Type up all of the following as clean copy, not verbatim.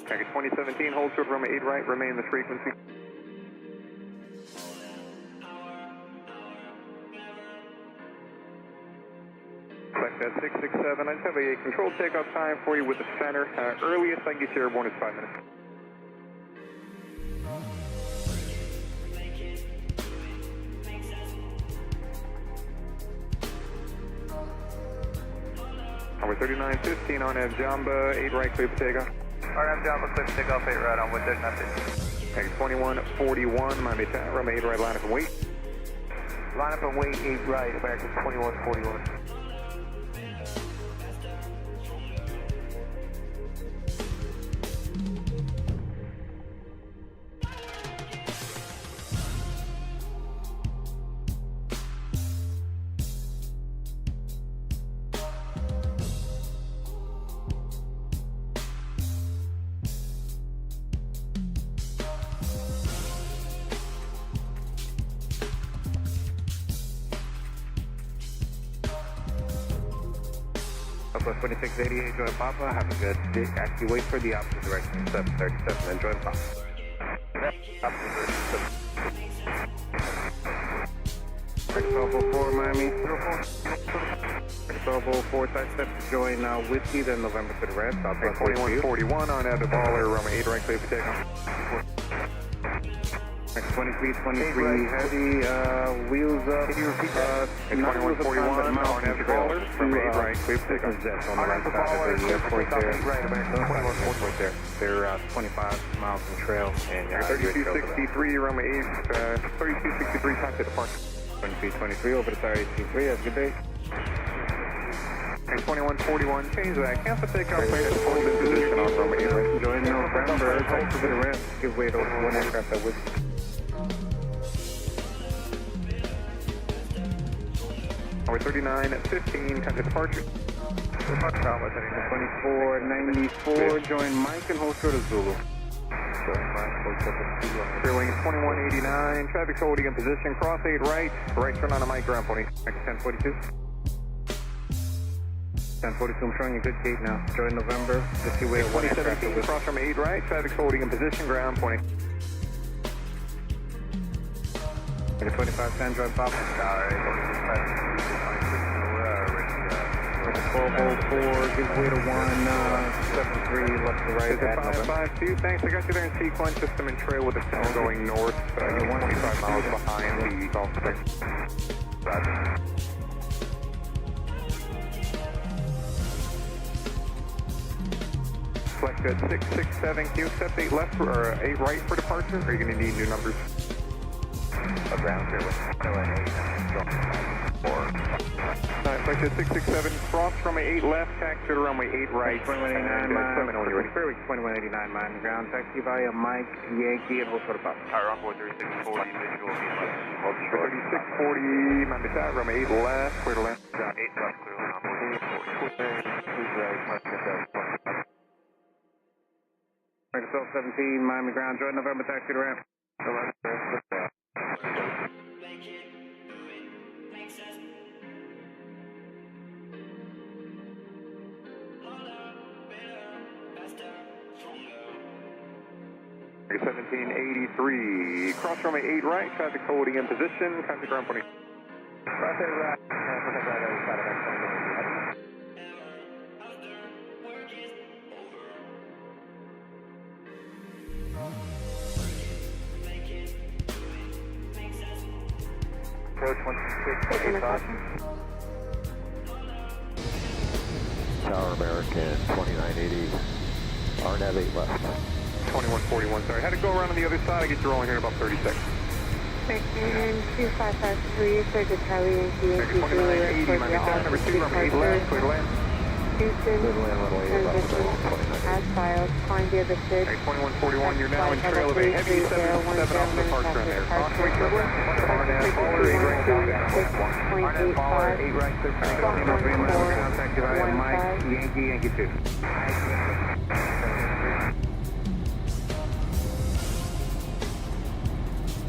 Package 2017, hold short runway 8 right, remain this frequency. Select that 667, I just have a controlled takeoff time for you with the center. Earliest I can get you airborne is 5 minutes. We're 3915 on Jamba, 8 right, clear for takeoff. Alright, Jamba, clear for takeoff, 8 right on with 3915. Package 2141, Miami Tower, runway 8 right, line up and wait. Line up and wait, 8 right, American 2141. Southwest 2688, enjoy Papa, have a good day. Actually, wait for the opposite direction, 737, enjoy Papa. Opposite direction, 1204, Miami, 1204, side step to join Whiskey, then November to the rest. Southwest 2141 on the baller, runway 8 right, clear for takeoff. 2323 heavy, wheels up. Can you repeat that? 2141 on the baller, runway 8 right, clear for takeoff. Jets on the right side of the airport there. Right there. They're 25 miles from trail, and 3263, runway 8, 3263, contact departure. 2323 over to side 83, have a good day. 2141, change that. Cancel takeoff, wait and hold in position on runway 8 right. Enjoy November, thanks for the rest. Give way to one aircraft that would. We're 3915, contact departure. 2494, join Mike and hold short of Zulu. Clearwing 2189, traffic holding in position, cross 8 right, right turn on the Mike, ground pony. 1042. 1042, I'm showing you a good gate now. Join November, just you wait 2017, cross from 8 right, traffic holding in position, ground pony. 2510, join Papa. Alright, 1204, give way to 173, left to right. 552, thanks, I got you there in sequence, system and trail with the center going north, 125 miles behind the Gulf Stream. Roger. Select 667, can you accept 8 left or 8 right for departure, or are you going to need new numbers? A ground clear with 667, cross runway 8 left, taxi to runway 8 right. 2189 Miami. When you're ready. 2189 Miami, ground taxi via Mike, Yankee, and hold short of Pop. Alright, Encore 3640, visual, hold short. 3640, Miami Tower, runway 8 left, clear to land. 8 left, clear to land. 1217 Miami ground, join November, taxi to ramp. Figure 1783, cross runway 8 right, traffic holding in position, contact ground pony. Cross 8 right, protect right over side of that 20 minutes. Approach 12685. Tower American 2980, RNAV 8 left. 2141, sorry. Had to go around on the other side. I get you rolling here in about 30 seconds. American 2553, Circuit Charlie and GNC 2980, my name number 2, runway 8 left, clear to land. Houston, transition, as filed, climb the other 6. 2141, you're now in trail of a heavy 717 off the departure on there. Crossway Triplet, RNAV, baller, 8 right, RNAV, baller, 8 right, 6, contact you via Mike, Yankee 2.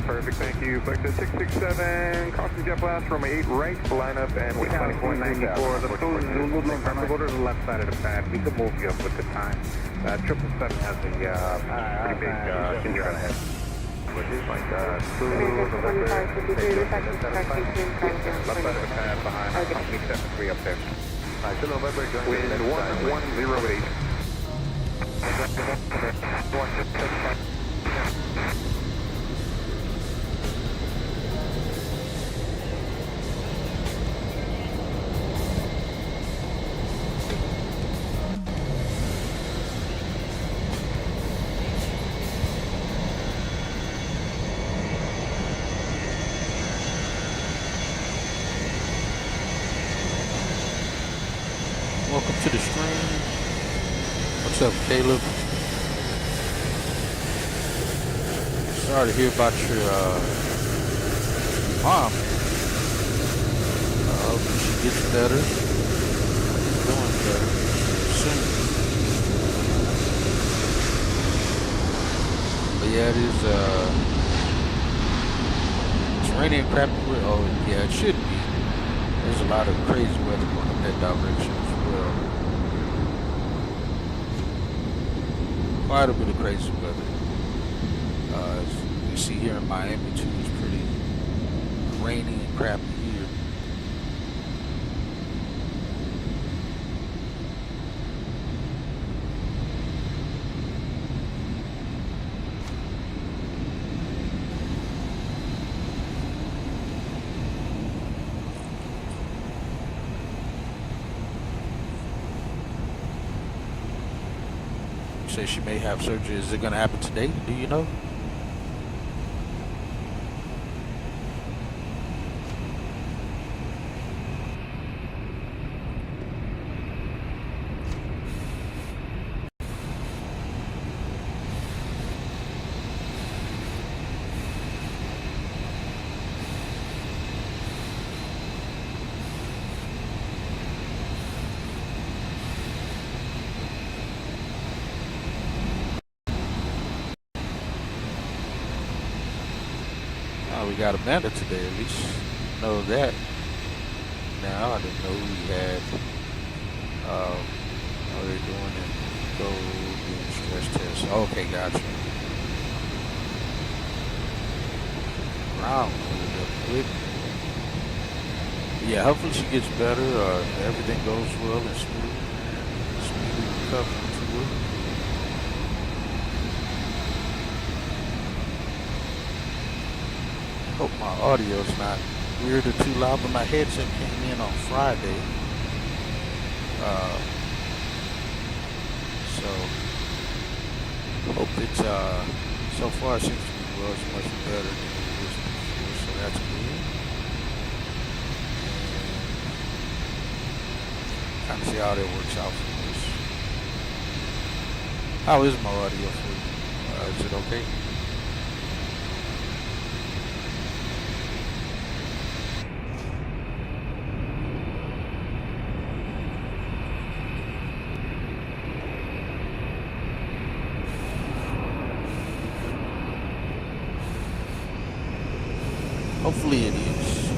Perfect, thank you. Flight to 667, caution jet blast, runway 8 right, line up and wait 2494. The Zulu, go to the left side of the pad. We can move you up with the time. 777 has a pretty big engine on ahead. Which is like 2 November, left side of the pad behind Meet 73 up there. Alright, 2 November, join Wind 1108. Welcome to the stream. What's up, Caleb? Sorry to hear about your mom. I hope she gets better. Doing better soon. But yeah, it is. It's raining and crappy. Oh yeah, it should be. There's a lot of crazy weather going in that direction as well. Quite a bit of crazy weather. As you see here in Miami too, it's pretty rainy and crappy here. Say she may have surgery. Is it going to happen today? Do you know? We got Amanda today, at least know that. Now I didn't know we had how they're doing it. Go doing stress tests. Okay, gotcha. Wow, quick. Yeah, hopefully she gets better. Everything goes well and smooth. Speedy recovery to her. Hope my audio's not weird or too loud, but my headset came in on Friday. So hope it's so far it seems to be well, it's much better than it was before, so that's good. And kind of see how that works out for us. How is my audio for you? Is it okay? Hopefully it is.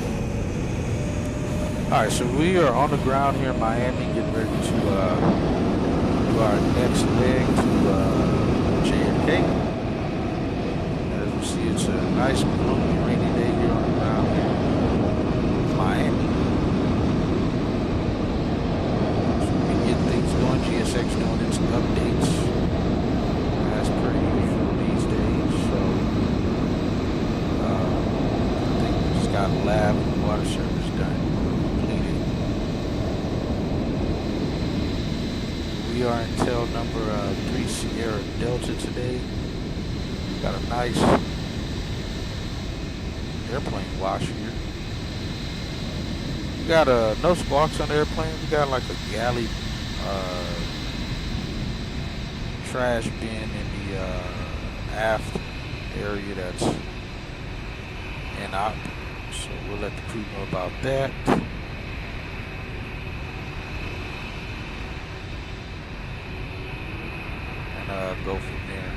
Alright, so we are on the ground here in Miami, getting ready to do our next leg to JFK. As we see, it's a nice, gloomy, rainy day here on the ground here in Miami. So we can get things going. GSX doing its updates as per usual these days. So got a lab and water service done, completed. We are in tail number 3 Sierra Delta today. Got a nice airplane wash here. We got no squawks on the airplane. We got like a galley trash bin in the aft area that's in op. So we'll let the crew know about that. And go from there.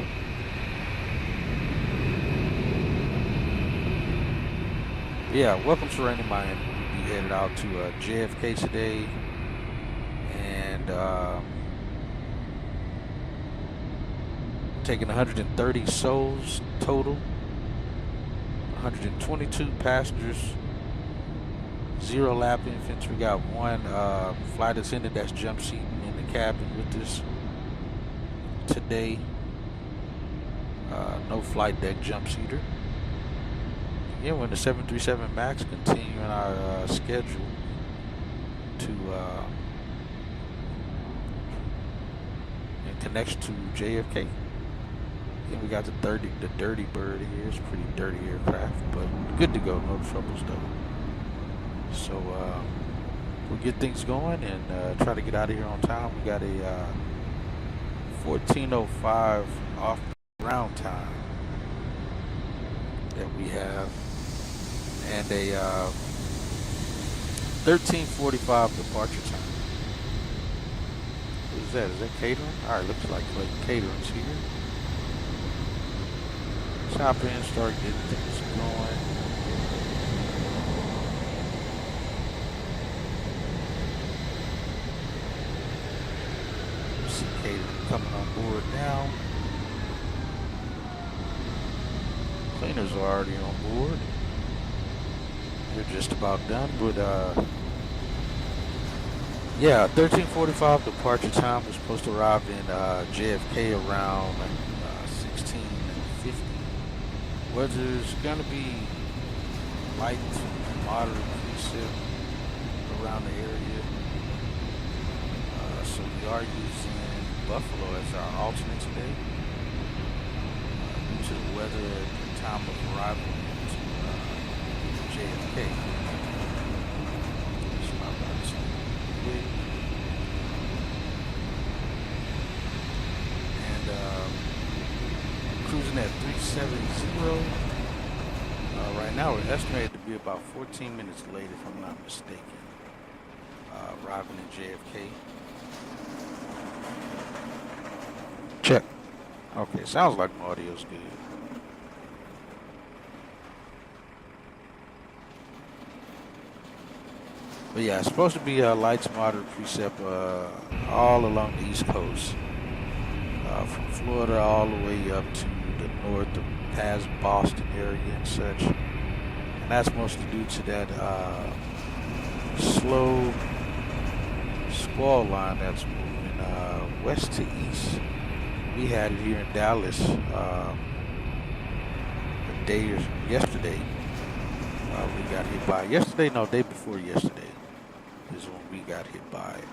Yeah, welcome to rainy Miami. We'll be headed out to JFK today. And taking 130 souls total, 122 passengers, 0 lap infants. We got 1 flight attendant that's jump seating in the cabin with us today. No flight deck jump seater. Again, we're in the 737 MAX, continuing our schedule to in connection to JFK. Then we got the Dirty Bird here. It's a pretty dirty aircraft, but good to go. No troubles though. So we'll get things going and try to get out of here on time. We got a 14:05 off ground time that we have, and a 13:45 departure time. What is that? Is that catering? All right, looks like catering's here. Hop in, start getting things going. See catering coming on board now. Cleaners are already on board. They're just about done, but yeah, 13:45 departure time. We're supposed to arrive in JFK around 16:50. Weather's gonna be light to moderate precip around the area. So we are using Buffalo as our alternate today due to the weather at the time of arrival to JFK. So I'm about to quick. And cruising at 370. Right now we're estimated to be about 14 minutes late if I'm not mistaken. Arriving in JFK. Check. Okay, sounds like my audio's good. But yeah, it's supposed to be light to moderate precip all along the East Coast. From Florida all the way up to the north, past Boston area and such. And that's mostly due to that slow squall line that's moving west to east. We had it here in Dallas yesterday. We got hit by yesterday, no, day before yesterday is when we got hit by it.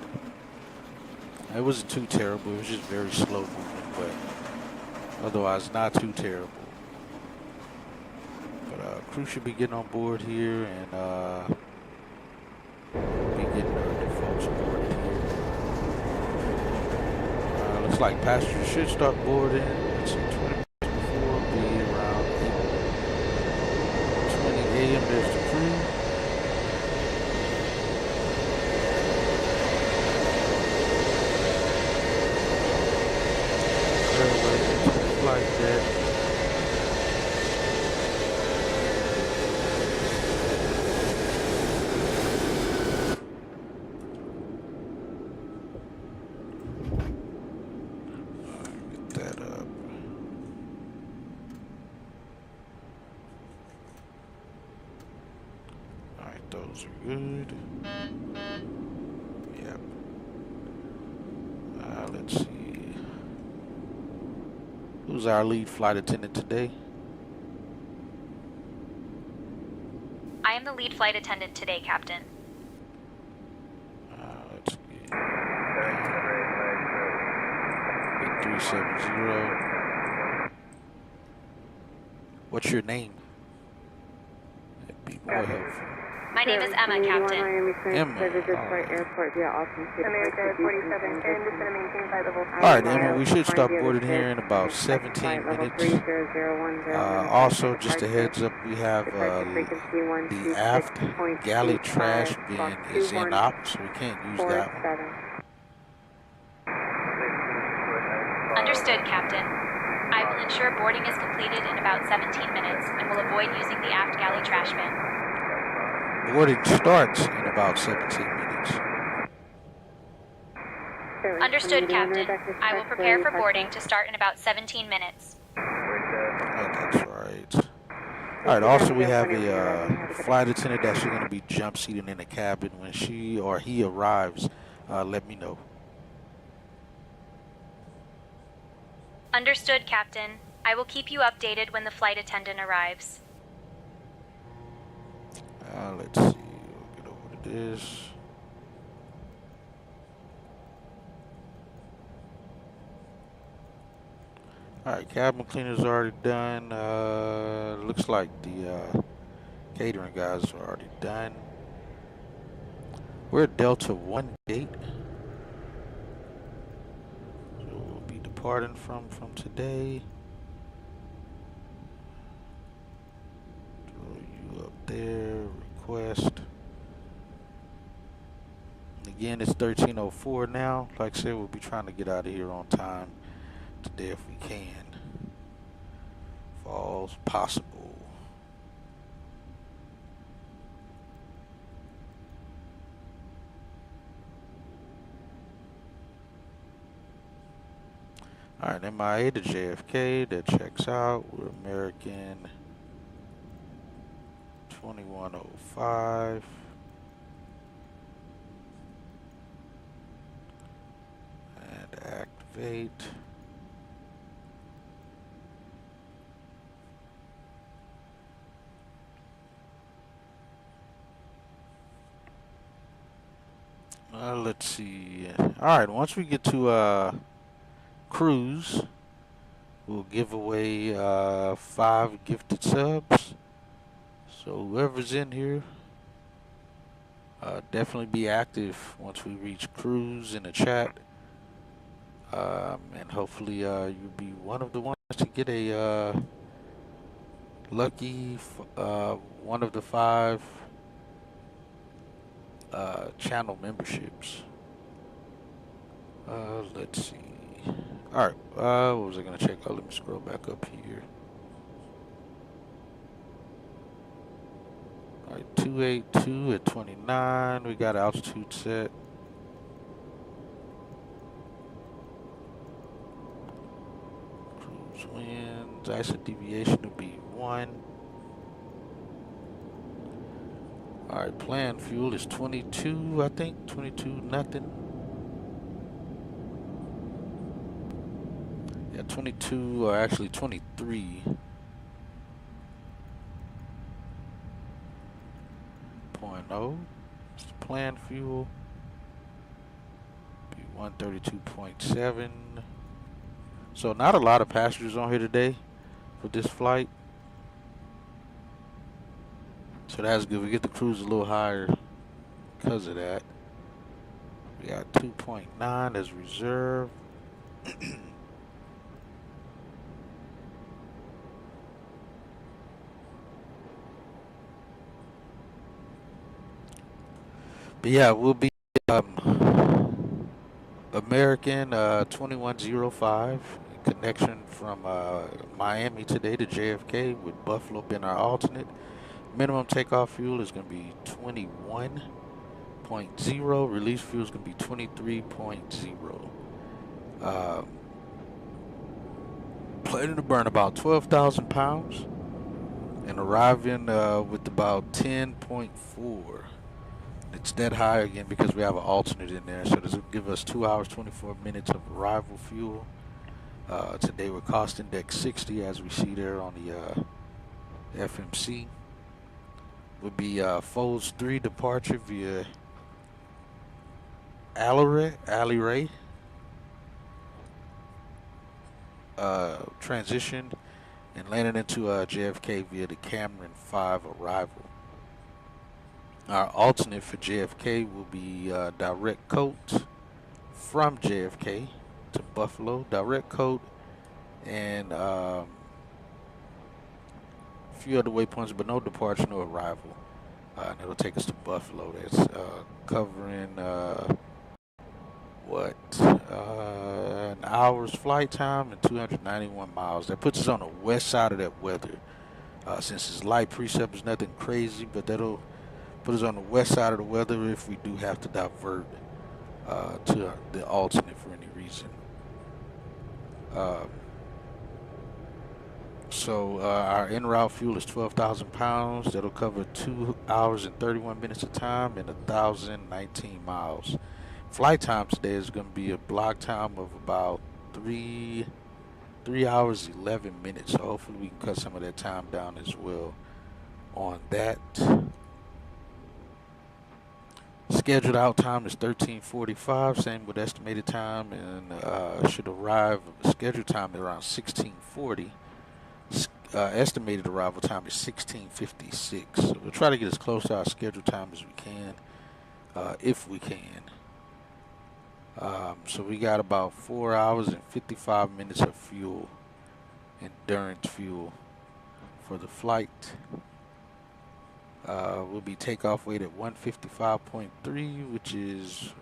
It wasn't too terrible. It was just very slow movement, but otherwise not too terrible. But crew should be getting on board here, and be getting the folks boarded here. Looks like passengers should start boarding. Let's see, 20 minutes before, be around 8:20 a.m. There's the crew. Like that. Get that up. Alright, those are good. Yep. Let's see. Who's our lead flight attendant today? I am the lead flight attendant today, Captain. Let's get 370. What's your name? That'd be more helpful. My name is Emma, Captain. Emma. Airport via America 47, and just going to maintain flight level. Alright, Emma, we should start boarding here in about 17 minutes. Also, just a heads up, we have the aft galley trash bin is in op, so we can't use that one. Understood, Captain. I will ensure boarding is completed in about 17 minutes and will avoid using the aft galley trash bin. Boarding starts in about 17 minutes. Understood, Captain. I will prepare for boarding to start in about 17 minutes. Oh, that's right. All right. Also, we have a flight attendant that's going to be jump seating in the cabin. When she or he arrives, let me know. Understood, Captain. I will keep you updated when the flight attendant arrives. Let's see. We'll get over to this. All right, cabin cleaner's already done. Looks like the catering guys are already done. We're at Delta 1 gate. So we'll be departing from today. Throw you up there, request. Again, it's 13:04 now. Like I said, we'll be trying to get out of here on time today if we can. If all's possible. Alright, MIA to JFK, that checks out. We're American 2105. And activate. Let's see. Alright, once we get to cruise, we'll give away 5 gifted subs. So whoever's in here, definitely be active once we reach cruise in the chat. And hopefully you'll be one of the ones to get a lucky one of the 5 channel memberships. Let's see. Alright, what was I gonna check? Oh, let me scroll back up here. Alright, 282 at 29. We got altitude set. Cruise winds. ISO deviation will be 1. Alright, planned fuel is 22, I think. 22 nothing. Yeah, 22, or actually 23. It's the planned fuel. Be 132.7. So not a lot of passengers on here today for this flight. So that's good. We get the cruise a little higher because of that. We got 2.9 as reserve. But yeah, we'll be American 2105, connection from Miami today to JFK with Buffalo being our alternate. Minimum takeoff fuel is going to be 21.0. Release fuel is going to be 23.0. Planning to burn about 12,000 pounds and arriving with about 10.4. It's that high again because we have an alternate in there, so this will give us 2 hours 24 minutes of arrival fuel. Today we're cost index 60, as we see there on the FMC. Would be Folds 3 departure via Aliray. Transition and landing into JFK via the Cameron 5 arrival. Our alternate for JFK will be direct coat from JFK to Buffalo, direct coat, and a few other waypoints, but no departure, no arrival. And it'll take us to Buffalo. That's covering an hour's flight time and 291 miles. That puts us on the west side of that weather. Since it's light precip, it's nothing crazy, but that'll put us on the west side of the weather if we do have to divert. to the alternate for any reason. So our en route fuel is 12,000 pounds. That'll cover 2 hours and 31 minutes of time and 1,019 miles. Flight time today is going to be a block time of about 3 hours 11 minutes. So hopefully we can cut some of that time down as well on that. Scheduled out time is 13:45, same with estimated time, and should arrive scheduled time around 16:40. Estimated arrival time is 16:56. So we'll try to get as close to our scheduled time as we can, if we can. So we got about 4 hours and 55 minutes of fuel, endurance fuel, for the flight. We'll be takeoff weight at 155.3, which is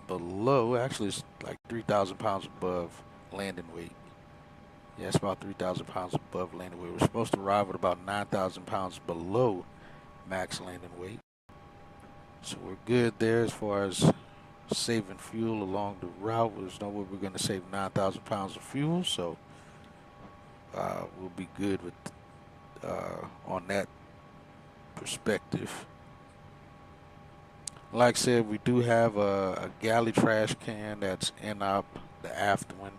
below, actually it's like 3,000 pounds above landing weight. Yeah, it's about 3,000 pounds above landing weight. We're supposed to arrive at about 9,000 pounds below max landing weight. So we're good there as far as saving fuel along the route. There's no way we're going to save 9,000 pounds of fuel, so we'll be good with on that perspective. Like I said, we do have a galley trash can that's in the aft one.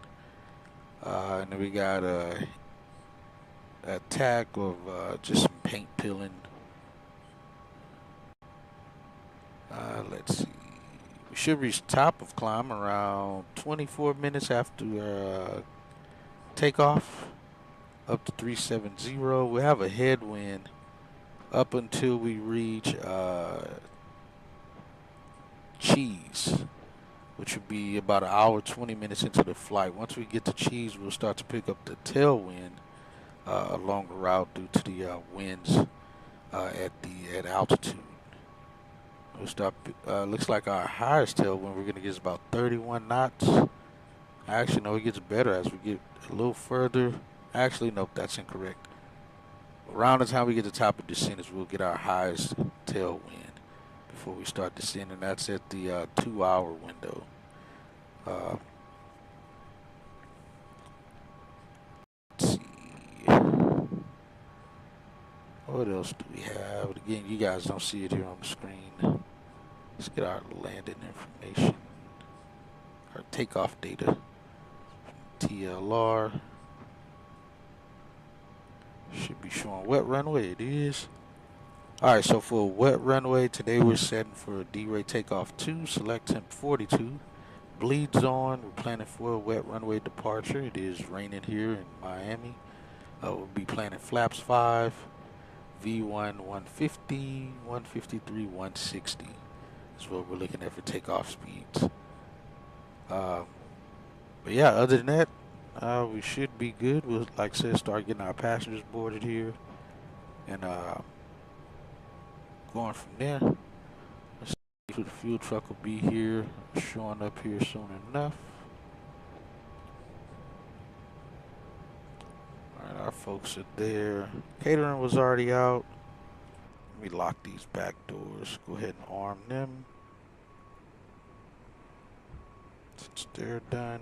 And then we got a tack of just some paint peeling. Let's see. We should reach the top of climb around 24 minutes after takeoff, up to 370. We have a headwind up until we reach Cheese, which would be about an hour, 20 minutes into the flight. Once we get to Cheese, we'll start to pick up the tailwind along the route due to the winds at altitude. We'll start. Looks like our highest tailwind we're gonna get is about 31 knots. Actually, no, it gets better as we get a little further. Actually, nope, that's incorrect. Around the time we get to the top of descendants, we'll get our highest tailwind before we start descending. That's at the 2-hour window. Let's see. What else do we have? Again, you guys don't see it here on the screen. Let's get our landing information. Our takeoff data. TLR. Should be showing wet runway. It is. Alright, so for a wet runway, today we're setting for a D-Ray takeoff 2, select temp 42. Bleeds on, we're planning for a wet runway departure. It is raining here in Miami. We'll be planning flaps 5, V1 150, 153, 160 is what we're looking at for takeoff speeds. But yeah, other than that, we should be good. We'll, like I said, start getting our passengers boarded here. And going from there. Let's see if the fuel truck will be here, showing up here soon enough. Alright, our folks are there. Catering was already out. Let me lock these back doors. Go ahead and arm them. Since they're done.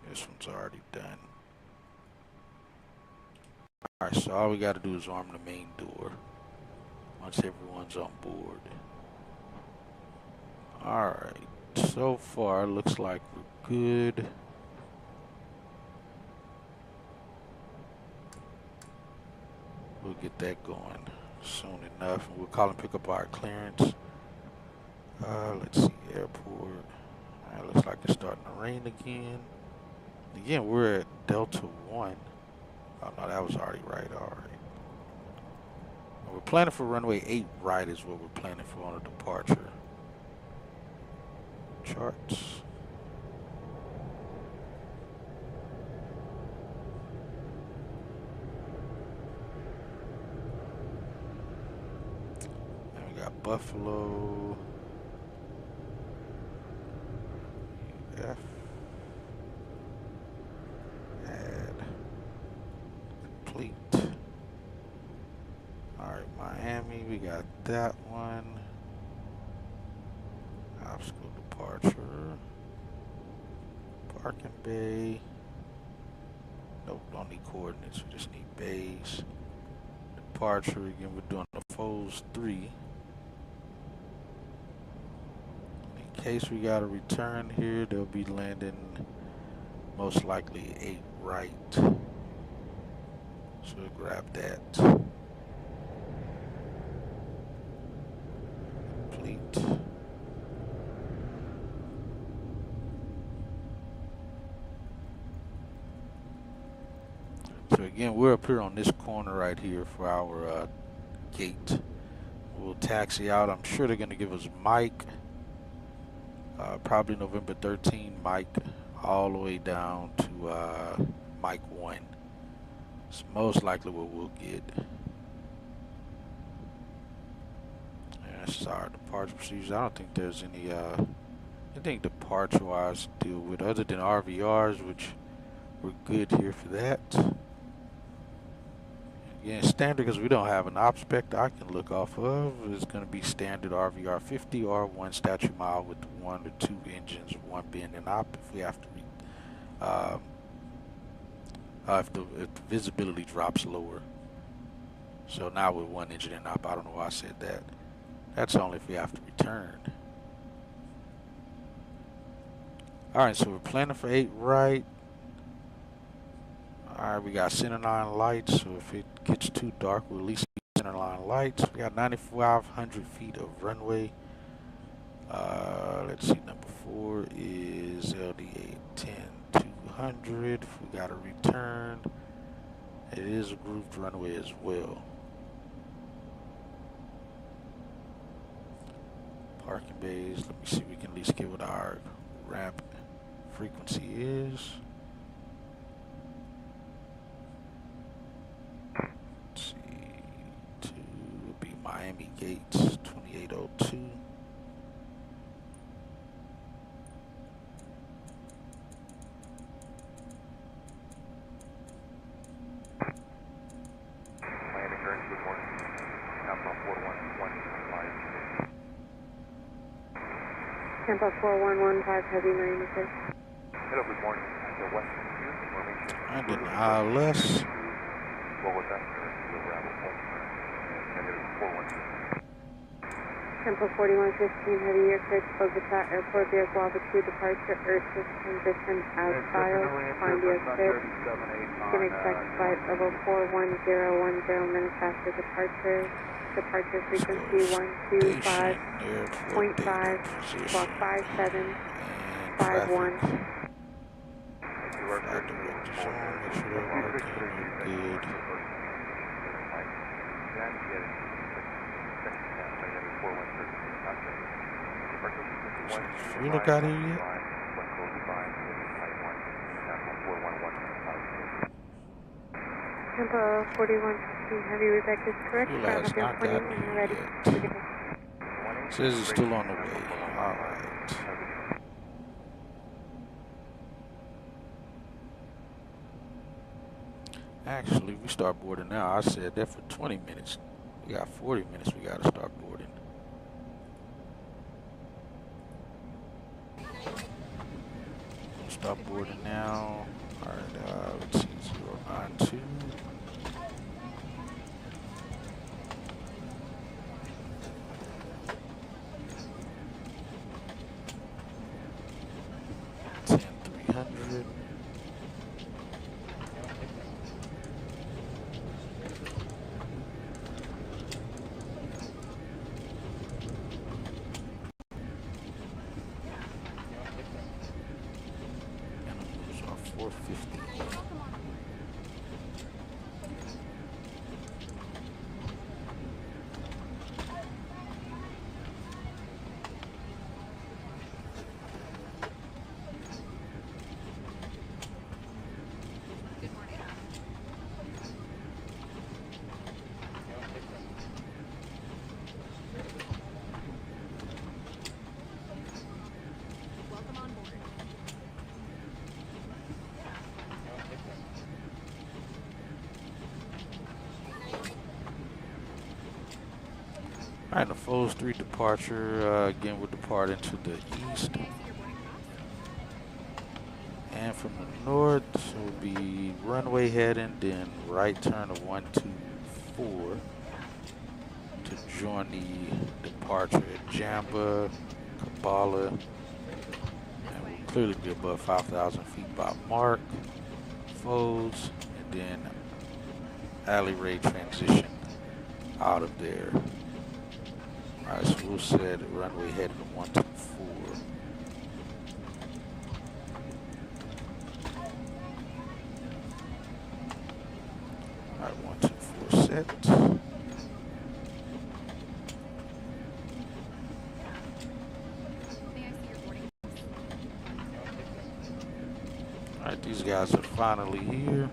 This one's already done. Alright, so all we got to do is arm the main door once everyone's on board. Alright, so far looks like we're good. We'll get that going soon enough. We'll call and pick up our clearance. Let's see, airport. Alright, looks like it's starting to rain again. Again, we're at Delta 1. Oh no, that was already right, alright. We're planning for runway 8 right is what we're planning for on a departure. Charts. And we got Buffalo. F. Add. Complete. Alright, Miami, we got that one. Obstacle departure. Parking bay. Nope, don't need coordinates, we just need bays. Departure, again, we're doing the Foles 3. In case we got a return here, they'll be landing most likely 8 right. So we'll grab that. Complete. So again, we're up here on this corner right here for our gate. We'll taxi out. I'm sure they're going to give us Mike. Probably November 13, Mike, all the way down to Mike 1. It's most likely what we'll get. And this is our departure procedures. I don't think there's any anything departure-wise to deal with other than RVRs, which we're good here for that. Again, standard, because we don't have an op spec I can look off of, is going to be standard RVR 50 or 1 statue mile with 1 or 2 engines, 1 being an op if we have to if the visibility drops lower. So now with 1 engine and op, I don't know why I said that. That's only if we have to return. Alright, so we're planning for 8 right. Alright, we got center line lights, so if it gets too dark, we'll at least see center line lights. We got 9,500 feet of runway. Let's see, number 4 is LDA 10-200. If we got a return, it is a grooved runway as well. Parking bays, let me see if we can at least get what our ramp frequency is. Miami Gates 2802. Miami Gardens, good morning. Tampa 4115. Tampa 4115, heavy Miami, sir. Hello, good morning. The Western View information. And an ILS. Bogota, Bravo, negative 412. Tampa 4115, heavy air clear to Bogota Airport via Guava 2 departure, Ursus transition as filed. Find the script. Can expect flight level 41010 minutes after departure. Departure frequency 125.5, squawk 5751. We look out here yet? Tampa 4115, heavy Rebecca is correct. You last not got me ready. yet. Says it's still on the way. Alright. Actually, we start boarding now. I said that for 20 minutes. We got 40 minutes we got to start boarding. Stop boarding now. Alright, let's see, 092. Alright, the Foles 3 departure, again we're departing to the east. And from the north, so we'll be runway heading, then right turn of 124 to join the departure at Jamba, Kabbalah, and we'll clearly be above 5,000 feet by Mark, Foles, and then Alley Ray transition out of there. Alright, so we'll set runway heading to 124. Alright, 124 set. Alright, these guys are finally here.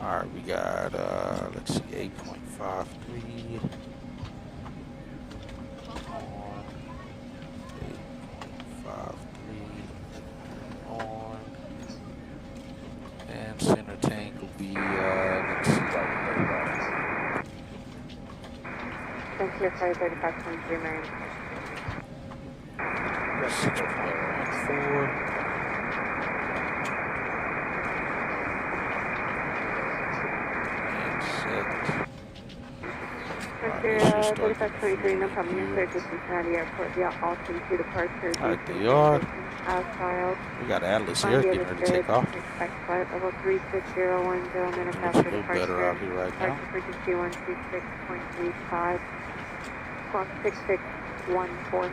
Alright, we got, let's see, 8.53 on, 8.53 on, and center tank will be, let's see, Center flight 3523 Marion. 6.14. Center 3523, no problem. Your third to Cincinnati Airport via Alton to departure. Alright, they are. As filed. We got Atlas Air getting ready to take off. Expect flight level 36010, manifest Looks a little better out here right now. Departure frequency 126.35, clock 6614.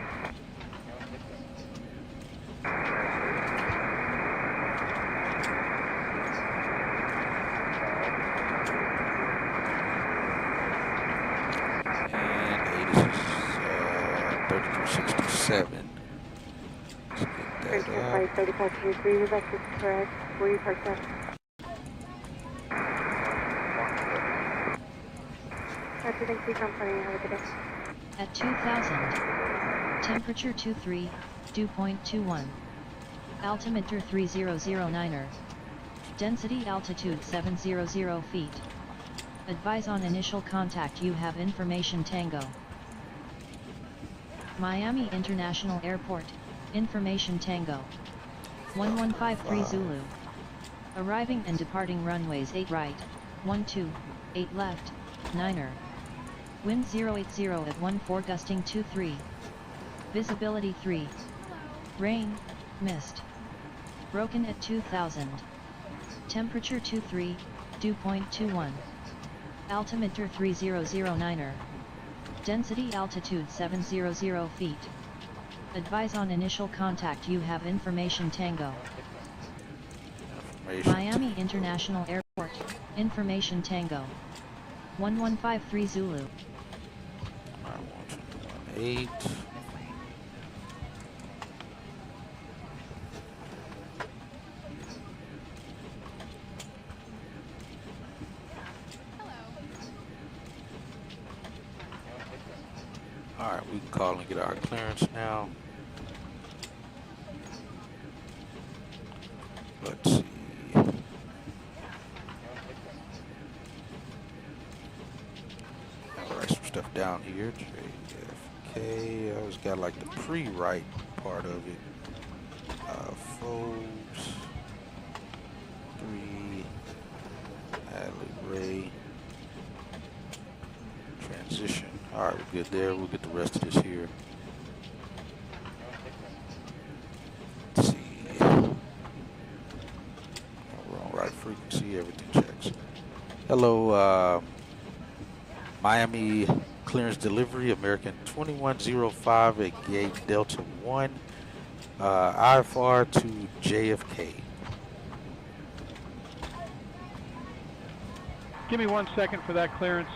And 3367. Let's get that Center up. flight 3523, Rebecca is correct. Where you parked at? Roger, thank you, company. Have a good day. At 2000. Temperature 23, dew point 21. Altimeter 3009er. Density altitude 700 feet. Advise on initial contact you have information Tango. Miami International Airport, information Tango. 1153 Zulu. Arriving and departing runways 8 right, 12, 8 left, 9er. Wind 080 at 14 gusting 23. Visibility 3. Rain, mist. Broken at 2000. Temperature 23, dew point 21. Altimeter 3009er. Density altitude 700 feet. Advise on initial contact you have information Tango. Miami International Airport, information Tango. 1153 Zulu. 8. Alright, we can call and get our clearance now. Let's see. I'll write some stuff down here. JFK. I always got like the pre-write part of it. Foles 3. Adley Ray. Transition. Alright, we're good there. We'll get the rest of this here. Let's see. We're on right frequency. Everything checks. Hello, Miami clearance delivery. American 2105 at gate Delta 1. IFR to JFK. Give me 1 second for that clearance.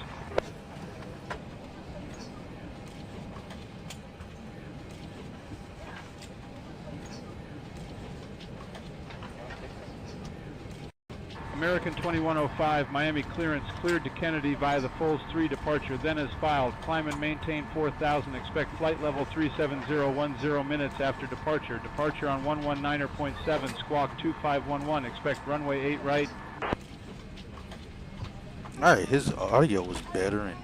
American 2105, Miami clearance cleared to Kennedy via the Foles 3 departure, then as filed. Climb and maintain 4000. Expect flight level 37010 minutes after departure. Departure on 119.7, squawk 2511. Expect runway 8 right. Alright, his audio was better and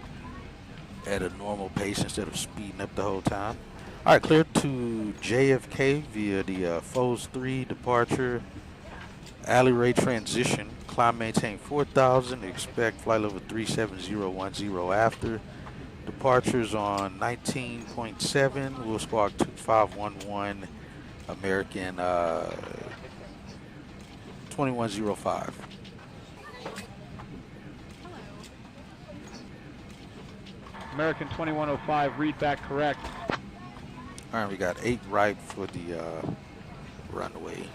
at a normal pace instead of speeding up the whole time. Alright, clear to JFK via the Foles 3 departure. Alley Ray transition. Climb maintain 4000. Expect flight level 37010 after. Departures on 19.7. We'll squawk 2511. American 2105. American 2105, read back correct. Alright, we got 8 right for the runway.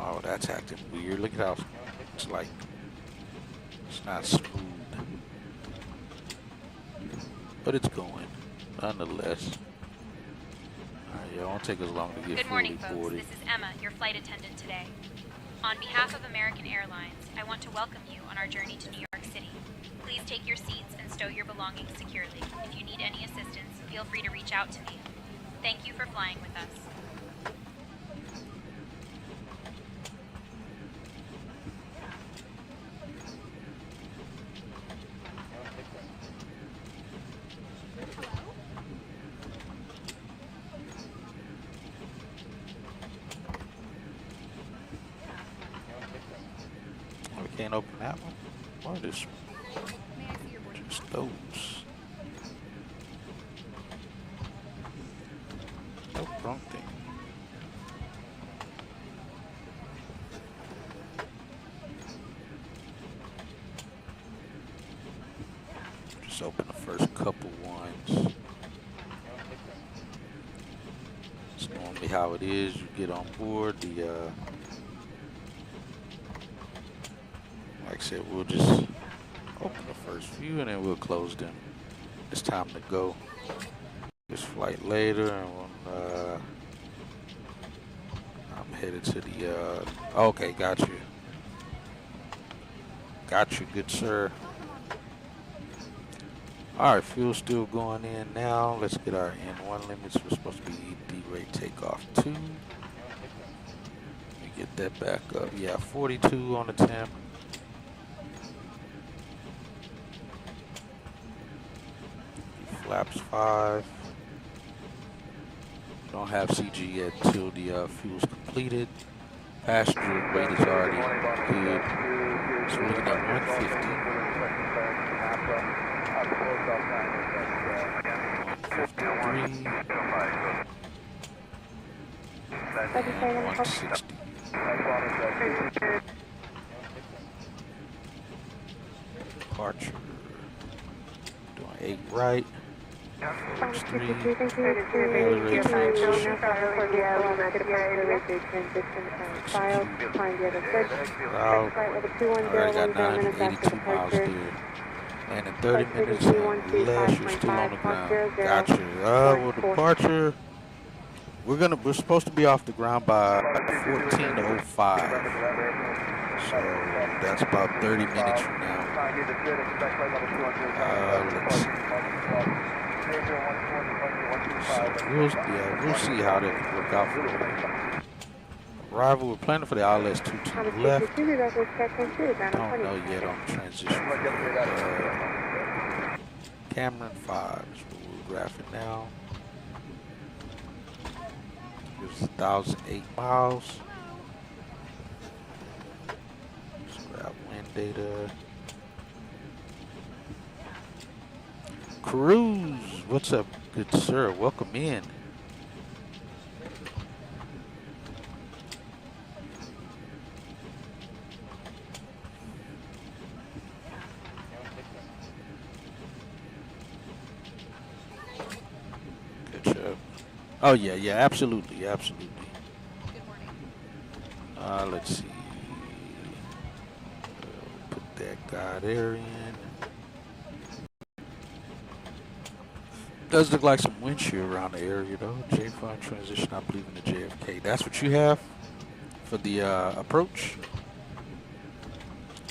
Oh, that's acting weird. Look at how it's like, it's not smooth. But it's going, nonetheless. Alright, yeah, it won't take us long to get Good morning, fully folks. boarded. This is Emma, your flight attendant today. On behalf of American Airlines, I want to welcome you on our journey to New York City. Please take your seats and stow your belongings securely. If you need any assistance, feel free to reach out to me. Thank you for flying with us. Oh, we can't open that one. What is just those? No wrong thing. Just open the first couple ones. It's normally how it is. You get on board the like I said, we'll just open the first few and then we'll close them. It's time to go. This flight later, and when, I'm headed to the okay, got you. Got you, good sir. Alright, fuel's still going in now. Let's get our N1 limits. We're supposed to be D-rate takeoff 2. Let me get that back up. Yeah, 42 on the temp. Flaps 5. Don't have CG yet until the fuel's completed. Passenger weight is already good. So we're looking at 150. 153. 160. Departure. Doing 8 right. First 3. Alley Ray transition. Wow. Alright, got 982 miles there. And in 30 minutes unless you're still on the ground. Gotcha. Well, departure. We're supposed to be off the ground by 14:05. So that's about 30 minutes from now. Let's see. So we'll see how that can work out for you. Arrival, we're planning for the ILS 22 left. Don't know yet on the transition. Cameron 5 is what we're graphing now. Here's 1,008 miles. Let's grab wind data. Cruise, what's up, good sir? Welcome in. Good job. Oh yeah, absolutely. Good morning. Let's see. Put that guy there in. Does look like some wind shear around the area though. J5 transition, I believe, in the JFK. That's what you have for the approach.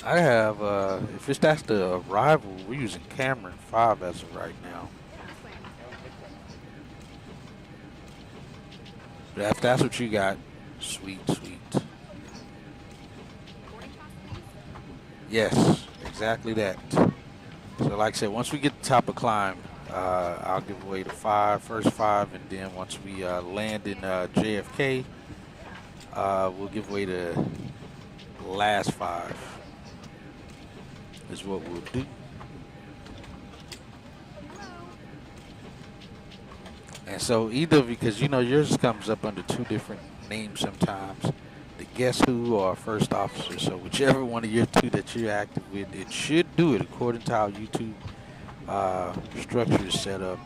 I have, if it's that's the arrival, we're using Cameron 5 as of right now. But if that's what you got, sweet, sweet. Yes, exactly that. So like I said, once we get to the top of climb, I'll give away the first five, and then once we land in JFK, we'll give away the last 5 is what we'll do. And so either, because you know yours comes up under 2 different names sometimes, the guess who or first officer, so whichever one of your 2 that you're active with, it should do it according to how YouTube structure is set up.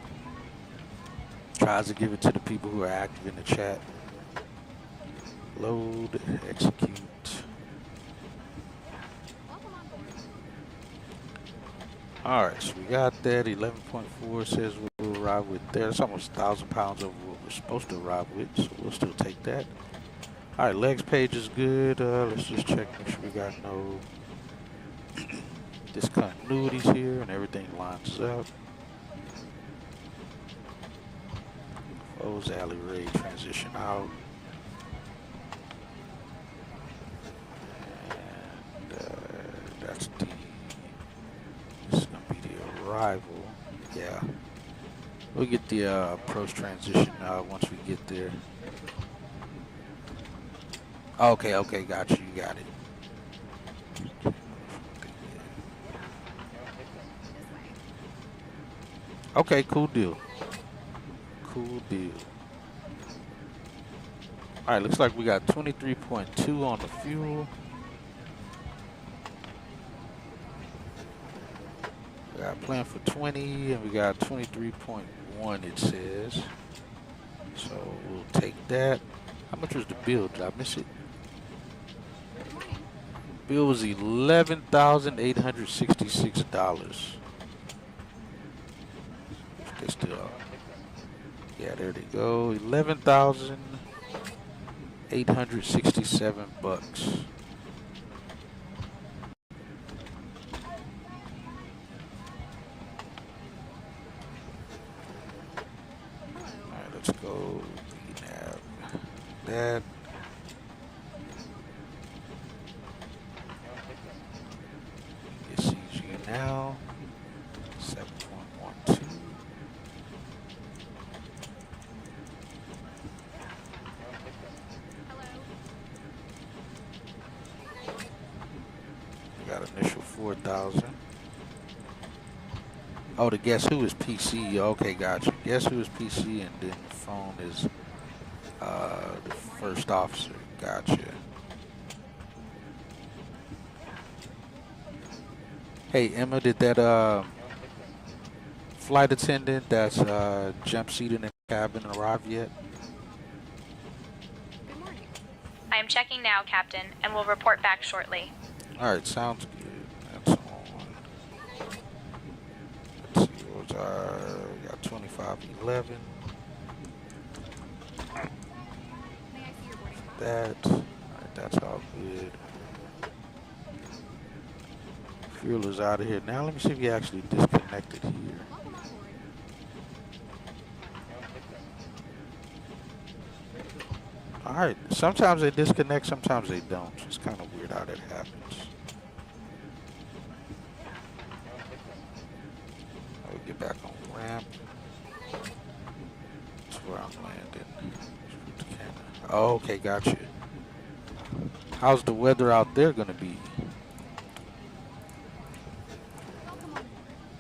Tries to give it to the people who are active in the chat. Load, execute. Alright, so we got that. 11.4 says we'll arrive with there. It's almost 1,000 pounds over what we're supposed to arrive with, so we'll still take that. Alright, legs page is good. Let's just check, make sure we got no discontinuities here and everything lines up. Foes alley ray transition out. And that's the, this is going to be the arrival. Yeah. We'll get the approach transition once we get there. Okay, okay, got you. You got it. Okay, cool deal. Cool deal. All right, looks like we got 23.2 on the fuel. We got plan for 20, and we got 23.1, it says. So we'll take that. How much was the bill? Did I miss it? Bill was $11,866. They still are. Yeah, there they go. 11,867 bucks. All right, let's go. Nav that. Get CG now. 7.12. Got initial 4,000. Oh, the guess who is PC. Okay, gotcha. Guess who is PC, and then the phone is the first officer. Gotcha. Hey, Emma, did that flight attendant that's jump seated in the cabin arrive yet? Good morning. I am checking now, Captain, and will report back shortly. Alright, sounds good. That's on. Let's see, what was our, we got 2511. That. Alright, that's all good. Fuel is out of here. Now let me see if you actually disconnected here. Alright, sometimes they disconnect, sometimes they don't. It's kind of weird how that happens. I'll get back on ramp. That's where I'm landing. Oh, okay, gotcha. How's the weather out there gonna be?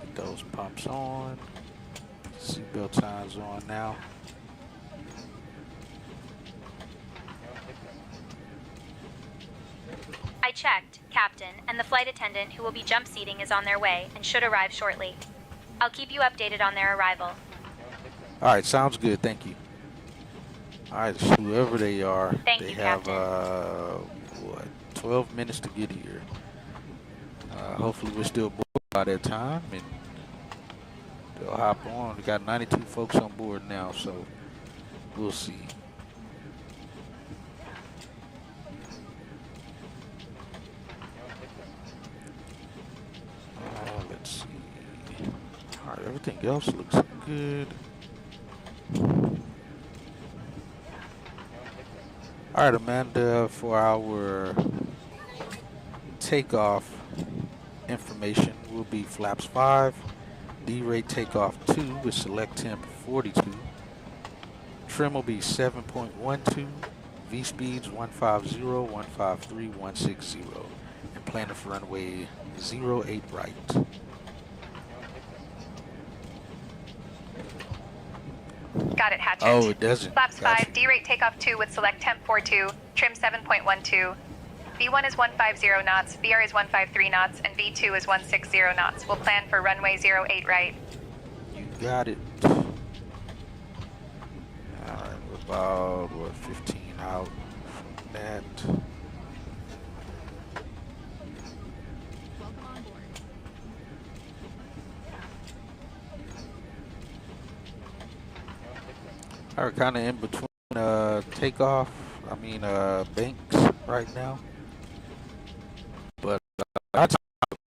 Get those pumps on. Seatbelt signs on now. I checked, Captain, and the flight attendant who will be jump seating is on their way and should arrive shortly. I'll keep you updated on their arrival. All right, sounds good. Thank you. All right, so whoever they are, they have what, 12 minutes to get here. Hopefully we're still bored by that time, and They'll hop on. We got 92 folks on board now, so we'll see. Let's see. All right, everything else looks good. All right, Amanda, for our takeoff information will be flaps 5, D-rate takeoff 2 with select temp 42. Trim will be 7.12, V-speeds 150, 153, 160, and planning for runway 08 right. Got it, Hatchet. Oh, it doesn't. Flaps Gotcha. 5, D-rate takeoff 2 with select temp 42, trim 7.12. V1 is 150 knots, VR is 153 knots, and V2 is 160 knots. We'll plan for runway 08 right. You got it. All right, we're about, what, 15 out from that. Welcome on board. All right, kind of in between banks right now. But our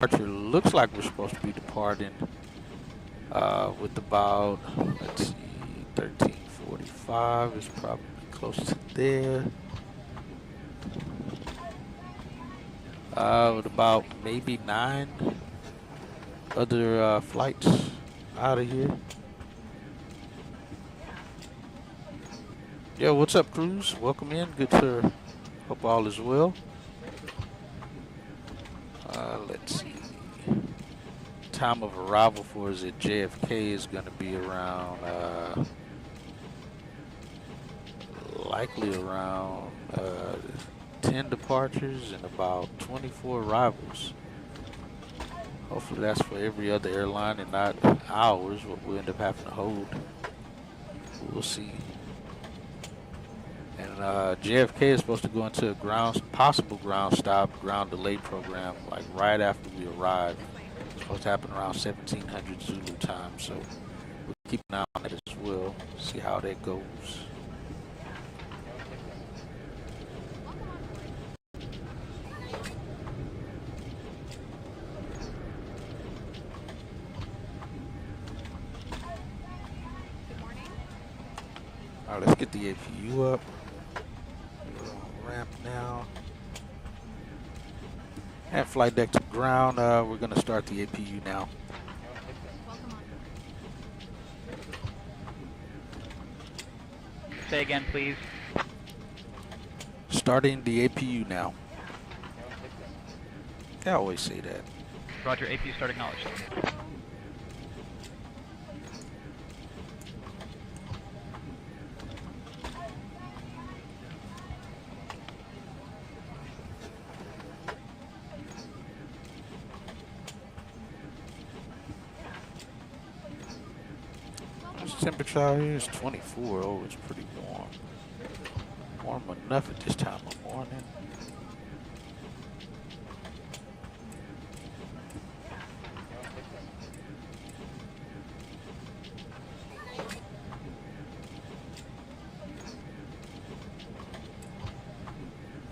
departure looks like we're supposed to be departing with about, let's see, 1345 is probably close to there. With about maybe 9 other flights out of here. Yo, what's up, Cruz? Welcome in. Good to hope all is well. Let's see. Time of arrival for us at JFK is going to be around, likely around 10 departures and about 24 arrivals. Hopefully that's for every other airline and not ours, what we'll end up having to hold. We'll see. And JFK is supposed to go into a possible ground stop, ground delay program, like right after we arrive. It's supposed to happen around 1700 Zulu time, so we'll keep an eye on that as well, see how that goes. Good morning. All right, let's get the APU up. We're on ramp now. And flight deck to ground. We're going to start the APU now. Welcome on board. Say again, please. Starting the APU now. I always say that. Roger, APU start acknowledged. This temperature out here is 24. Oh, it's pretty warm. Warm enough at this time of morning.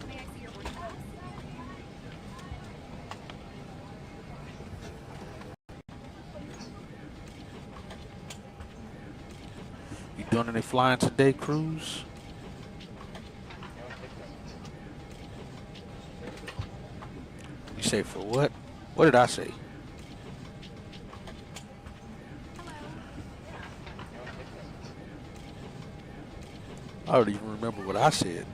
May I see your boarding pass? You doing any flying today, Cruz? You say for what? What did I say? I don't even remember what I said.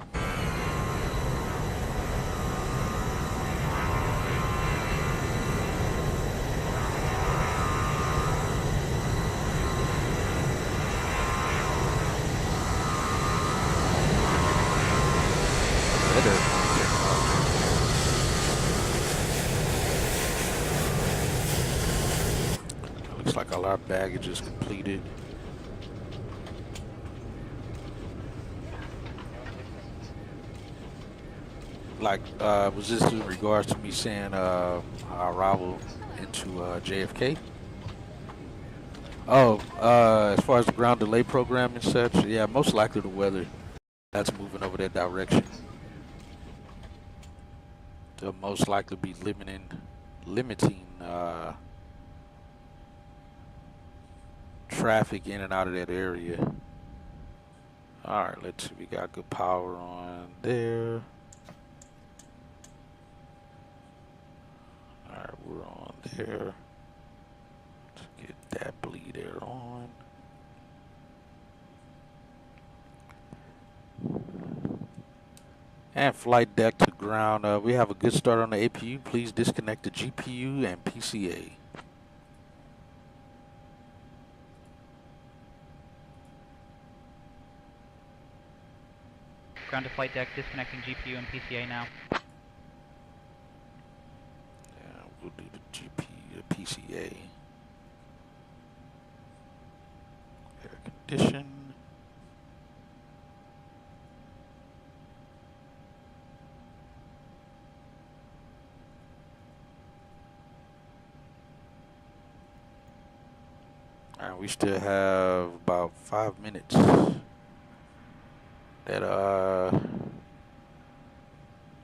Looks like all our baggage is completed. Like, was this in regards to me saying our arrival into JFK? Oh, as far as the ground delay program and such, yeah, most likely the weather that's moving over that direction. They'll most likely be limiting traffic in and out of that area. All right, let's see. We got good power on there. All right, we're on there. Let's get that bleed air on. And flight deck to ground. We have a good start on the APU. Please disconnect the GPU and PCA. Ground to flight deck, disconnecting GPU and PCA now. Yeah, we'll do the GPU, PCA. Air condition. All right, we still have about 5 minutes. That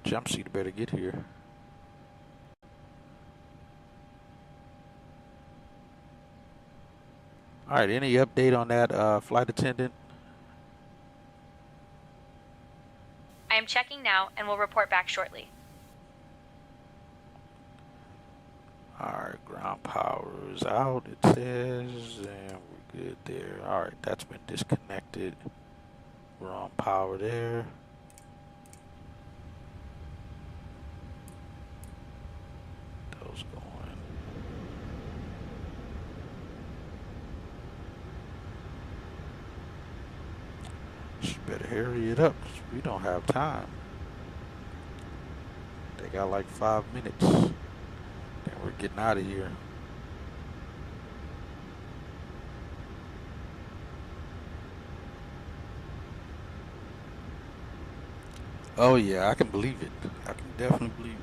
jump seat better get here. All right, any update on that flight attendant? I am checking now and will report back shortly. All right, ground power is out, it says, and we're good there. All right, that's been disconnected. We're on power there. Those going. She better hurry it up, 'cause we don't have time. They got like 5 minutes. Then we're getting out of here. Oh yeah, I can believe it. I can definitely believe it.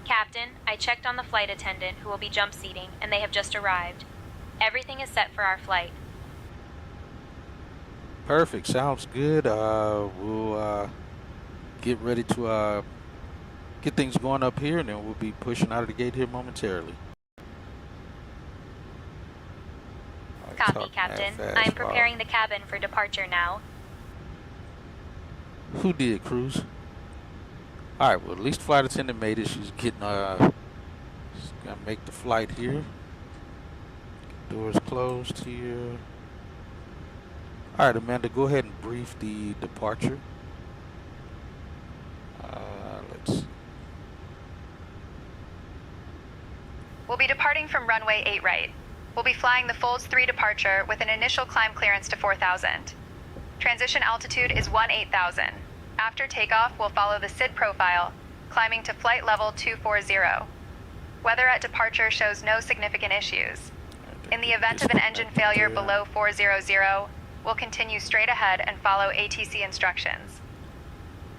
Captain, I checked on the flight attendant who will be jump seating, and they have just arrived. Everything is set for our flight. Perfect, sounds good. We'll get ready to get things going up here, and then we'll be pushing out of the gate here momentarily. Copy, Captain. I am preparing the cabin for departure now. Who did, Cruz? All right, well, at least flight attendant made it. She's getting, she's gonna make the flight here. Doors closed here. All right, Amanda, go ahead and brief the departure. Let's see. We'll be departing from runway 8 right. We'll be flying the Folds 3 departure with an initial climb clearance to 4,000. Transition altitude is 18,000. After takeoff, we'll follow the SID profile, climbing to flight level 240. Weather at departure shows no significant issues. In the event of an engine failure below 400, we'll continue straight ahead and follow ATC instructions.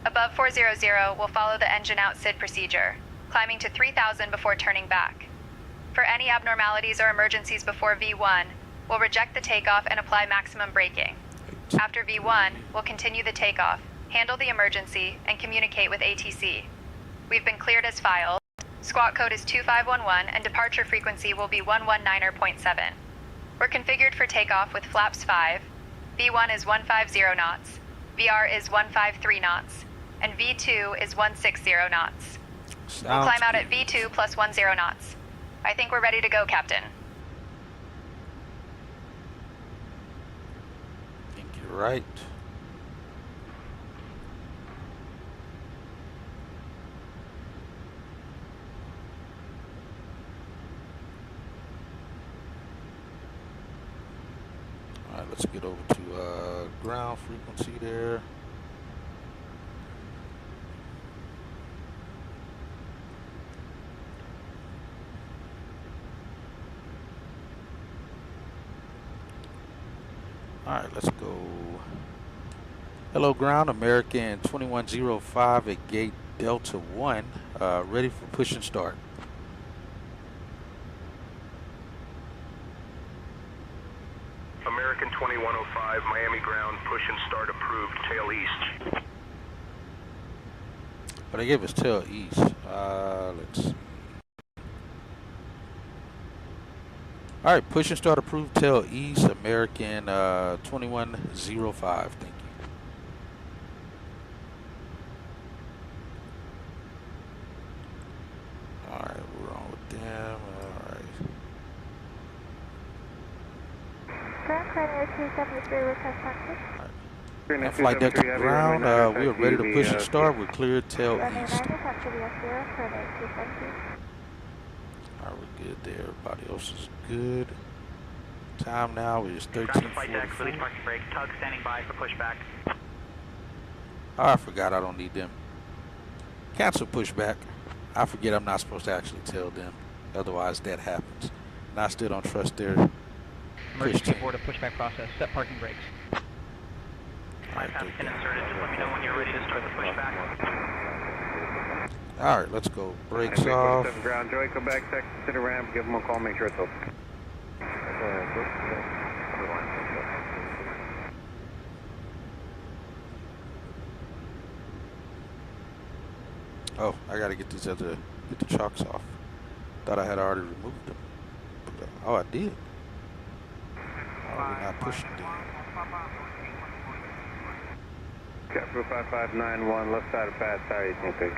Above 400, we'll follow the engine out SID procedure, climbing to 3,000 before turning back. For any abnormalities or emergencies before V1, we'll reject the takeoff and apply maximum braking. After V1, we'll continue the takeoff, handle the emergency, and communicate with ATC. We've been cleared as filed. Squawk code is 2511 and departure frequency will be 119.7. We're configured for takeoff with flaps 5. V1 is 150 knots, VR is 153 knots, and V2 is 160 knots. We'll climb out at V2 plus 10 knots. I think we're ready to go, Captain. I think you're right. All right, let's get over to ground frequency there. Alright, let's go. Hello ground, American 2105 at gate Delta 1. Ready for push and start. American 2105, Miami ground, push and start approved, tail east. But they gave us tail east. Let's see. Alright, push and start approved, tail east, American 2105. Thank you. Alright, we're on with them. Alright. And flight deck to ground. We are ready to push and start. We're cleared tail east. Alright, we're good there. Everybody else is good. Time now is 13:44. Tug standing by for pushback. Oh, I forgot I don't need them. Cancel pushback. I forget I'm not supposed to actually tell them. Otherwise that happens. And I still don't trust their Emergency board of pushback process. Set parking brakes. Alright, Inserted. Just let me know when you're ready to start the pushback. Alright, let's go. Brakes off. Ground, Joey, come back, to the ramp, give them a call, make sure it's open. Oh, I gotta get these other, get the chocks off. Thought I had already removed them. Oh, I did. Oh, we're not pushing them. Capital 5591, left side of pad, sorry, you can't take.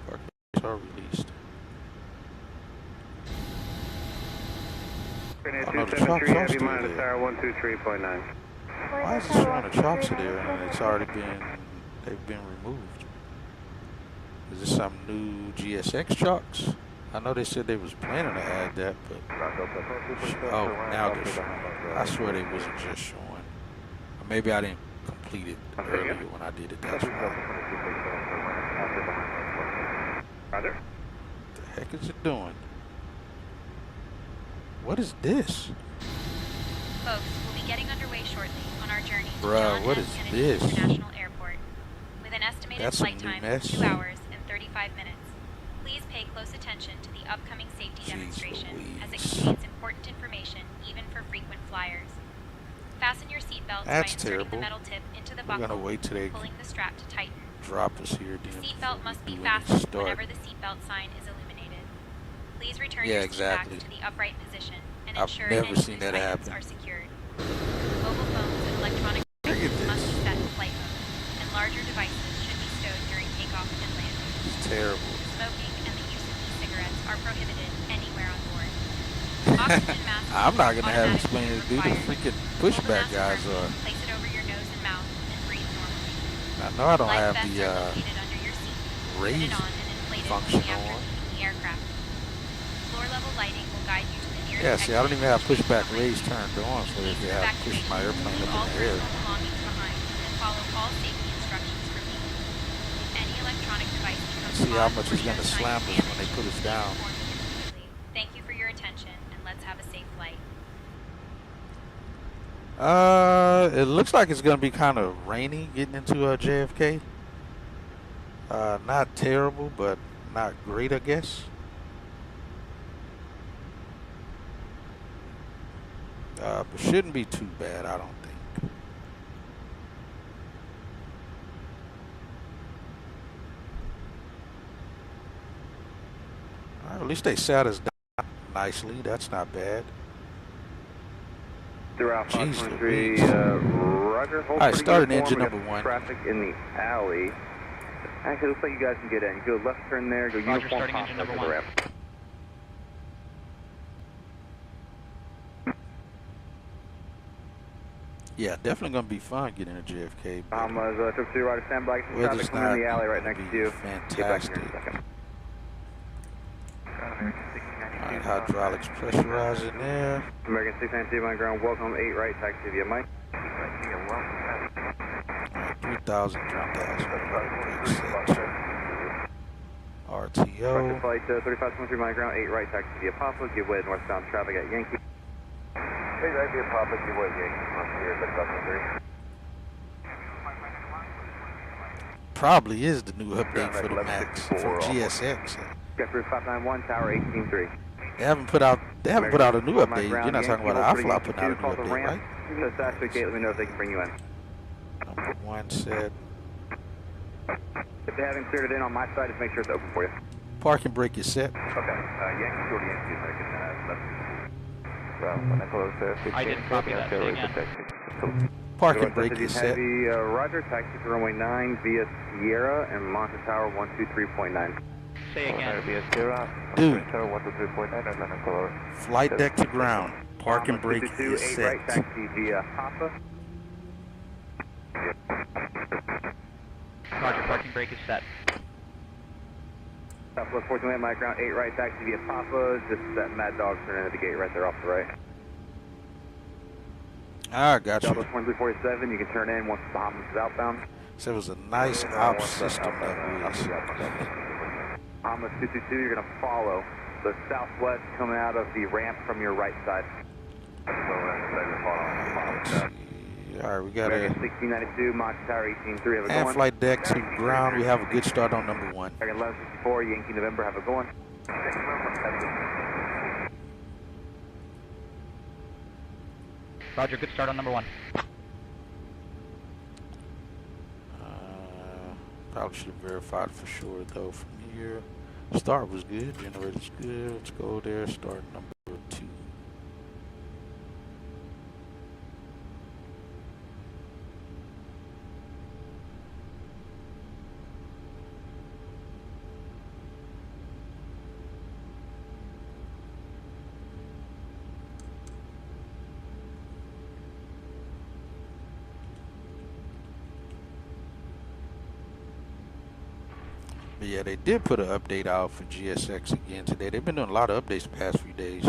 Parking are released. Oh, no, the chocks are still there. 123.9. Why is it showing the chocks are there and it's already been, they've been removed? Is this some new GSX chocks? I know they said they was planning to add that, but oh, now they're showing. I swear they wasn't just showing. Or maybe I didn't complete it earlier when I did it. That's why. What the heck is it doing? What is this? Folks, we'll be getting underway shortly on our journey to Bruh, John what F. is Kennedy this? International Airport. With an estimated That's flight some new time mess. of 2 hours and 35 minutes, please pay close attention to the upcoming safety demonstration as it contains important information even for frequent flyers. Fasten your seatbelts by That's inserting terrible. the metal tip into the We're buckle gonna wait till they and pulling the strap to tighten. drop us here. The Then seatbelt must be do fastened start. whenever the seatbelt sign is illuminated. Please return Yeah, your exactly. seat back to the upright position and I've ensure never any seen loose that items happen. are secured. Mobile phones and electronic devices must be set to flight mode, and larger devices should be stowed during takeoff and landing. It's terrible. Smoking and the use of e-cigarettes are prohibited anywhere on board. Oxygen masks I'm not gonna have automatically explain to do the required. freaking Pull the pushback mask guys firmly, place it over your nose and mouth, and breathe normally. I know I don't Life have vests the are located under your seat. Put raise it on and inflate it function only after on. leaving the aircraft. Floor level lighting will guide you to the nearest Yeah, see, I don't exit, even have which pushback means raise turned on, so if you have to push my airplane leave up all in the air. personal belongings behind and follow all safety instructions from me. If any electronic device becomes See how hot much or it's gonna shows signs slam of us when they damage, put us please down. inform me immediately. Thank you for your attention, and let's have a safe flight. It looks like it's gonna be kind of rainy getting into JFK. Not terrible, but not great, I guess. But shouldn't be too bad, I don't think. Alright, at least they sat us down nicely. That's not bad. Throughout Jeez 523, Louise. Roger, hold Alright, pretty started uniform. engine We got number 1. Traffic in the alley. Actually, looks like you guys can get in. Go left turn there, go Roger, uniform starting pop engine over number the 1. ramp. Yeah, definitely gonna be fun getting to JFK. But Trip 2, Roger, stand by. Some weather's traffic coming in the not alley right gonna next be to you. fantastic. Get back here in a second. Alright, hydraulics pressurizing there. American 692 on ground, welcome 8 right, taxi via Mike. Alright, 3,000, 3,000. Brake set. RTO. Flight 3523 my ground, 8 right, taxi via Papa, give way to northbound traffic at Yankee. 8 right via Papa, give way to Yankee, on here, 3523. Probably is the new update for the Max from GSX. Get through 591, tower 183. They haven't put out a new update. You're not talking about iFly putting out a new update, right? Just ask the gate, let me know if they can bring you in. Number 1 said. If they haven't cleared it in on my side, just make sure it's open for you. Parking brake is set. Okay, Yankee, go to Yankee, American, when I close there, 15, I didn't copy that, say again. Parking brake is set. Heavy, Roger, taxi to runway 9 via Sierra and Monte Tower 123.9. Say again. Via Sierra, Dude. Tower 123.9, and then I close. Flight deck to ground. Parking brake is 8 set. right, taxi via Papa. Roger, parking brake is set. Southwest 14 my ground, 8 right, taxi via Papa. Just that Mad Dog turn into the gate right there off the right. I got you. Delta 2347, you can turn in once Bahamas is outbound. So it was a nice op system that was. Bahamas 222, you're going to follow the southwest coming out of the ramp from your right side. Alright, we got a 1692, Monte Tower 183, have a and going. flight deck to ground. We have a good start on number 1. 1164, Yankee November, have a going. Roger, good start on number 1. Probably should have verified for sure though from here. Start was good, generator's good. Let's go there, start number 2. But yeah, they did put an update out for GSX again today. They've been doing a lot of updates the past few days.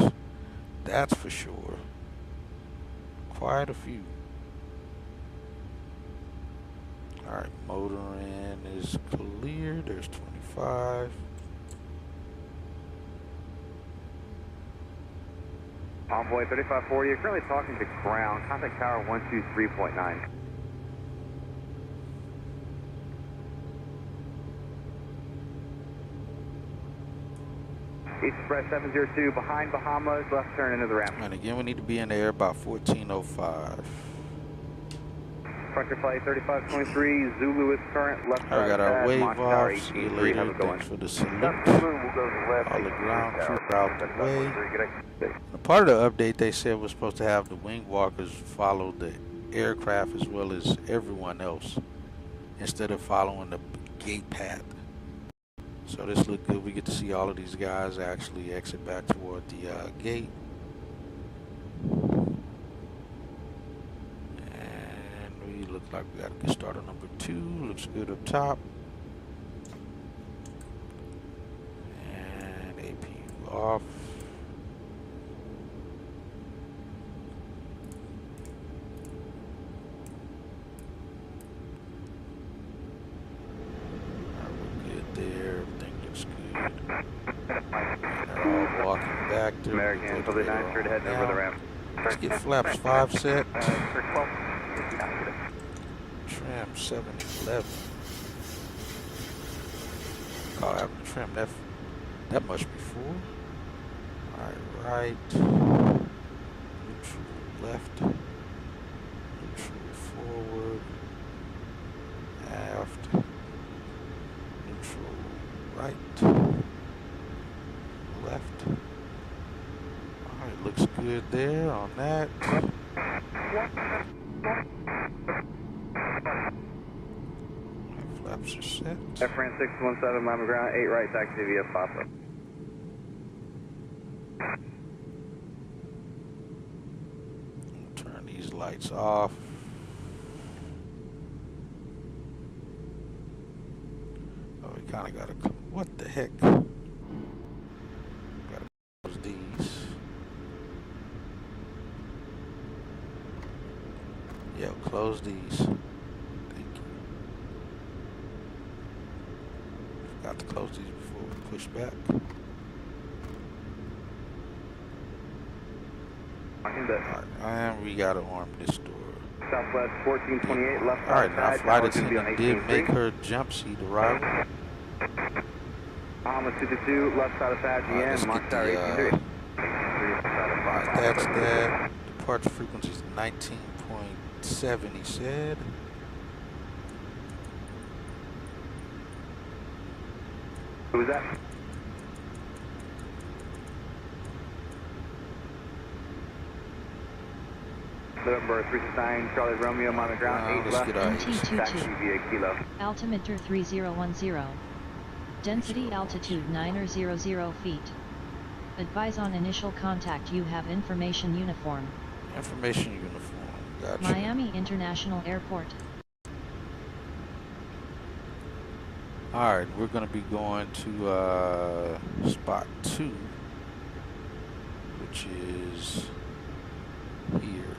That's for sure. Quite a few. Alright, motor in is clear. There's 25. Envoy 3540, you're currently talking to ground. Contact tower 123.9. East Express 702, behind Bahamas, left turn into the ramp. And again, we need to be in the air about 14:05. Frontier flight 3523, Zulu is current, left I got our wave off. See you later. Have a going. Thanks for the salute. All the ground crew out the way. A part of the update they said was supposed to have the wing walkers follow the aircraft as well as everyone else instead of following the gate path. So this looked good. We get to see all of these guys actually exit back toward the gate. And we look like we got a good start on number 2. Looks good up top. And APU off. Back to American, until the 9 straight ahead over the ramp. Let's get flaps 5 set. Trim 711. Call having the trim that must be full. Alright, right. Neutral left. Neutral forward. Aft. Neutral right. Left. Alright, looks good there on that. Flaps are set. Fran 617, Lima ground, 8 right, taxi via Papa. Turn these lights off. Oh, we kind of got to. What the heck? Yeah, close these. Thank you. Forgot to close these before we push back. Alright, and we gotta arm this door. Southwest 1428, left side. Alright, now flight attendant did make her jump seat arrival. Almost 222, left side of pad GM, Monster 18. That's that. Departure frequency is 19.7, he said. Who was that? November 369, Charlie Romeo, on the ground, 8 left, taxi via Kilo. Altimeter 3010. Density altitude 900 feet. Advise on initial contact. You have information uniform. Information uniform. Gotcha. Miami International Airport. Alright, we're going to be going to spot 2, which is here.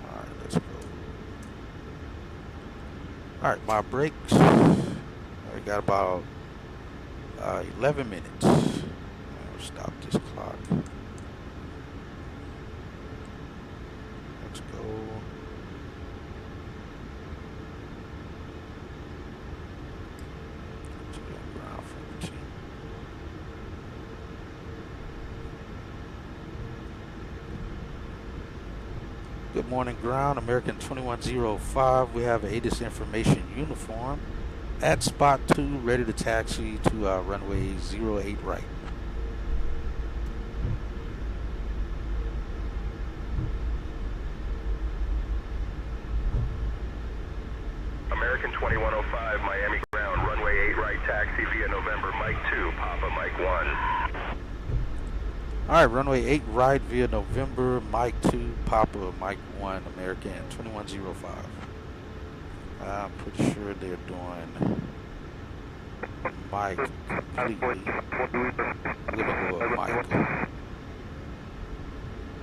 Alright, let's go. Alright, my brakes. I got about 11 minutes. I'll stop this clock. Let's go. To the ground frequency. Good morning, ground. American 2105. We have ATIS information uniform at spot 2, ready to taxi to runway 08 right. American 2105, Miami ground, runway 8 right, taxi via November, Mike 2, Papa, Mike 1. Alright, runway 8 right via November, Mike 2, Papa, Mike 1, American 2105. I'm pretty sure they're doing Mike completely. We're gonna go with Mike.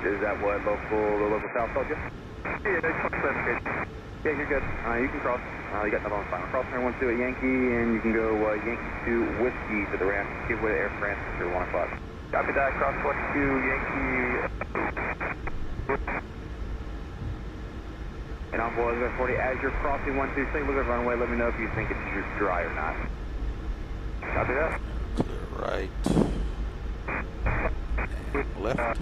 Is that what the local South told you? Yeah, that's clarification. Yeah, you're good. You can cross. You got nothing on final. Cross turn 12 at Yankee, and you can go Yankee 2 Whiskey to the ramp. Give way to Air France after 1 o'clock. Copy that. Cross 22 Yankee. And on board Elizabeth 40, as you're crossing 12, stay with the runway. Let me know if you think it's dry or not. Copy that. Clear right. And left.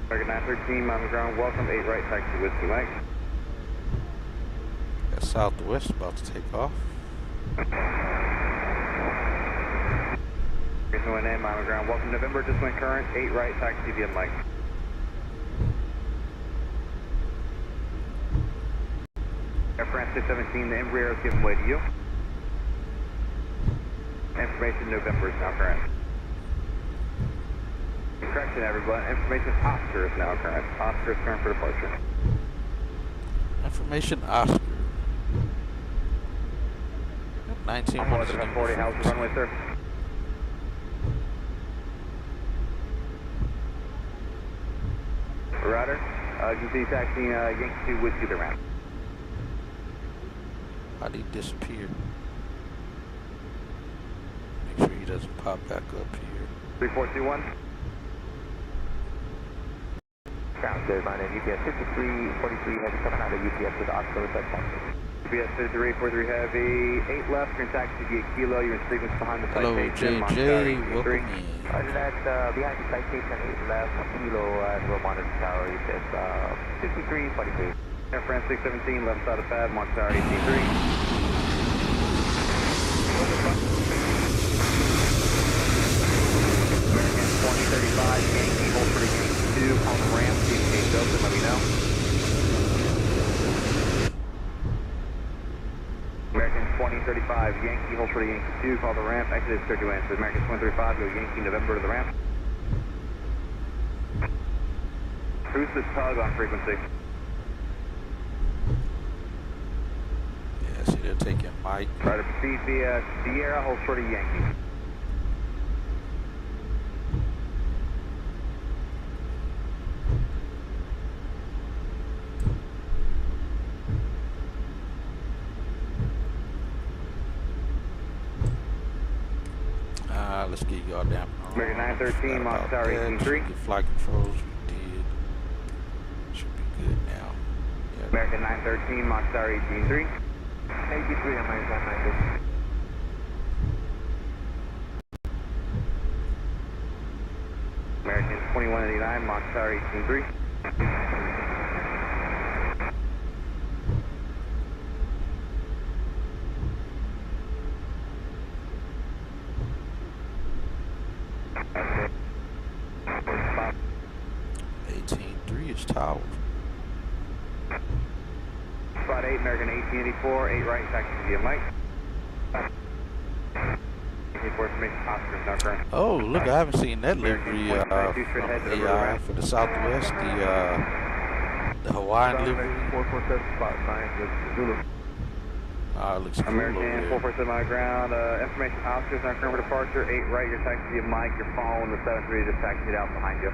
American 913, on the ground. Welcome, 8 right, taxi Whiskey, Mike. Got Southwest about to take off. Here's my name, on the ground. Welcome, November, just went current, 8 right, taxi via Mike. Air France 617, the Embraer is giving way to you. Information November is now current. Correction, everyone. Information Oscar is now current. Oscar is current for departure. Information Oscar. 1940, how's the runway, sir? Router, continue taxiing Yankee 2 Whiskey to ramp. How'd he disappear? Make sure he doesn't pop back up here. 3421. Sounds good, my name UPS 5343 heavy coming out of UPS with Oscar reception. UPS 5343 heavy, 8 left, you're in taxi via Kilo, you're in sequence behind the Hello, citation. JJ, welcome in. Roger that, behind the citation, 8 left, Kilo, and we'll monitor tower, UPS 5343. Air France 617, left side of pad, Monster Tower 183. American 2035, Yankee, hold for the Yankee 2, on the ramp, see the gates open, let me know. American 2035, Yankee, hold for the Yankee 2, call the ramp, exit is 31, so American 2035, go Yankee, November to the ramp. Who's the tug on frequency? Yeah, see they're taking Mike. Try to proceed via Sierra, hold for the Yankee. let's get y'all down. American 913, Mach Tower 18-3. Get flight controls, we did. Should be good now. Yeah. American 913, Mach Tower 18-3. 83 on my side, American 2189, Mach Tower 18-3. Is towered. Spot 8, American 1884, 8 right, taxi via Mike. 1884 information, Oscar, now current. Oh, look, I haven't seen that livery from AI for the Southwest, the Hawaiian livery. 447 spot 9 with Zulu. It looks cool. American 447 on the ground, information, Oscar, now current for departure, 8 right, your taxi via Mike, you're following the 73, just taxied out behind you.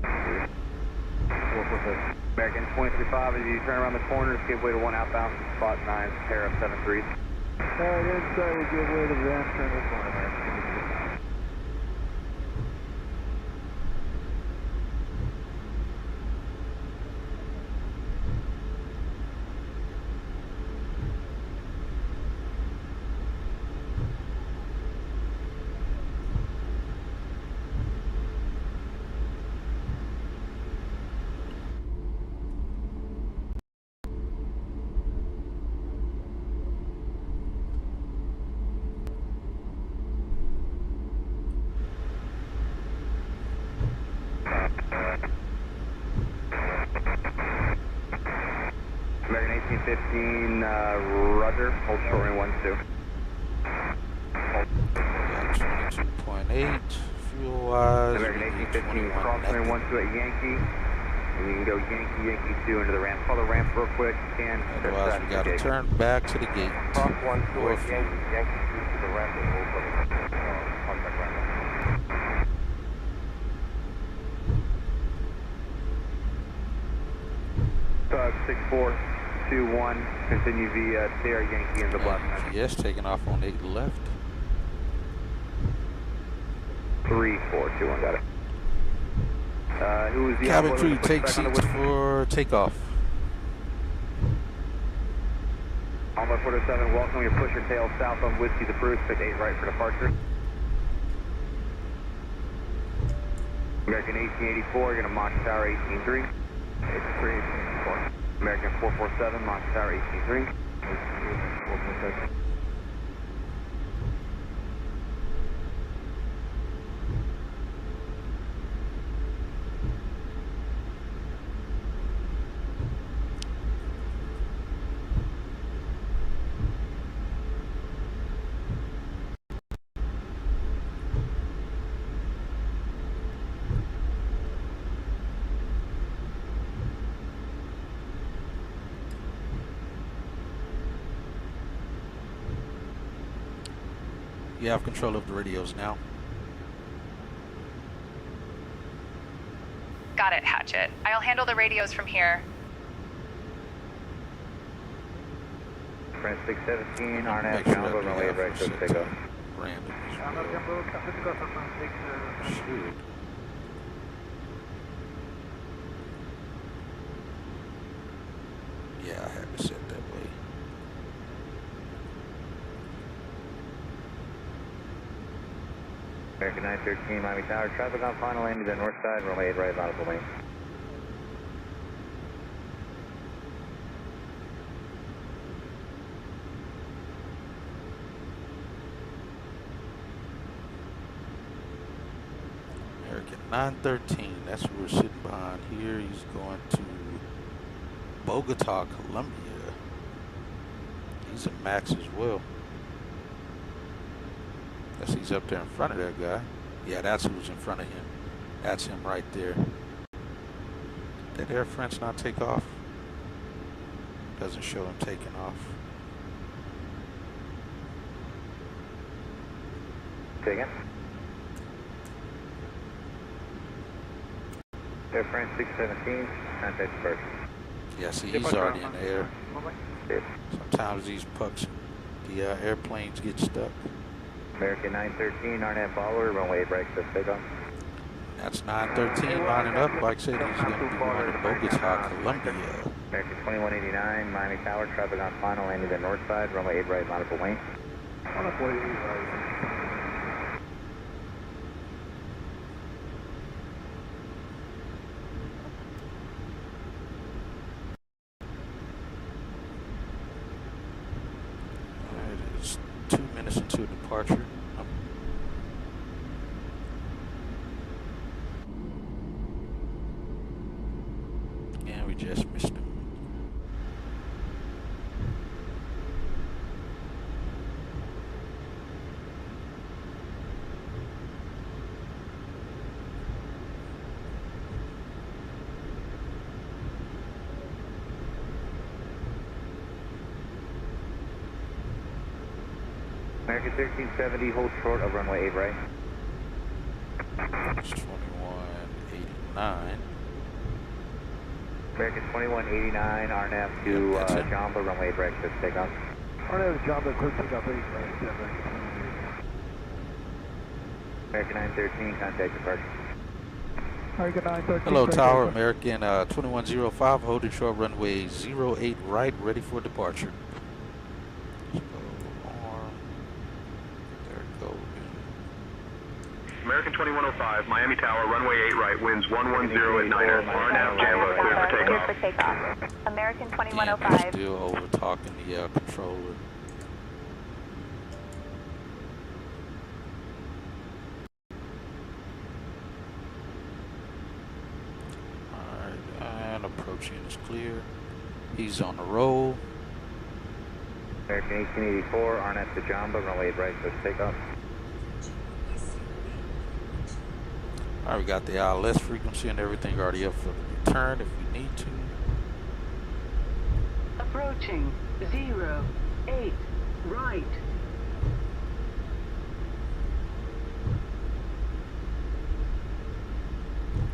447. American 23.5, as you turn around the corner, give way to 1 outbound from spot 9, pair of 73s. Inside, give way to the ramp, turn this one, American. American 1815, Roger, hold short runway 12. Got 22.8 fuel wise. American 1815, cross runway 12 at Yankee. And you can go Yankee, Yankee 2 into the ramp. Follow the ramp real quick. Can. Otherwise, we got to turn back to the gate. Cross 12 at Yankee, Yankee 2 to the ramp and hold for the contact ramp. Tug 6421, continue via Sierra Yankee in the black. Yes, taking off on 8 left. 3421, got it. Who is the Cabin operator crew, with take respect on the seats for takeoff. Alma 47, welcome. You push your tail south on Whiskey the Bruce, pick 8 right for departure. American 1884, you're going to Mach Tower 183. 83, 1884. American 447, Mach Tower 183. 447. You have control of the radios now. Got it, Hatchet. I'll handle the radios from here. French 617, RNAV, Make sure ground, runway I do right, that so for take off. random as well. Shoot. Yeah, I had to set that way. American 913, Miami Tower, traffic on final landing to the north side, runway 8 right, nautical lane. American 913, that's who we're sitting behind here. He's going to Bogota, Colombia. He's a max as well. Guess he's up there in front of that guy. Yeah, that's who's in front of him. That's him right there. Did Air France not take off? Doesn't show him taking off. Say again? Air France 617, contact departure. Yeah, see, he's already in the air. Sometimes these pucks, the airplanes get stuck. American 913, RNAV follower, runway 8 right, so takeoff. That's 913 lining up. Like I said, he's going to be running Bogota, Colombia. American 2189, Miami Tower, traffic on final, landing the north side, runway 8 right, line up a wing. On up 8 right. It is 2 minutes until departure. And we just missed him. American 1370, hold short of runway 8 right. It's 2189. American 2189, RNAV to Jamba, runway 8 right, so takeoff. RNAV to Jamba, clear takeoff 8 right, American 913, contact departure. American 913. Hello, Tower. American 2105, holding short runway 08 right, ready for departure. Let's go arm. There it goes. American 2105, Miami Tower, runway 8 right, winds 110 at Niner. RNAV Jamba, clear for takeoff. American Again, 2105. still over talking the controller. Alright, and approaching is clear. He's on the roll. American 1884, RNAV to Jamba, runway 8 right, so takeoff. Alright, we got the ILS frequency and everything already up for return if we need to. Approaching 08 right.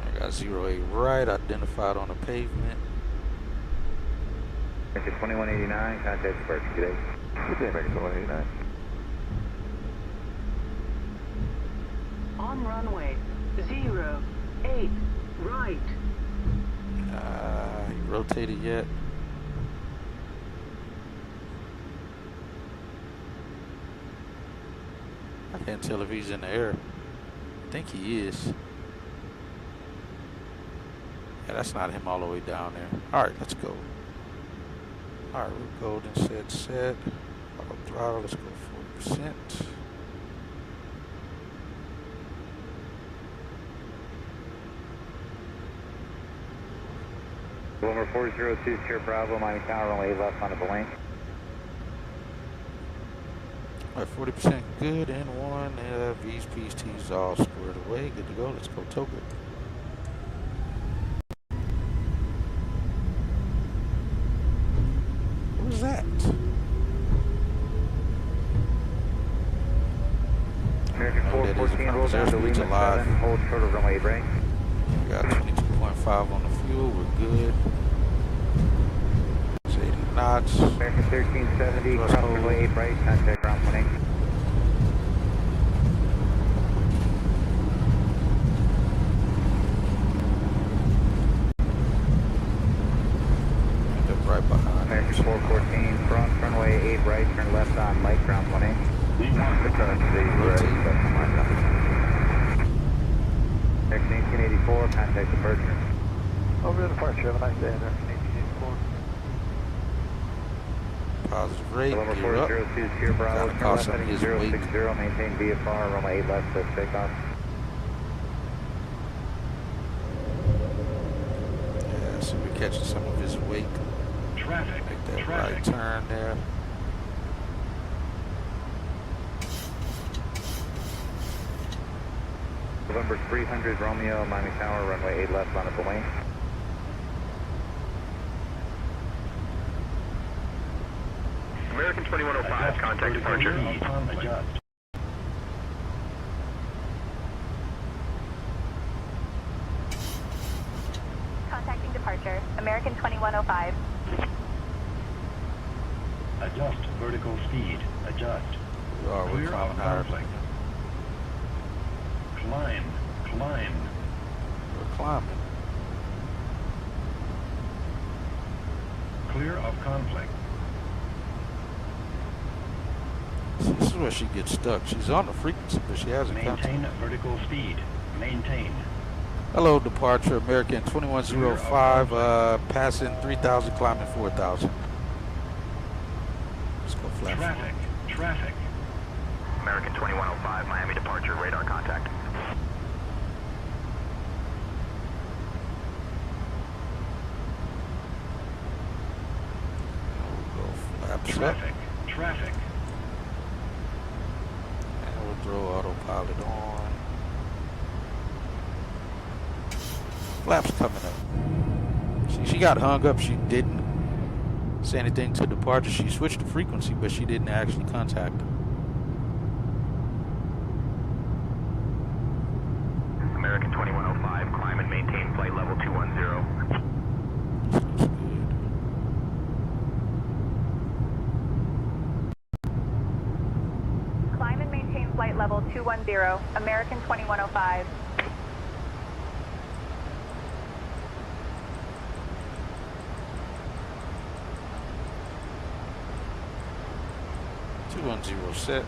I got 08 right identified on the pavement. American 2189, contact departure, good day. Good day, American 2189. On runway 08 right. He rotated yet? I can't tell if he's in the air. I think he is. Yeah, that's not him all the way down there. Alright, let's go. Alright, we're golden set. Auto throttle, let's go 40%. Number 402, Sierra Bravo, Miami Tower, runway 8 left on the lane. Alright, 40% good and one. V's, P's, T's all squared away. Good to go. Let's go Toker. What was that? American 414, roll down to Lima 7, hold short of runway 8 right. We got 22.5 on the fuel. We're good. It's 80 knots. American 1370, cross runway 8 right, contact ground 18. Right behind. American 414, front runway 8 right, turn left on Mike, ground 18. American 1884, contact departure. Over to departure, have a nice day, American 1884. Positive rate. Number Gear up. 402, Sierra Bravo, Gotta turn cost left him heading his 060, weight. maintain VFR, runway 8 left, so takeoff. Yeah, so we're catching some of his weight. Traffic. Make that right turn there. November 300, Romeo, Miami Tower, runway 8 left on the lane. American 2105, contact departure. Adjust. Contacting departure. American 2105. Adjust vertical speed. Adjust. We are. We're climbing higher. Climb. We're climbing. Clear of conflict. This is where she gets stuck. She's on the frequency, but she hasn't Maintain vertical speed. Maintain. Hello, departure, American 2105, passing 3,000, climbing 4,000. Let's go flat. Traffic. American 2105, Miami departure, radar contact. We'll go flaps up. Traffic. And we'll throw autopilot on. Flaps coming up. See, she got hung up. She didn't say anything to departure. She switched the frequency, but she didn't actually contact her. American 2105, climb and maintain flight level 210. That's good. Climb and maintain flight level 210, American 2105. Set.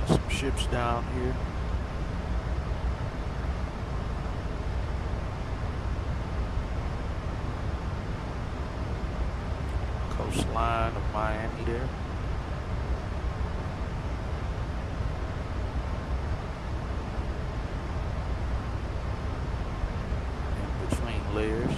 Some ships down here. Coastline of Miami there. In between layers.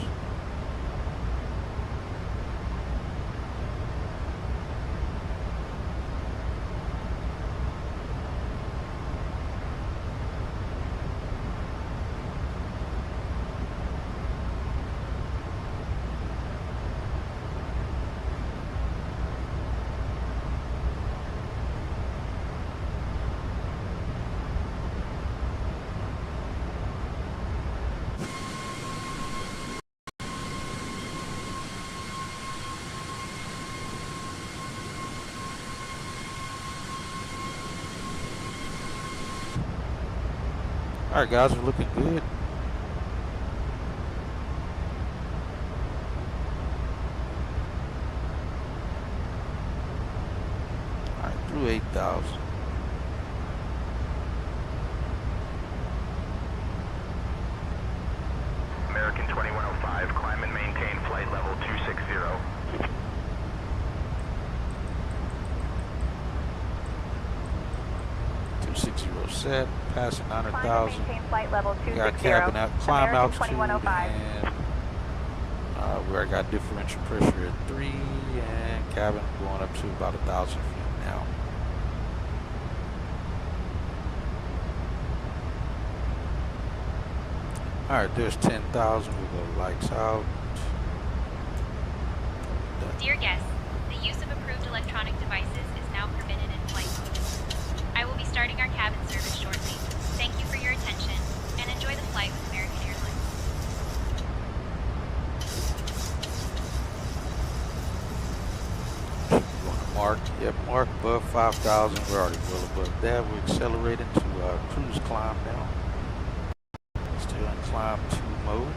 Alright guys, we're looking good. Alright, through 8,000. American 2105, climb and maintain flight level 260. 260 set, passing 900,000. Maintain flight level 260. Got cabin out, climb American altitude, 2105. and where I got differential pressure at 3, and cabin going up to about 1,000 feet now. All right, there's 10,000. We'll go lights out. Dear guests, the use of approved electronic devices is now permitted in flight mode. I will be starting our cabin service shortly. Thank you for your attention, and enjoy the flight with American Airlines. You want to mark? Yep, mark above 5,000. We're already well above that. We're accelerating to cruise climb now. Still in climb 2 mode.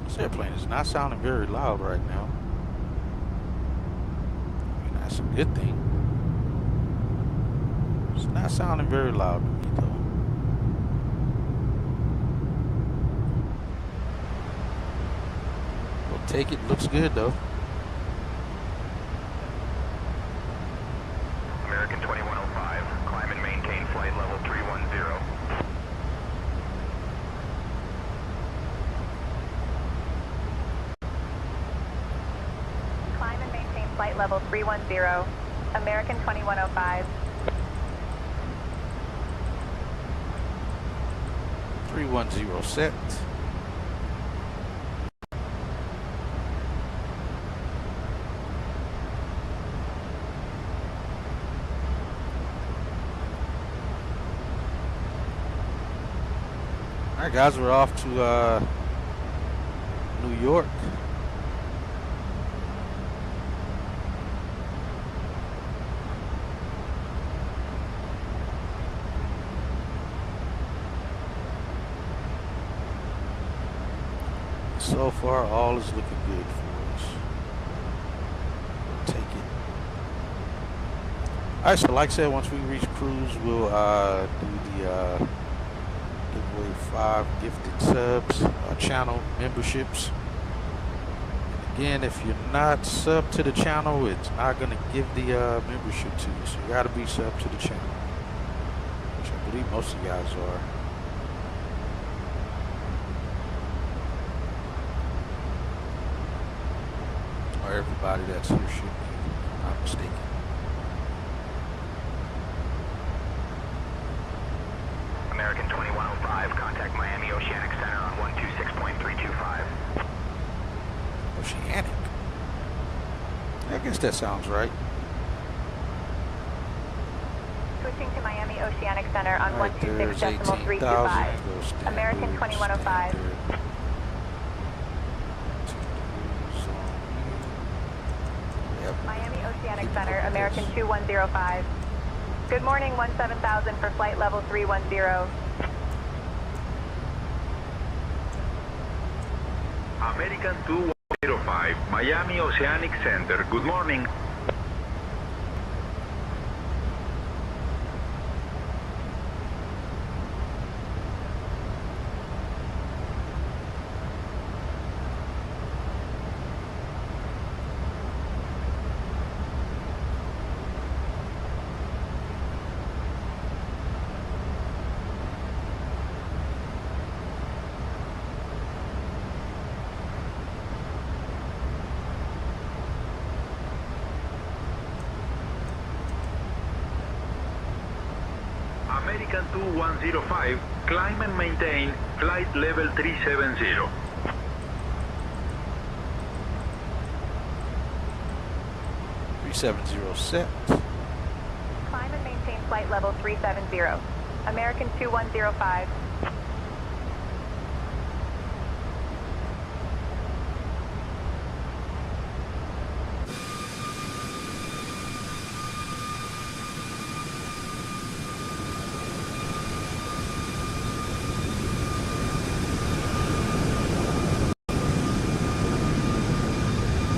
This airplane is not sounding very loud right now. That's a good thing. It's not sounding very loud to me though. We'll take it. Looks good though. American 2105, climb and maintain flight level 310. Climb and maintain flight level 310. American 2105. 310 set. All right, guys, we're off to New York. So far, all is looking good for us. We'll take it. All right, so like I said, once we reach cruise, we'll do the giveaway 5 gifted subs, channel memberships. And again, if you're not sub to the channel, it's not going to give the membership to you. So you got to be sub to the channel, which I believe most of you guys are. Or everybody that's here should be, if I'm not mistaken. American 2105, contact Miami Oceanic Center on 126.325. Oceanic? I guess that sounds right. Switching to Miami Oceanic Center on Right, 126.325. American 2105. Miami Oceanic Center, American 2105. Good morning, 17,000 for flight level 310. American 2105, Miami Oceanic Center. Good morning. American 2105, climb and maintain flight level 370. Set. Climb and maintain flight level 370. American 2105.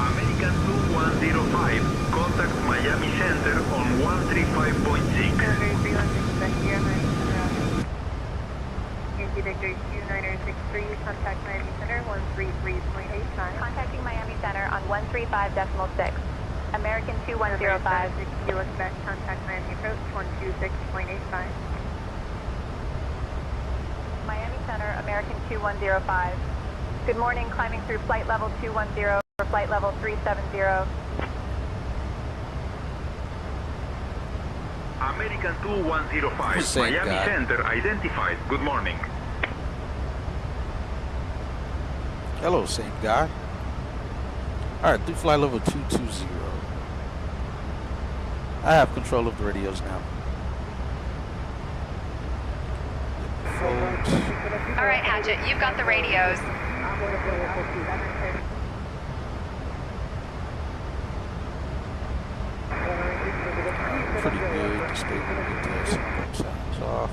American 2105, contact Miami Center on 135.6. Yankee Victor 2963, contact Miami Center 133.85. Contacting Miami Center on 135.6. American 2105. US back, contact Miami approach 126.85. Miami Center, American 2105. Good morning, climbing through flight level 210 for flight level 370. American 2105, Same Miami guy. Center identified. Good morning. Hello, same guy. Alright, through flight level 220. I have control of the radios now. All right, Hatchet, you've got the radios. Pretty good. The stable get some sounds off.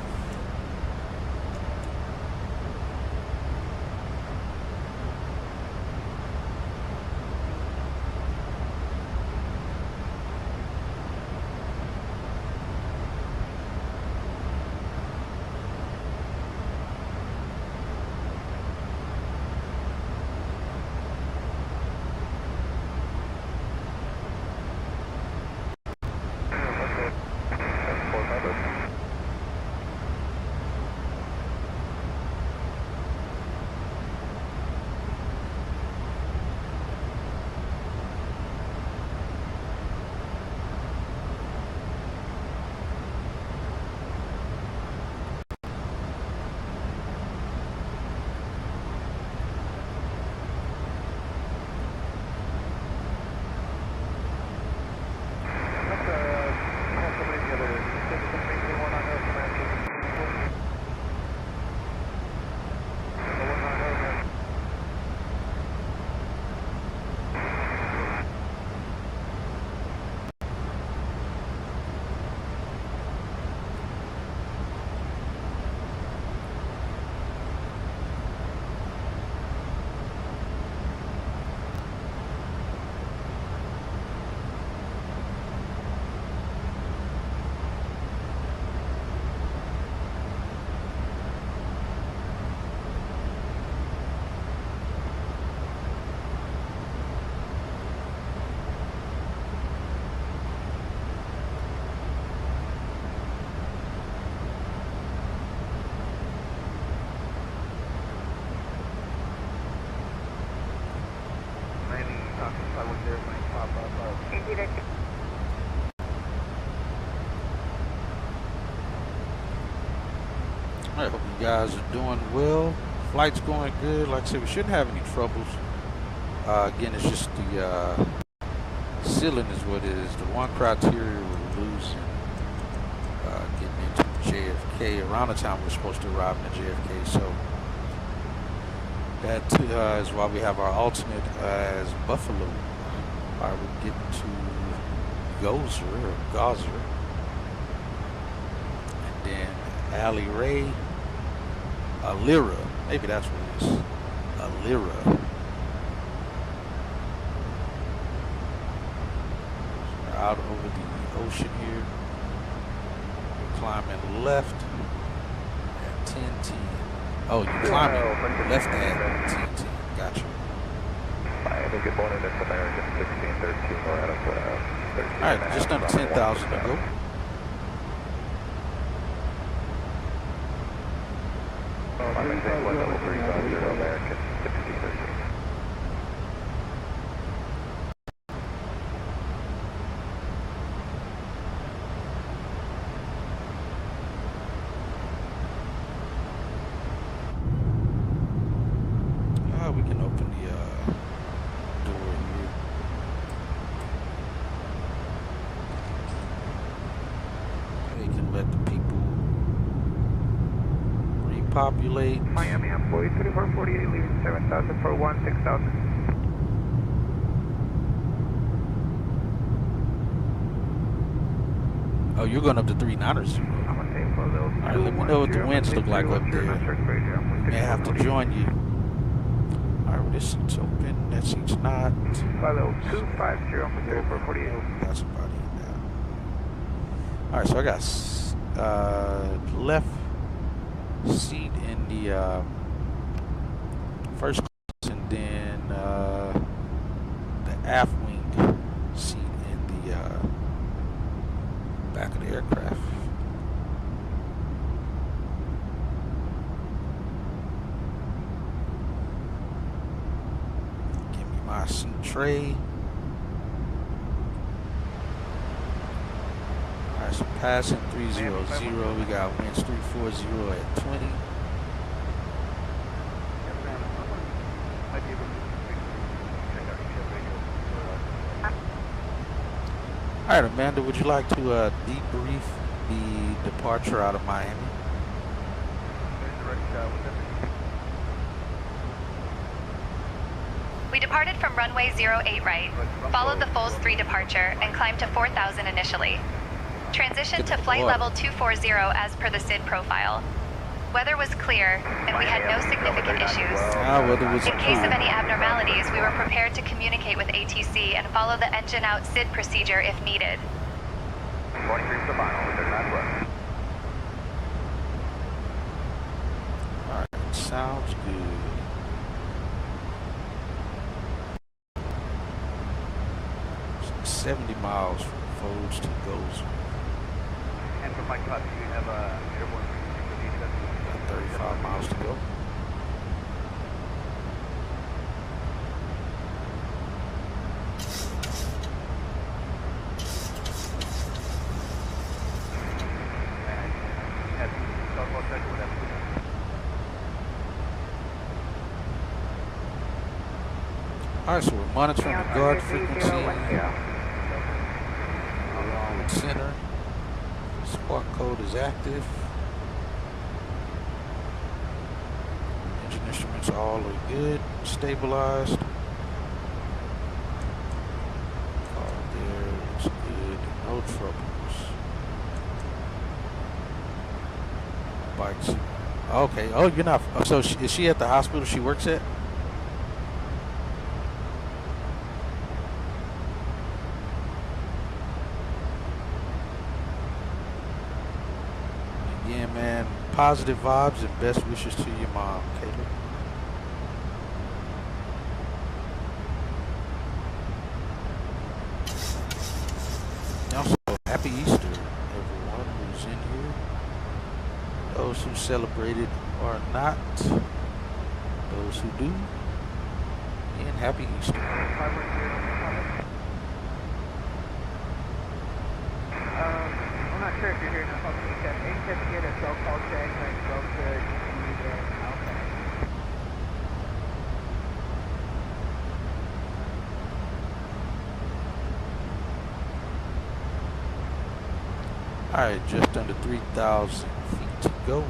guys are doing well. Flight's going good. Like I said, we shouldn't have any troubles. Again, it's just the ceiling is what it is. The one criteria we're losing getting into JFK around the time we're supposed to arrive in JFK. So that is why we have our alternate as Buffalo. Why we're getting to Gozer. And then Alley Ray, Alira. Maybe that's what it is. Alira. We're out over the ocean here. We're climbing left at 1010. Oh, you're climbing left at 1010. Gotcha. Miami, good morning. It's American 1613. We're out of 13. Alright, just under 10,000 to go. Maintain 1 level 350 American 1613. We can open the door here. We can let the people repopulate. Miami employee 3448 leaving 7,000 for 16,000. Oh, you're going up to 390. Alright, let me know what the winds look like up there. We may have to join you. Alright, this seat's open. That seat's not. Follow 250 for 3448. Got somebody in there. Alright, so I got left seat in the first class, and then the aft wing seat in the back of the aircraft. Give me my seat tray. Alright, so passing 300. We got winds 340 at 20. Alright, Amanda, would you like to debrief the departure out of Miami? We departed from runway 08 right, followed the Foles 3 departure, and climbed to 4,000 initially. Transitioned to flight level 240 as per the SID profile. Weather was clear, and we had no significant issues. In case of any abnormalities, we were prepared to communicate with ATC and follow the engine out SID procedure if needed. 23 for the final, we did not left. Alright, sounds good. So 70 miles from Folds to Gozer. And for my cut, you have a airborne 35 miles to go. Alright, so we're monitoring the guard frequency along with center. Spark code is active. Engine instruments all are good, stabilized. All there is good, no troubles. Bikes. Okay, oh, you're not, so is she at the hospital she works at? Again, man, positive vibes and best wishes to your mom, Caleb. Also, happy Easter, everyone who's in here. Those who celebrated or not. Those who do. And happy Easter. I'm not sure if you're here now. Anytime you get a cell call check, like go to GE and outside. All right, just under 3,000 feet to go.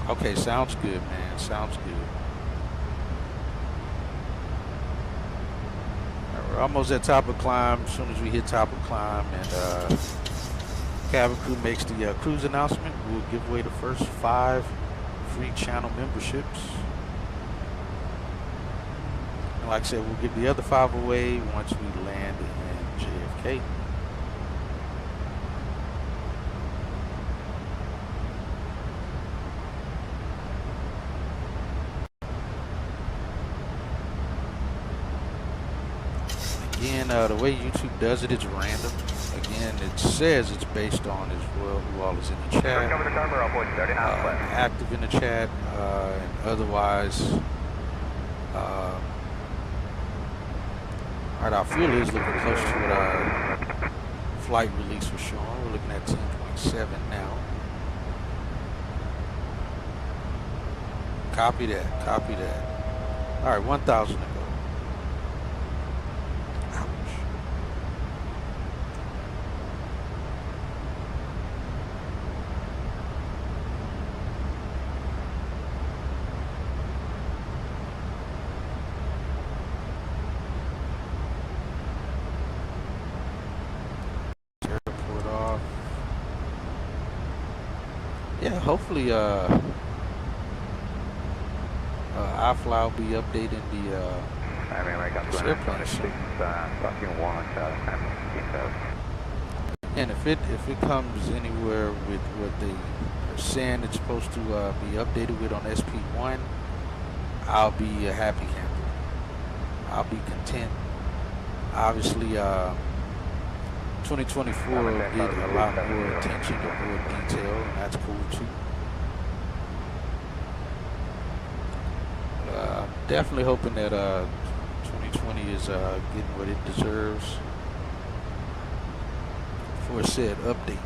Okay, sounds good, man. Sounds good. We're almost at top of climb. As soon as we hit top of climb and cabin crew makes the cruise announcement, we'll give away the first 5 free channel memberships. And like I said, we'll give the other 5 away once we land in JFK. Again, the way YouTube does it, it's random. Again, it says it's based on as well who all is in the chat, active in the chat, and otherwise. Alright, our fuel is looking close to what our flight release was showing. We're looking at 10.7 now. Copy that, copy that. Alright, 1,000 to go. Yeah, hopefully iFly will be updating the airplane soon. And if it comes anywhere with what they are saying it's supposed to be updated with on SP1, I'll be a happy camper. I'll be content. Obviously, 2024 will get a lot more attention and more detail, and that's cool too. Definitely hoping that 2020 is getting what it deserves for said update.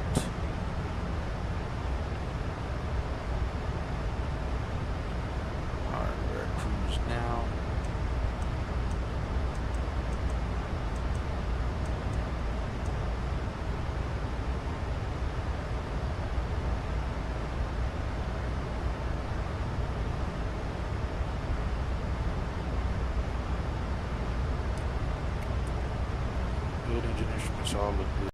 Alright, we're at cruise now. All look good.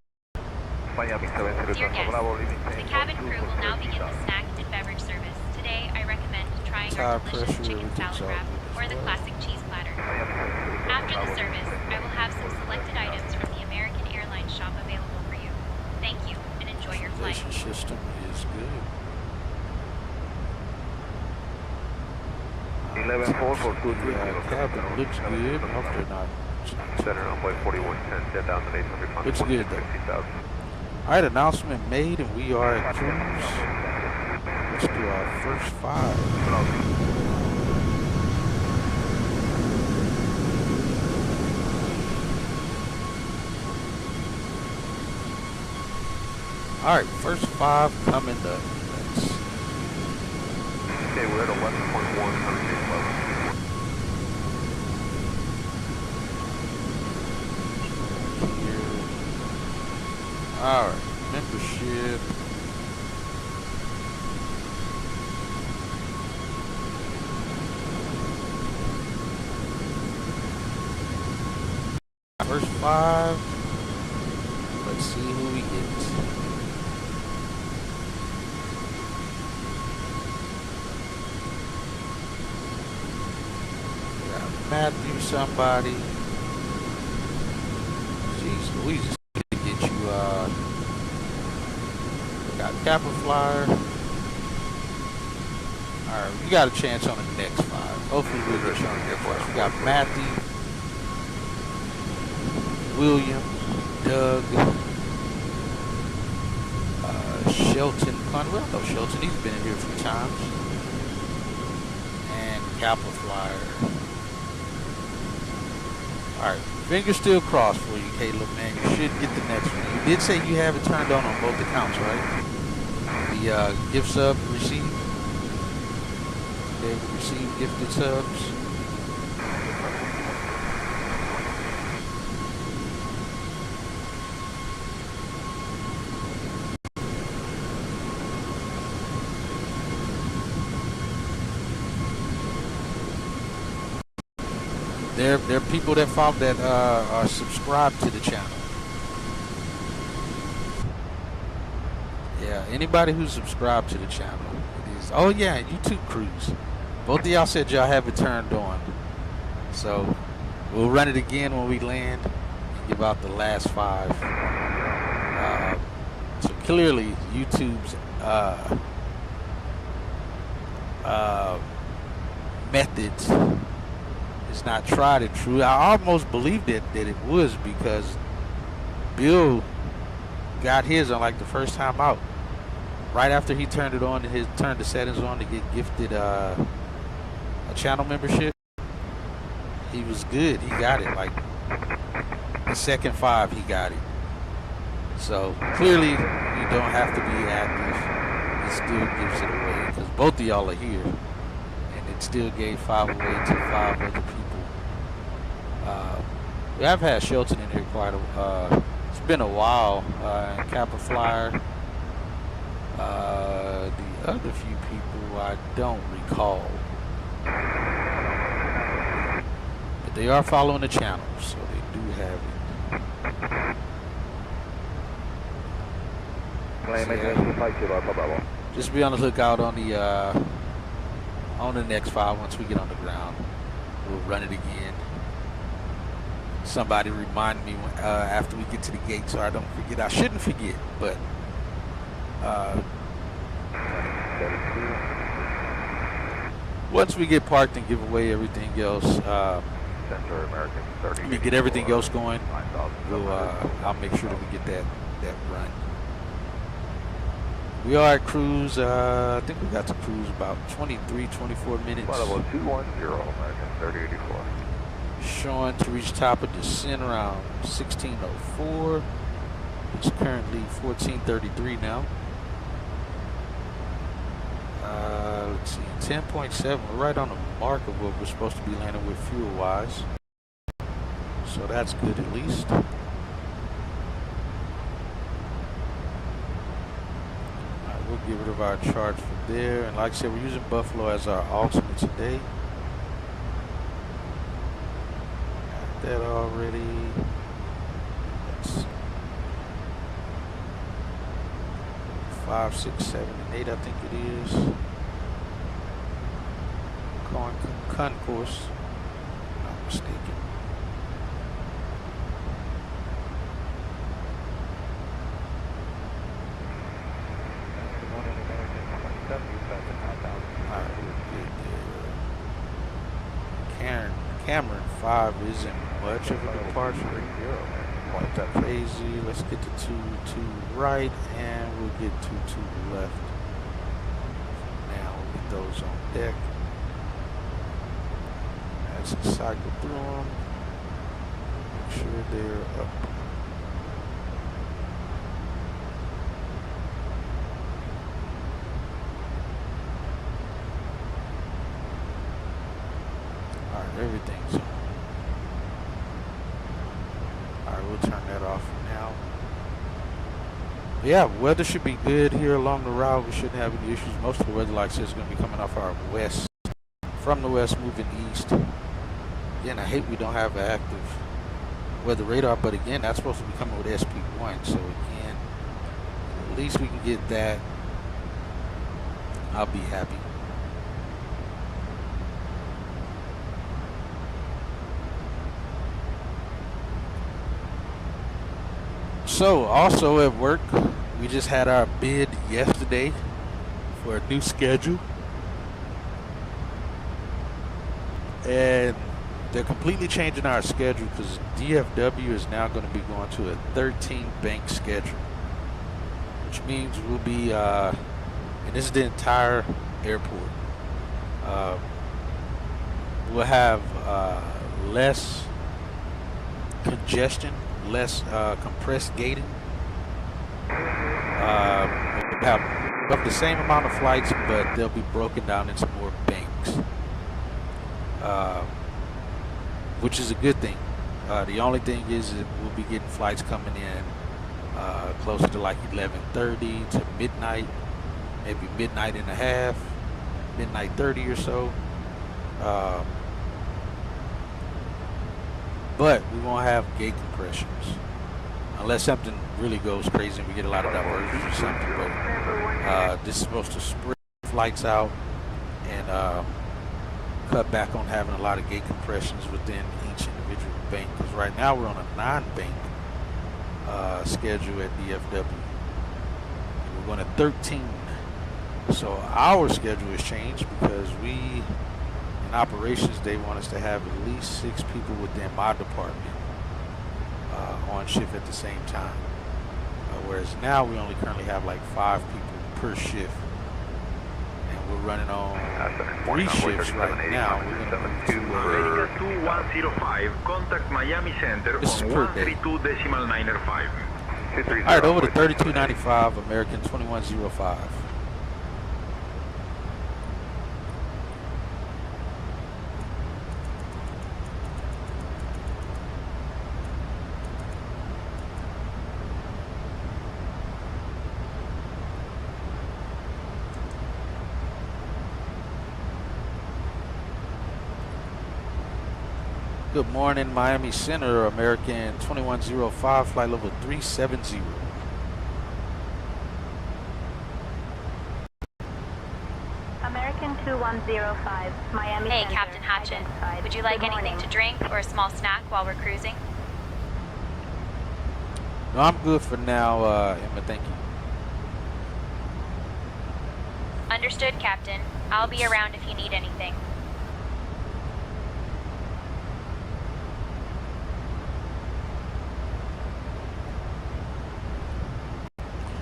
Dear guests, the cabin crew will now begin the snack and beverage service. Today, I recommend trying our delicious chicken salad wrap or the classic cheese platter. After the service, I will have some selected items from the American Airlines shop available for you. Thank you, and enjoy your flight. The system is good. 11-4 for good. Cabin looks good. I hope they're not. Center runway 4110, dead down to 800. It's good though. Alright, announcement made, and we are at cruise. Let's do our first 5. Alright, first 5 coming up. Okay, we're at 11.1 on the gate level. Alright, membership. First 5. Let's see who we get. We got Matthew somebody. Jeez Louise. Got Kappa Flyer. Alright, we got a chance on the next 5. Hopefully we'll get you on the airport. We got Matthew, William, Doug, Shelton Conwell. No, Shelton, he's been in here a few times. And Kappa Flyer. Alright, fingers still crossed for you, Caleb, man. You should get the next one. You did say you have it turned on both accounts, right? The gift sub received. They receive gifted subs. There are people that follow that are subscribed to the channel. Yeah, anybody who's subscribed to the channel. It is. Oh yeah, YouTube crews. Both of y'all said y'all have it turned on. So we'll run it again when we land and give out the last 5. So clearly YouTube's methods is not tried and true. I almost believed that it was, because Bill got his on like the first time out. Right after he turned it on, turned the settings on to get gifted a channel membership. He was good. He got it. Like the second 5, he got it. So clearly, you don't have to be active. It still gives it away, because both of y'all are here, and it still gave 5 away to 5 other people. I've had Shelton in here quite a. It's been a while. And Kappa Flyer. The other few people I don't recall. But they are following the channel, so they do have it. So, just be on the lookout on the next 5 once we get on the ground. We'll run it again. Somebody remind me when, after we get to the gate, so I don't forget. I shouldn't forget, but once we get parked and give away everything else, we get everything else going. I'll make sure that we get that run. We are at cruise. I think we got to cruise about 23, 24 minutes. 210, American 3084. Showing to reach top of descent around 1604. It's currently 1433 now. Let's see, 10.7. We're right on the mark of what we're supposed to be landing with fuel-wise. So that's good at least. We'll get rid of our charge from there. And like I said, we're using Buffalo as our alternate today. Got that already. That's 5, 6, 7, and 8, I think it is. Concourse, not mistaken. Cameron 5 isn't much of a departure. Quite that crazy. Let's get to 2 right, and we'll get 2 left. Now we'll get those on deck. As we cycle through them, make sure they're up. Everything's on. Alright, we'll turn that off for now. But yeah, weather should be good here along the route. We shouldn't have any issues. Most of the weather, like I said, is going to be coming off our west. From the west, moving east. Again, I hate we don't have an active weather radar, but again, that's supposed to be coming with SP1. So again, at least we can get that. I'll be happy. So, also at work, we just had our bid yesterday for a new schedule. And they're completely changing our schedule because DFW is now going to be going to a 13 bank schedule, which means we'll be, and this is the entire airport. We'll have less congestion, less compressed gating. We'll have the same amount of flights, but they'll be broken down into more banks, which is a good thing. The only thing is that we'll be getting flights coming in closer to like 11:30 to midnight, maybe midnight and a half, midnight 30 or so. But we won't have gate compressions unless something really goes crazy and we get a lot of diversions or something. But this is supposed to spread flights out and cut back on having a lot of gate compressions within each individual bank. Because right now we're on a 9-bank schedule at DFW. We're going to 13. So our schedule has changed because in operations, they want us to have at least 6 people within my department on shift at the same time. Whereas now we only currently have like 5 people per shift. And we're running on 3 shifts right now. We're going to move to 2105, contact Miami Center this is on per day. 132.905. Alright, over to 3295, American 2105. Good morning, Miami Center, American 2105, flight level 370. American 2105, Miami Hey, Center, Captain Hatchet. identified. Would you like Good anything morning. to drink or a small snack while we're cruising? No, I'm good for now, Emma, thank you. Understood, Captain. I'll be around if you need anything.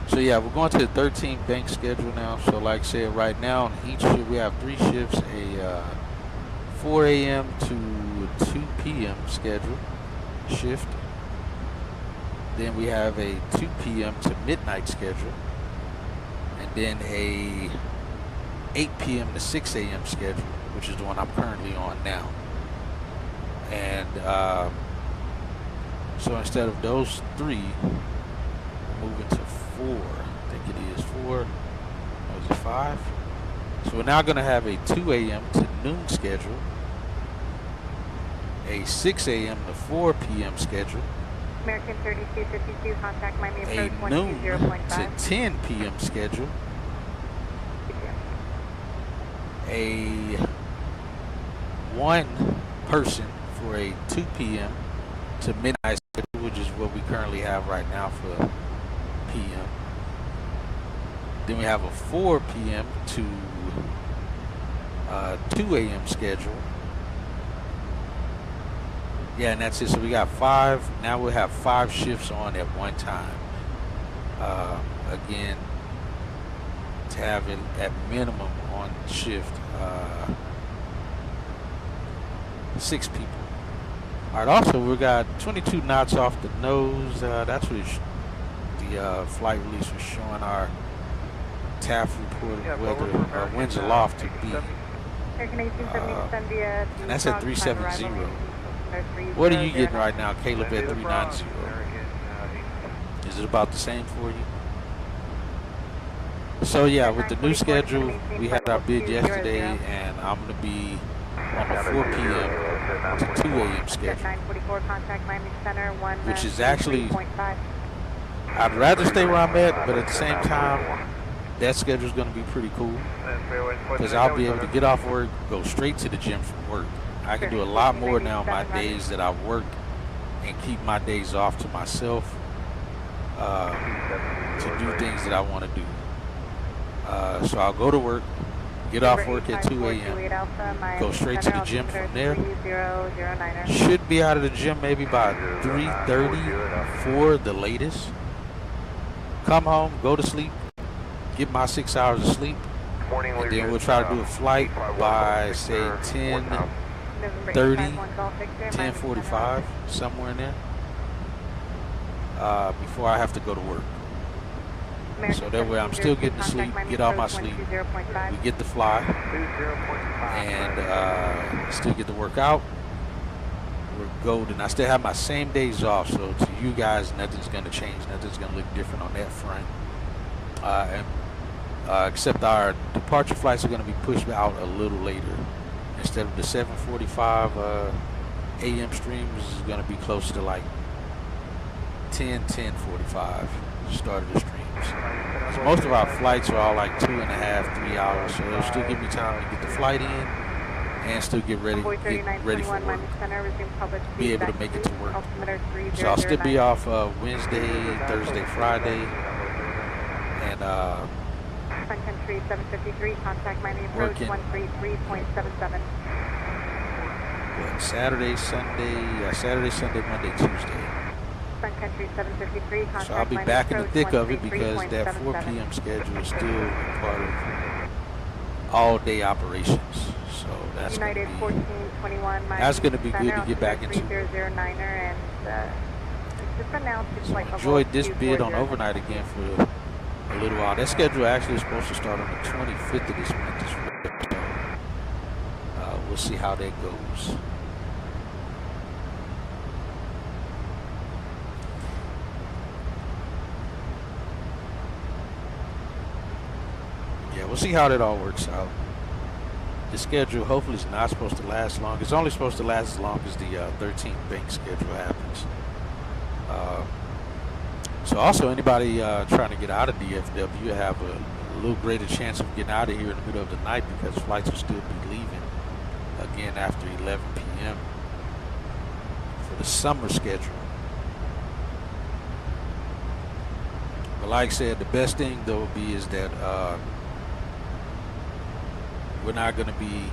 So yeah, we're going to the 13 bank schedule now. So like I said, right now on each shift we have 3 shifts, a 4 a.m. to 2 p.m. schedule shift. Then we have a 2 p.m. to midnight schedule. And then a 8 p.m. to 6 a.m. schedule, which is the one I'm currently on now. And so instead of those 3, we're moving to 4. I think it is 4. Or is it 5? So we're now going to have a 2 a.m. to noon schedule, a 6 a.m. to 4 p.m. schedule, American 3252, contact Miami a approach noon 120.5. to 10 p.m. schedule, a 1 person for a 2 p.m. to midnight schedule, which is what we currently have right now for p.m. Then we have a 4 p.m. to 2 a.m. schedule. Yeah, and that's it. So we got 5. Now we'll have 5 shifts on at one time. Again, to have it at minimum on shift 6 people. All right. Also, we got 22 knots off the nose. That's what the flight release was showing our TAF report of whether winds aloft to be. American 1870, And that's at 370. What are you getting right now, Caleb, at 390? Is it about the same for you? So yeah, with the new schedule, we had our bid yesterday, and I'm going to be on the 4 p.m. to 2 a.m. schedule, 944, contact Miami Center, which is actually, I'd rather stay where I'm at, but at the same time, that schedule is going to be pretty cool, because I'll be able to get off work, go straight to the gym from work. I can do a lot more now on my days that I work and keep my days off to myself to do things that I want to do. So I'll go to work, get off work at 2 a.m., go straight to the gym from there. Should be out of the gym maybe by 3:30, 4 the latest. Come home, go to sleep, get my 6 hours of sleep, and then we'll try to do a flight by, say, 10:30, 10:45, somewhere in there, before I have to go to work. So that way I'm still getting to sleep, get all my sleep, we get to fly, and still get to work out. We're golden. I still have my same days off, so to you guys, nothing's going to change. Nothing's going to look different on that front. Except our departure flights are going to be pushed out a little later. Instead of the 7:45 a.m. streams, is going to be close to like 10:45 start of the streams. So most of our flights are all like 2.5, 3 hours, so it'll still give me time to get the flight in and still get ready for work. Be able to make it to work. So I'll still be off Wednesday, Thursday, Friday, and Sun Country 753, contact Miami approach 133.77. Saturday, Sunday, Monday, Tuesday. Sun Country 753, contact So I'll be back in the thick of it because that 4 p.m. schedule is still part of all-day operations. So that's going to be, 1421, that's going to be good to get back into. And just announced it's like enjoyed this bid on overnight again for a little while. That schedule actually is supposed to start on the 25th of this month. So we'll see how that goes. Yeah, we'll see how that all works out. The schedule hopefully is not supposed to last long. It's only supposed to last as long as the 13th bank schedule happens. So also anybody trying to get out of DFW have a little greater chance of getting out of here in the middle of the night because flights will still be leaving again after 11 p.m. for the summer schedule. But like I said, the best thing though will be is that we're not going to be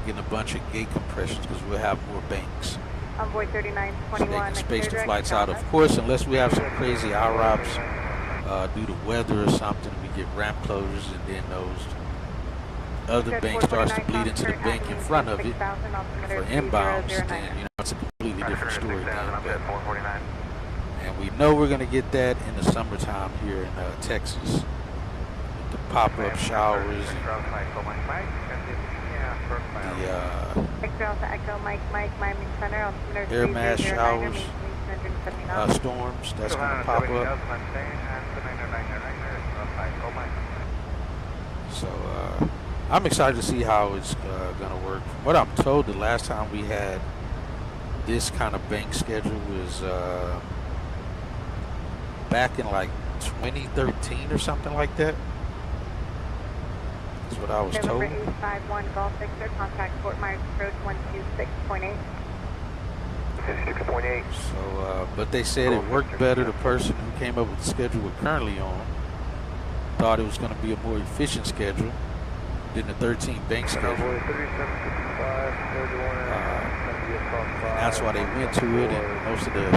getting a bunch of gate compressions because we'll have more banks. Envoy 3921. So they can space the flights out. Of course, unless we have some crazy IROPS due to weather or something, we get ramp closures and then those other bank starts to bleed into the bank in front of it for inbounds, then, you know, it's a completely different story then. And we know we're going to get that in the summertime here in Texas. With the pop-up showers and the air mass showers, storms that's going to pop up. So I'm excited to see how it's going to work. From what I'm told, the last time we had this kind of bank schedule was back in like 2013 or something like that. That's what I was told. November 851 Golf Victor, contact Fort Myers approach 126.8. 6.8. So, but they said it worked better. The person who came up with the schedule we're currently on thought it was going to be a more efficient schedule than the 13 bank schedule. And that's why they went to it, and most of the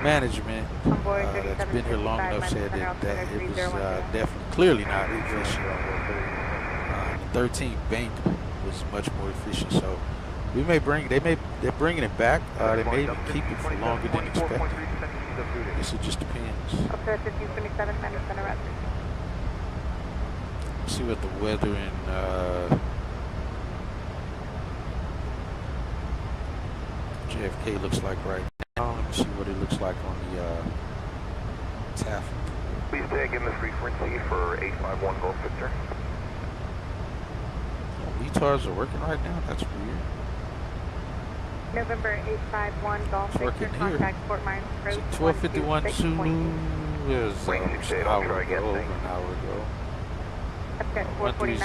management that's been here long enough said that it was definitely clearly not efficient. The 13 bank was much more efficient, so we may they're bringing it back. They may even keep it for longer than expected. This it just depends. Up to 1527 minutes and around. See what the weather in JFK looks like right now. Let me see what it looks like on the TAF. Please tag in the frequency for 851 Golf Victor. Retards are working right now? That's weird. November 851 Golf Victor, contact Fort Myers approach 1251 Zulu is an hour ago. 130,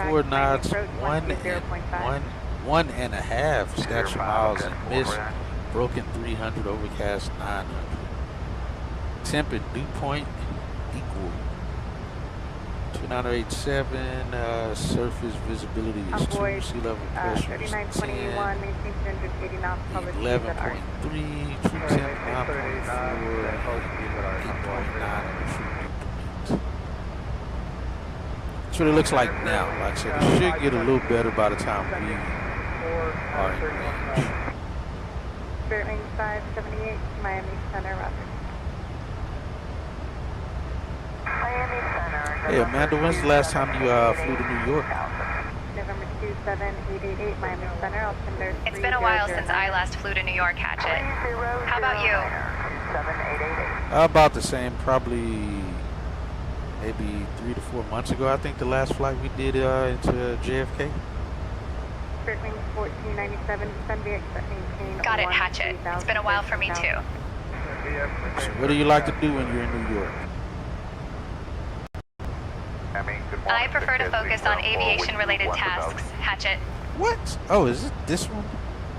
4 knots, 1.5 statute miles and mist, broken 300, overcast 900. Temp at dew point equal to 2987, surface visibility is 2, sea level pressure is 10, 3921, maintain 280 knots, public speeds at 11.3, true temp 9.4, 8.9 on the true dew point. That's what it looks like now. Like I said, it should get a little better by the time we are in range. Spirit range 578, Miami Center, Roger. Miami Center. Hey Amanda, when's the last time you flew to New York? November 27888, Miami Center, altimeter 3009. It's been a while since I last flew to New York, Hatchet. How about you? About the same, probably maybe 3 to 4 months ago. I think the last flight we did into JFK. Spirit range 1497, descend VX maintain. Got it, Hatchet. It's been a while for me too. So what do you like to do when you're in New York? I prefer to focus on aviation-related tasks, Hatchet. What? Oh, is it this one?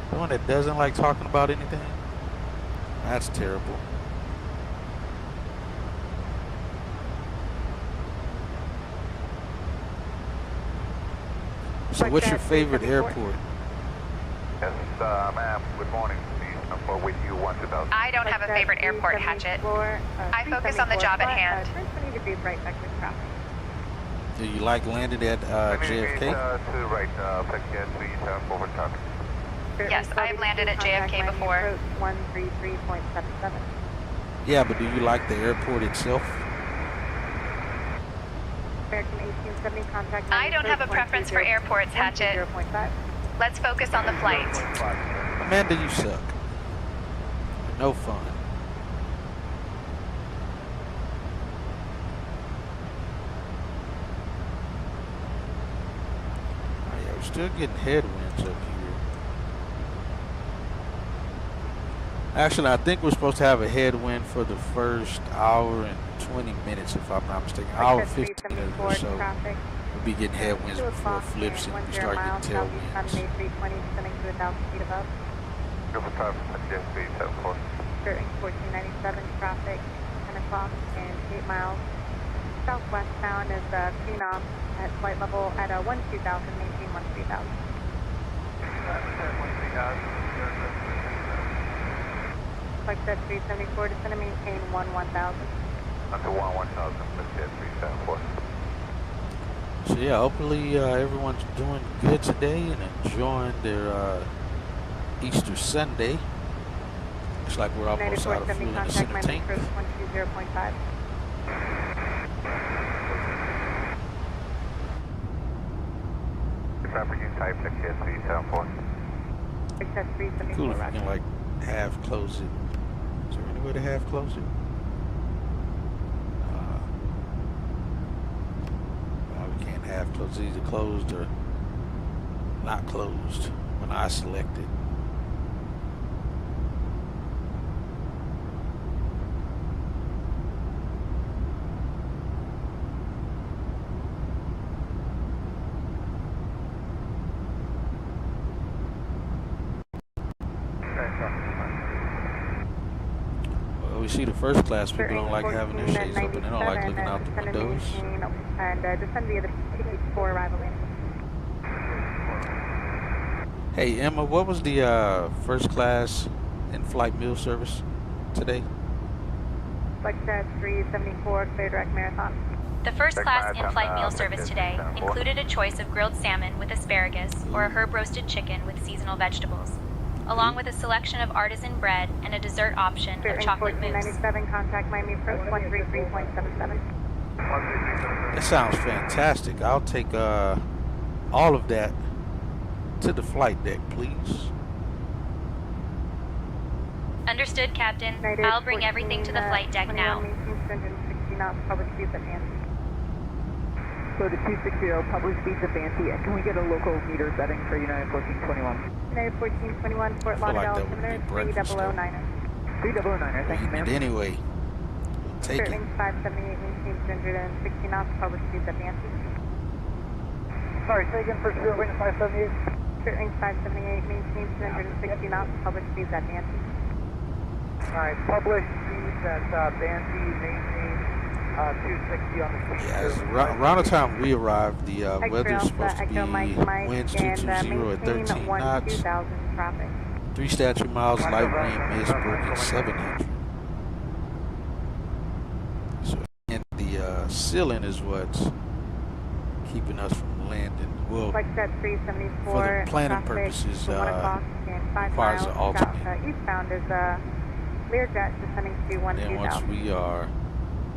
The one that doesn't like talking about anything? That's terrible. So what's your favorite airport? Yes, ma'am. Good morning. Please number with you 1000. I don't have a favorite airport, Hatchet. I focus on the job at hand. Turn 20 degrees right back to traffic. Do you like landing at JFK? To right, Flexjet 37 over traffic. Yes, I have landed at JFK before. 133.77. Yeah, but do you like the airport itself? American 1870, contact. I don't have a preference for airports, Hatchet. 0.5. Let's focus on the flight. Amanda, you suck. No fun. Oh yeah, we're still getting headwinds up here. Actually, I think we're supposed to have a headwind for the first hour and 20 minutes, if I'm not mistaken. Hour 15 or so. We'll be getting headwinds before it flips and we start getting tailwinds. 320, descending to 1,000 feet above. Go for traffic, Flexjet 374. Spirit 1497, traffic 10 o'clock and 8 miles. Southwestbound is Phenom at flight level at 12000, maintain 13000. Flexjet 374, descend and maintain 1000. Until 1000, Flexjet 374. So yeah, hopefully everyone's doing good today and enjoying their Easter Sunday. Looks like we're almost out of fuel in the center tank. 120.5. Traffic in type Flexjet 374. Flexjet 374. Cool if you can like half close it. Is there any way to half close it? We can't half close it. Either closed or not closed when I select it. Well, we see the first class people don't like having their shades open. They don't like looking out the windows. And descend via the T4 arrival lane. Hey Emma, what was the first class in-flight meal service today? Flexjet 374, clear direct marathon. The first class in-flight meal service today included a choice of grilled salmon with asparagus or a herb roasted chicken with seasonal vegetables, along with a selection of artisan bread and a dessert option of chocolate mousse. 1497, contact Miami approach 133.77. That sounds fantastic. I'll take all of that to the flight deck, please. Understood, Captain. I'll bring everything to the flight deck now. Public speeds at Nancy. So to 260, public speeds at Nancy, and can we get a local meter setting for United 1421? United 1421, Fort Lauderdale, altimeter 3090. 3090, thank you, ma'am. Anyway, take it. Range 578, maintain 260 knots, public speeds at Nancy. Sorry, say again for Spirit range 578. Spirit range 578, maintain 260 knots, public speeds at Nancy. Alright, public speeds at Nancy, maintain 260 on the Yeah, around the time we arrived, the weather's supposed to be winds 220 at 13 knots, 3 statute miles, light rain, mist, broken 700. So, and the ceiling is what's keeping us from landing. Well, for the planning purposes, requires an alternate. Eastbound is Learjet descending to 12,000. And then once we are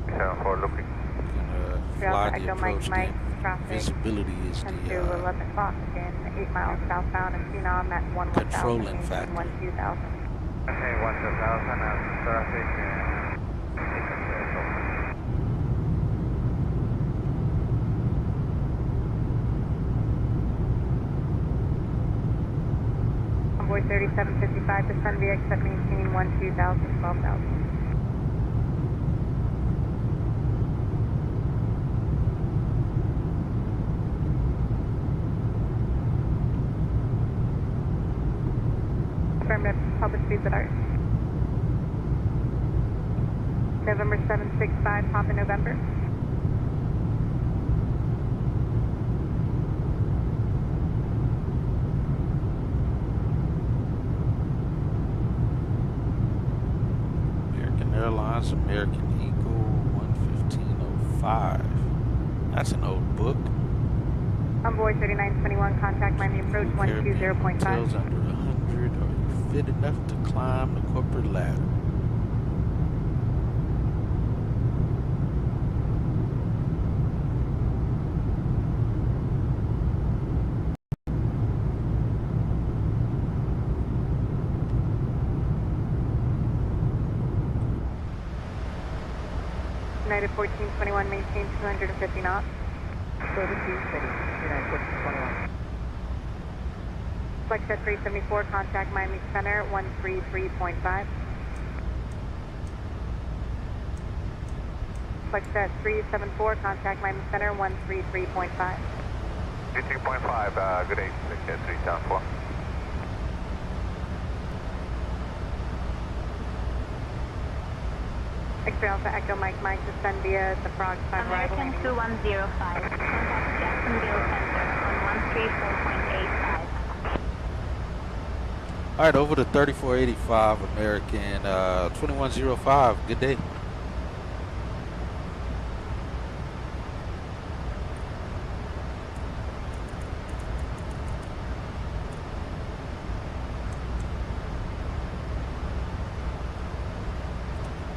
gonna fly the approach, then visibility is the 11 o'clock again, 8 miles southbound and Phenom at 1,000. controlling factor. 1,2000. Okay, 1,000 traffic Convoy 3755, descend via except maintaining 12,000, 12,000. Affirmative, public speeds at ART. November 765, Papa November. American Airlines, American Eagle 11505. That's an old book. Envoy 3921, contact Miami approach 120.5. Hotels under 100. Are you fit enough to climb the corporate ladder? United 1421, maintain 250 knots. Flexjet 374, contact Miami Center 133.5. Flexjet 374, contact Miami Center 133.5. 2.5, good day, Flexjet 374. X-ray Alpha Echo Mike descend via the Frog 5 arrival. American 2105, contact Jacksonville Center on 134.85. All right, over to 3485 American 2105. Good day.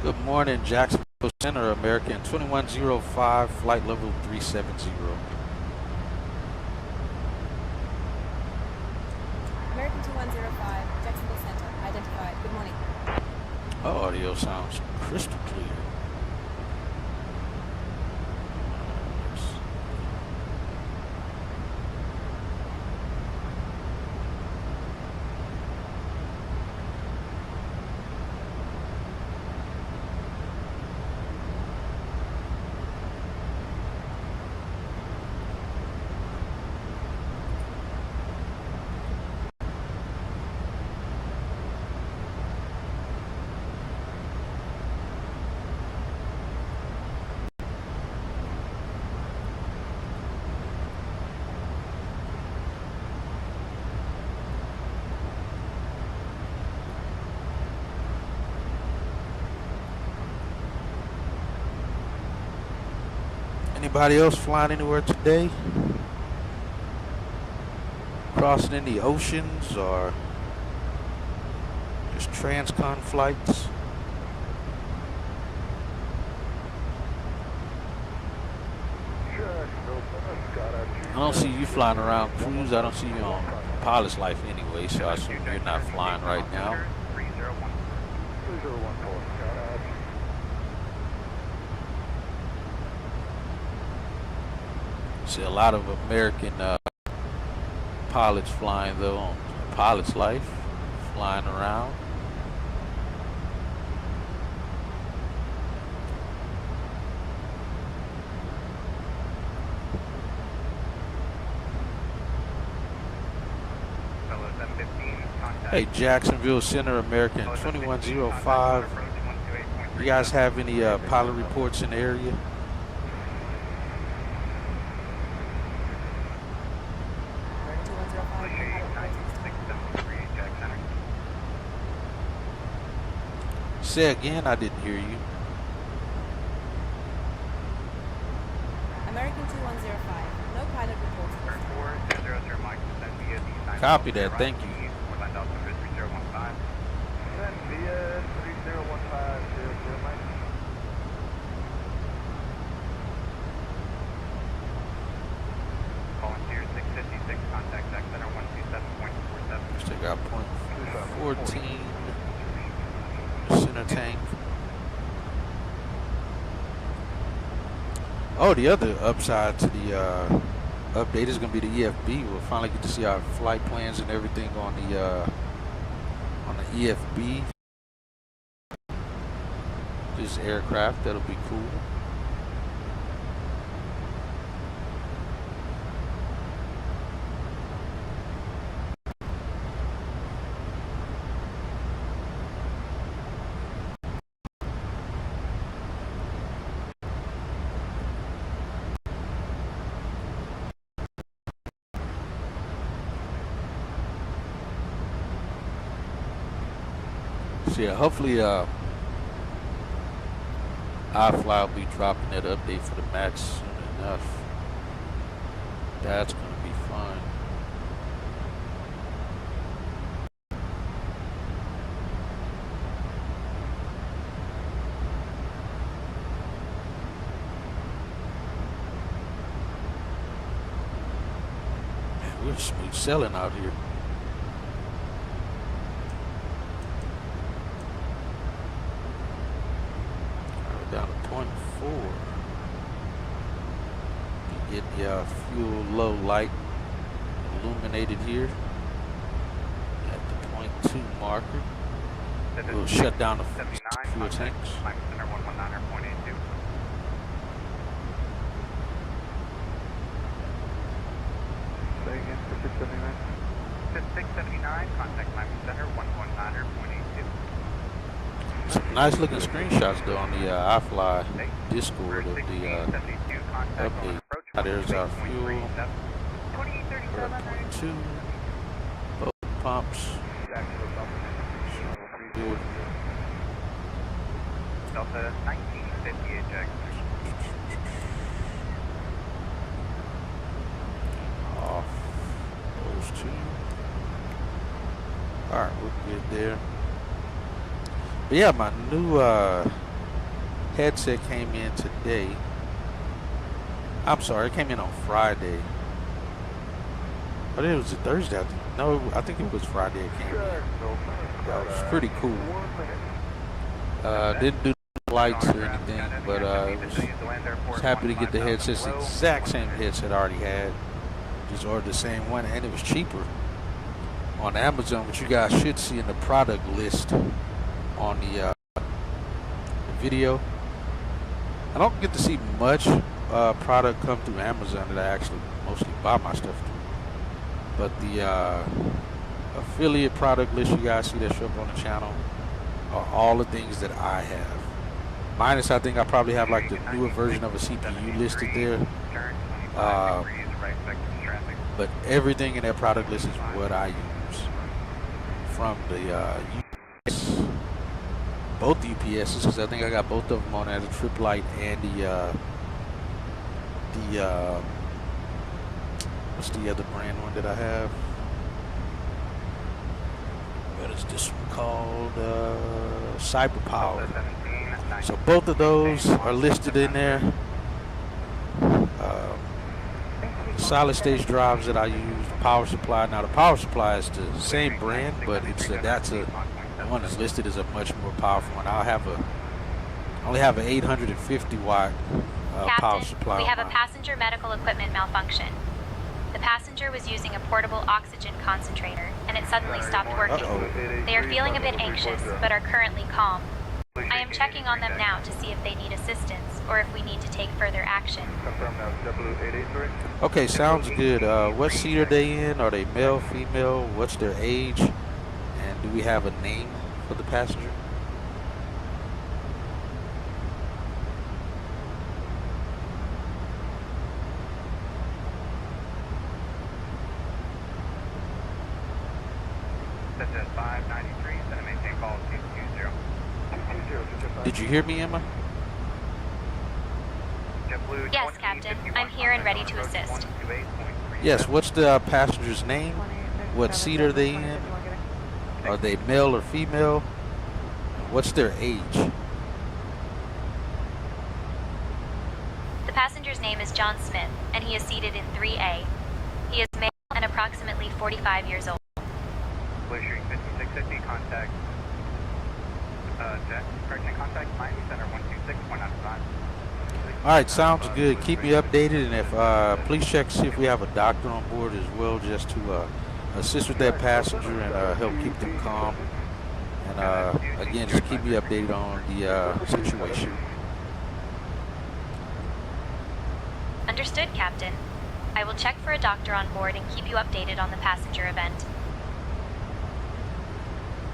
Good morning, Jacksonville Center, American 2105, flight level 370. American 2105, Jacksonville Center, identified. Good morning. Audio sounds crystal clear. Anybody else flying anywhere today? Crossing any oceans or just transcon flights? I don't see you flying around cruise. I don't see you on pilot's life anyway, so I assume you're not flying right now. See a lot of American pilots flying though on pilot's life, flying around. Hey, Jacksonville Center, American 2105. You guys have any pilot reports in the area? Say again, I didn't hear you. American 2105. No pilot reports. 400 Mike. Send via the Copy that, thank you. Send via 3015 Mike. Volunteer 656, contact Tech Center 127.47. Still got point 14 center tank. Oh, the other upside to the update is going to be the EFB. We'll finally get to see our flight plans and everything on the EFB. This aircraft, that'll be cool. So yeah, hopefully iFly will be dropping that update for the match soon enough. That's going to be fun. Man, we're smooth selling out here. Down to 0.4. You get the fuel low light illuminated here at the 0.2 marker. We'll shut down the fuel tanks. Say again for 679. 679, contact Miami Center 119.82. Some nice looking screenshots though on the iFly Discord of the update. There's our fuel. 0.2. Both pumps. Good. Delta 1950 eject. Off those two. Alright, we're good there. But yeah, my new headset came in today. I'm sorry, it came in on Friday. But it was a Thursday. No, I think it was Friday it came in. It was pretty cool. Didn't do lights or anything, but was happy to get the headset. It's the exact same headset I already had. Just ordered the same one, and it was cheaper on Amazon, which you guys should see in the product list on the video. I don't get to see much product come through Amazon that I actually mostly buy my stuff through. But the affiliate product list you guys see that show up on the channel are all the things that I have. Minus, I think I probably have like the newer version of a CPU listed there. But everything in that product list is what I use. From the both the UPSs, because I think I got both of them on as a trip light, and the what's the other brand one that I have? What is this one called? Cyber Power. So both of those are listed in there. Solid state drives that I use, the power supply. Now the power supply is the same brand, but it's the one that's listed as a much more powerful one. I only have an 850 watt power supply. We have a passenger medical equipment malfunction. The passenger was using a portable oxygen concentrator, and it suddenly stopped working. They are feeling a bit anxious, but are currently calm. I am checking on them now to see if they need assistance, or if we need to take further action. Okay, sounds good. What seat are they in? Are they male, female? What's their age? And do we have a name for the passenger? This is 593, send a maintain call 220. Did you hear me, Emma? Yes, Captain. I'm here and ready to assist. Yes, what's the passenger's name? What seat are they in? Are they male or female? What's their age? The passenger's name is John Smith, and he is seated in 3A. He is male and approximately 45 years old. Blue Street 5650, contact, correction, contact Miami Center 126.95. Alright, sounds good. Keep me updated, and if please check to see if we have a doctor on board as well, just to assist with that passenger and help keep them calm. And again, just keep me updated on the situation. Understood, Captain. I will check for a doctor on board and keep you updated on the passenger event.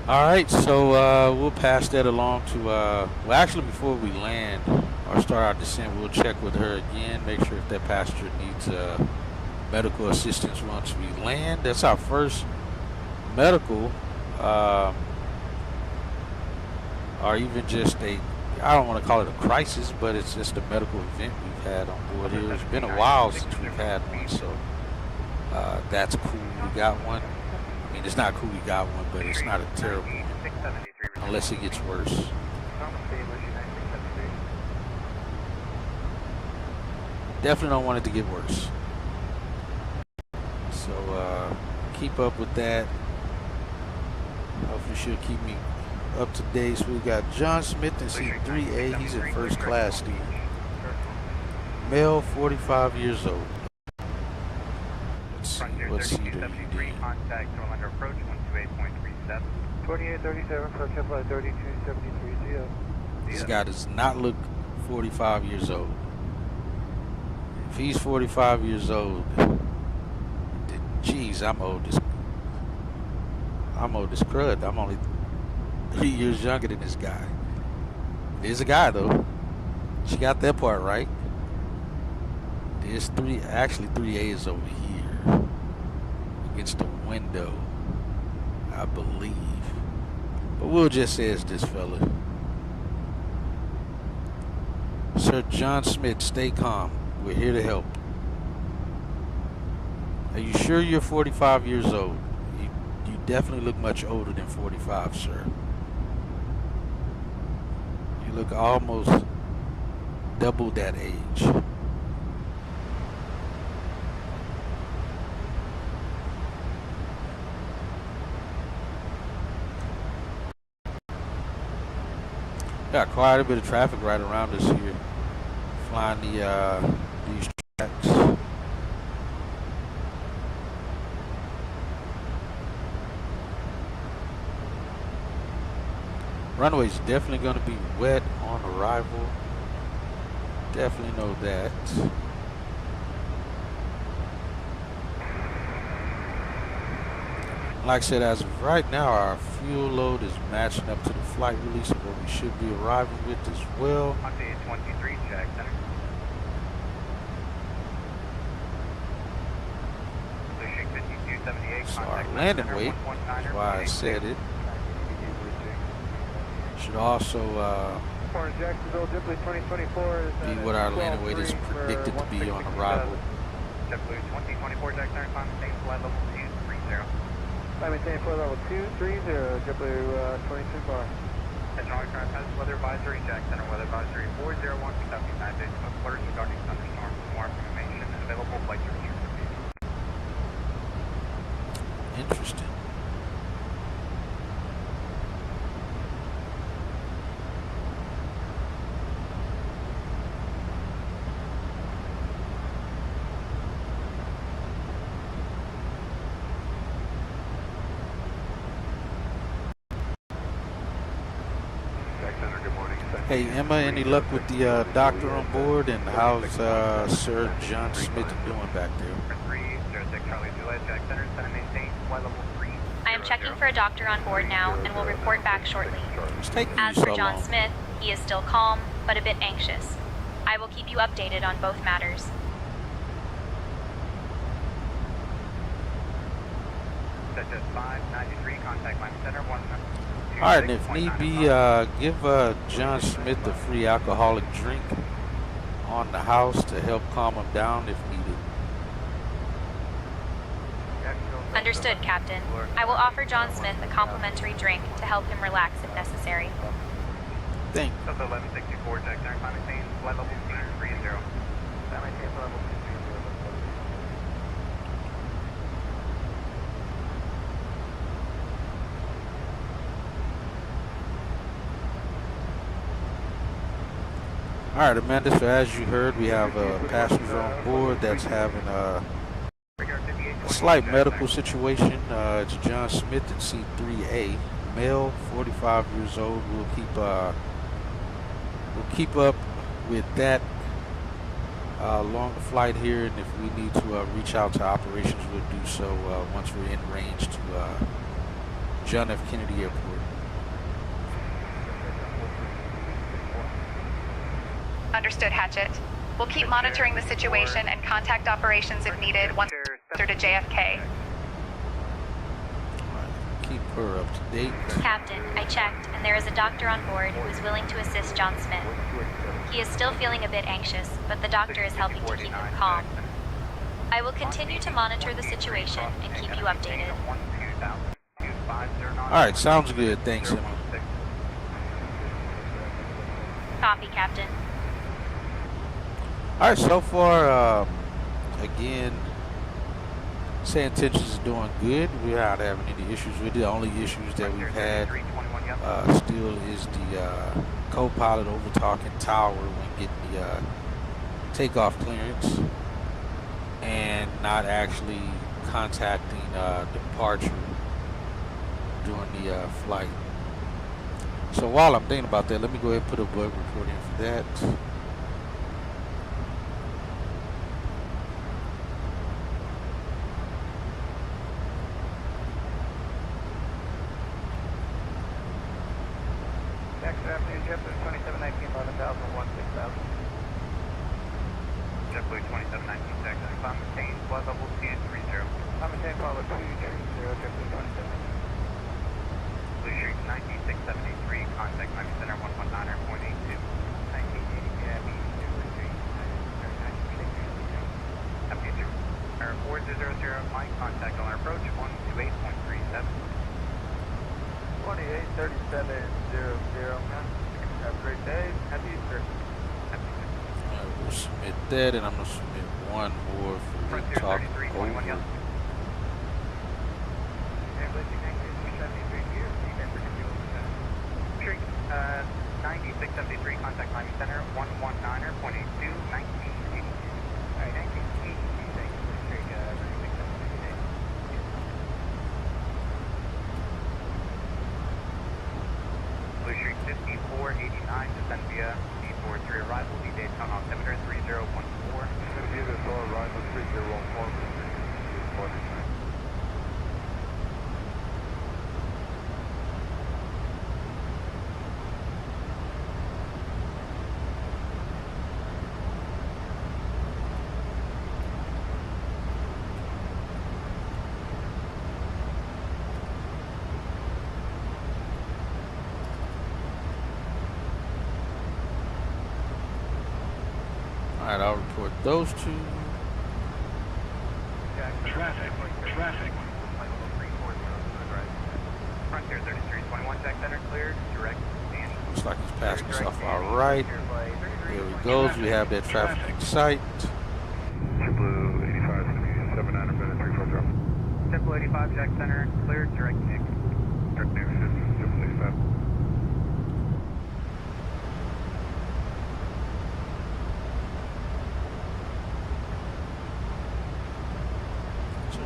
Alright, so we'll pass that along to, well, actually before we land or start our descent, we'll check with her again, make sure if that passenger needs medical assistance once we land. That's our first medical, or even just a, I don't want to call it a crisis, but it's just a medical event we've had on board here. It's been a while since we've had one, so that's cool we got one. I mean, it's not cool we got one, but it's not a terrible one, unless it gets worse. Definitely don't want it to get worse. So keep up with that. Hopefully she'll keep me up to date. So we got John Smith in seat 3A. He's in first class, Steve. Male, 45 years old. Let's see, what seat are you in? Contact Orlando approach 128.37. 2837 for Kepler 32730. This guy does not look 45 years old. If he's 45 years old, then geez, I'm old as crud. I'm only 3 years younger than this guy. There's a guy though. She got that part right. There's actually 3A is over here against the window, I believe. But we'll just say it's this fella. Sir John Smith, stay calm. We're here to help. Are you sure you're 45 years old? You definitely look much older than 45, sir. You look almost double that age. Got quite a bit of traffic right around us here, flying these tracks. Runway's definitely going to be wet on arrival. Definitely know that. Like I said, as of right now, our fuel load is matching up to the flight release of what we should be arriving with as well. 23 check center. So our landing weight, is why I said it, should also be what our landing weight is predicted to be on arrival. JetBlue 2024 Jack Center, climb maintain flight level 230. Climb maintain flight level 230, JetBlue 22 bar. Atlantic current has weather advisory, Jack Center weather advisory 401 for South United States Coast Alerts regarding thunderstorms. More information available flight service. Interesting. Hey Emma, any luck with the doctor on board, and how's Sir John Smith doing back there? I am checking for a doctor on board now and will report back shortly. As for John Smith, he is still calm, but a bit anxious. I will keep you updated on both matters. Such as 593, contact line center 126.95. Alright, and if need be, give John Smith a free alcoholic drink on the house to help calm him down if needed. Understood, Captain. I will offer John Smith a complimentary drink to help him relax if necessary. Thank you. Delta 1164, check center, climb maintain, flight level 230. Climb maintain, flight level 230. Alright, Amanda, so as you heard, we have a passenger on board that's having a slight medical situation. It's John Smith at C3A, male, 45 years old. We'll keep up with that along the flight here, and if we need to reach out to operations, we'll do so once we're in range to John F. Kennedy Airport. Understood, Hatchet. We'll keep monitoring the situation and contact operations if needed once we're to JFK. Keep her up to date. Captain, I checked, and there is a doctor on board who is willing to assist John Smith. He is still feeling a bit anxious, but the doctor is helping to keep him calm. I will continue to monitor the situation and keep you updated. Alright, sounds good. Thanks, Emma. Copy, Captain. Alright, so far, again, San Intentions is doing good. We're not having any issues with it. The only issues that we've had still is the co-pilot over-talking tower when getting the takeoff clearance and not actually contacting departure during the flight. So while I'm thinking about that, let me go ahead and put a bug report in for that. JetBlue 2719, taxi, climb maintain, flight level 230. Climb maintain, flight level 230, JetBlue 2719. Blue Street 96783, contact Miami Center 119.82. 1980 Miami, Blue Street 96783. Happy to Air 4000, Mike, contact on our approach 128.37. 283700, have a great day, happy Easter. We'll submit that, and I'm going to submit one more for the talk over. Street 9673, contact Miami Center 119.82, 1982. Alright, 1982, thank you for Street 9673. Blue Street 5489, descend via D43 arrival, the Daytona altimeter 3014. Via the arrival 3014. Alright, I'll report those two. Traffic. Frontier 3321, Jack Center cleared, direct standing. Looks like he's passing us off our right. There he goes. We have that traffic in sight. JetBlue 85 is going to be 79 minute 34 drop. JetBlue 85, Jack Center cleared, direct kick. Direct next is JetBlue 85.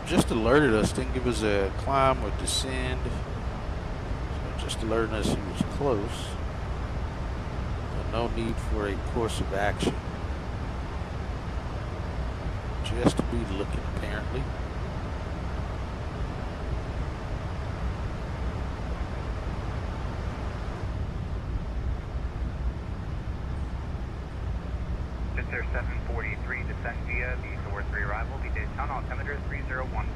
Just alerted us, didn't give us a climb or descend. So just alerting us he was close. But no need for a course of action. Just to be looking, apparently. Center 743, descend via D43 arrival, the Daytona altimeter 3014.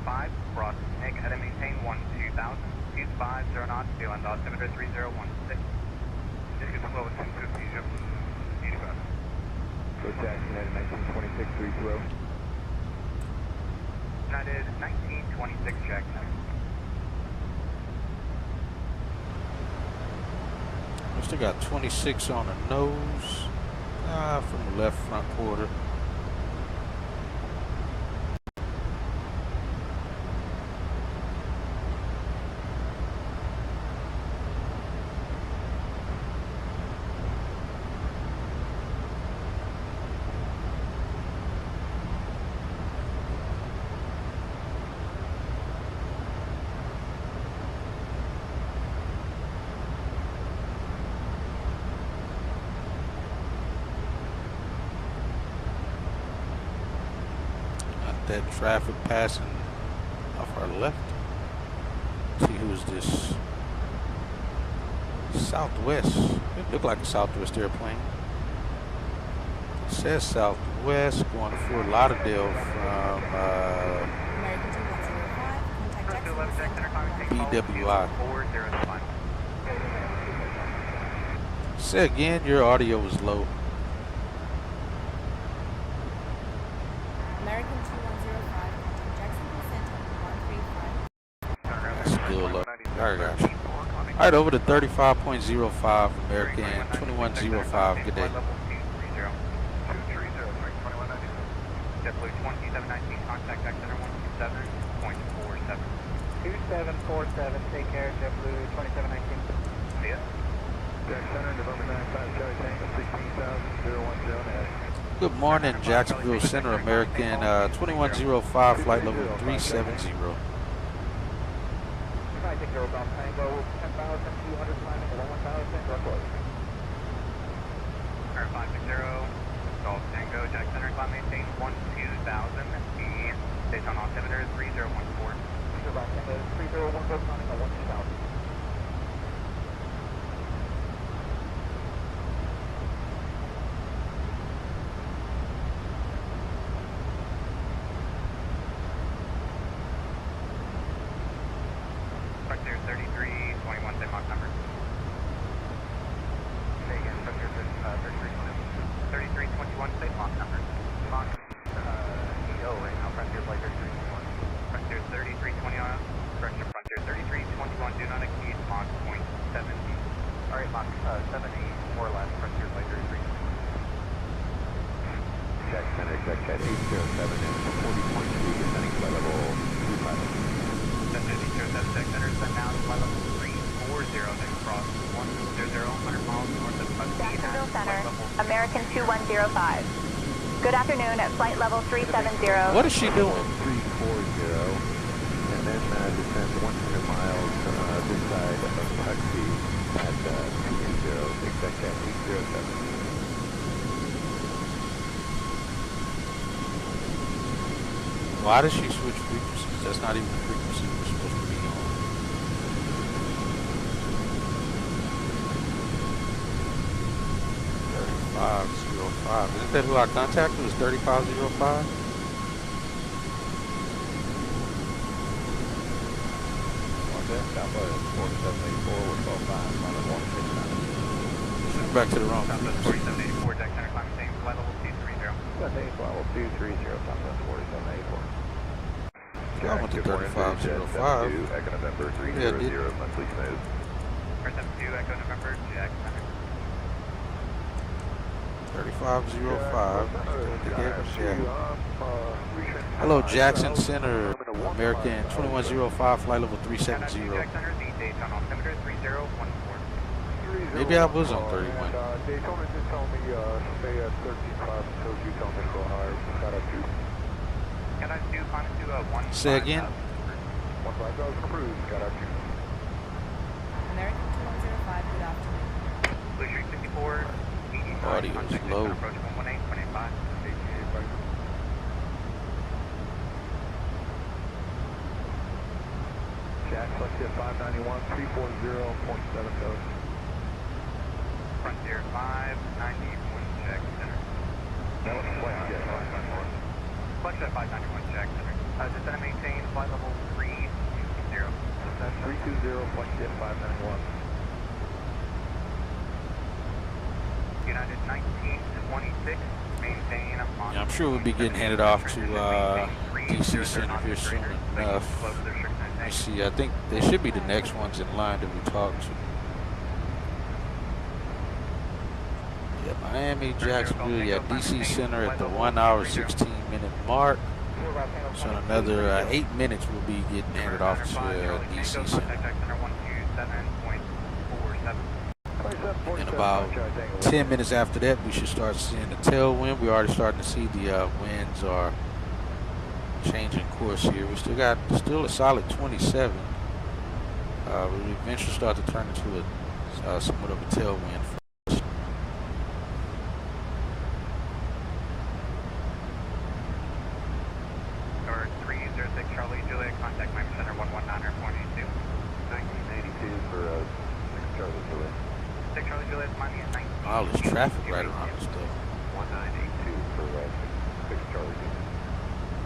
5, cross Nick, head and maintain 2000, use 50 knots, to land altimeter 3016. This is level 250, Jim. 85. So Jackson at 1926-320. United 1926, Jackson. We still got 26 on the nose. From the left front quarter. That traffic passing off our left. Let's see who's this? Southwest. It looked like a Southwest airplane. It says Southwest going to Fort Lauderdale from BWI. Say again, your audio was low. American 2105, contact Jacksonville Center, 135. That's still low. Alright guys. Alright, over to 35.05 American 2105. Good day. JetBlue 2719, contact Jack Center 127.47. 2747, take care, JetBlue 2719. See ya. Jack Center, November 95, Charlie Tango, 16,010 Good morning, Jacksonville Center, American 2105, flight level 370. Take care of Tango, 10,200, climbing 11,000, close. Alright, 560, Golf Tango, Jack Center, climb maintain 12,000, the station on altimeter 3014. Golf Tango, 3014, climbing 12,000. Frontier 3321, same Mach number. Say again, Frontier 3321, same Mach number. Mach EO right now, Frontier flight 3321. Frontier 3321, correction, Frontier 3321, do not exceed Mach 0.70. Alright, Mach 70 or less, Frontier flight 3321. Jack Center, check at 807 and 40.2, descending flight level 25. 707 Jack Center, set now to flight level 340, then cross 100, 100 miles north of Jacksonville Center, American 2105. Good afternoon at flight level 370. What is she doing? 340, and then descend 100 miles this side of Puxy at 280, expect at 807. Why does she switch frequencies? That's not even the frequency we're supposed to be on. 3505. Isn't that who I contacted? Was 3505? Back to the wrong frequency. 4784, Jack Center, climb maintain flight level 230. Flight level 230, Southwest 4784. I went to 3505. Echo November 300, monthly smooth. 472, Echo November, Jack Center. 3505. Hello, Jackson Center, American 2105, flight level 370. Maybe I was on 31. Daytona just told me stay at 13.5 until you tell me to go higher. Got up to. Can I do climb to 1? Say again? 15,000 approved. Got up to. American 2105, good afternoon. Blue Street 54. Audio's low. Approach 118, 185. Jack, Frontier 591, 340.7 Frontier 590, Jack Center. That was flight jet. Flex at 591, check. Descend and maintain flight level 320. Descend 320, flex jet 591. United 1926, maintain on... Yeah, I'm sure we'll be getting handed off to DC Center here soon enough. Let's see, I think they should be the next ones in line that we talk to. Yeah, Miami, Jacksonville, yeah, DC Center at the 1 hour 16 minute mark. So in another 8 minutes we'll be getting handed off to DC Center. In about 10 minutes after that, we should start seeing the tailwind. We're already starting to see the winds are changing course here. We still got a solid 27. We'll eventually start to turn into a somewhat of a tailwind. Or 306 Charlie Juliet, contact Miami Center 119.82. 1982 for 6 Charlie Juliet. 6 Charlie Juliet, Miami at 19. Wow, there's traffic right around us though. 1982 for 6 Charlie Juliet.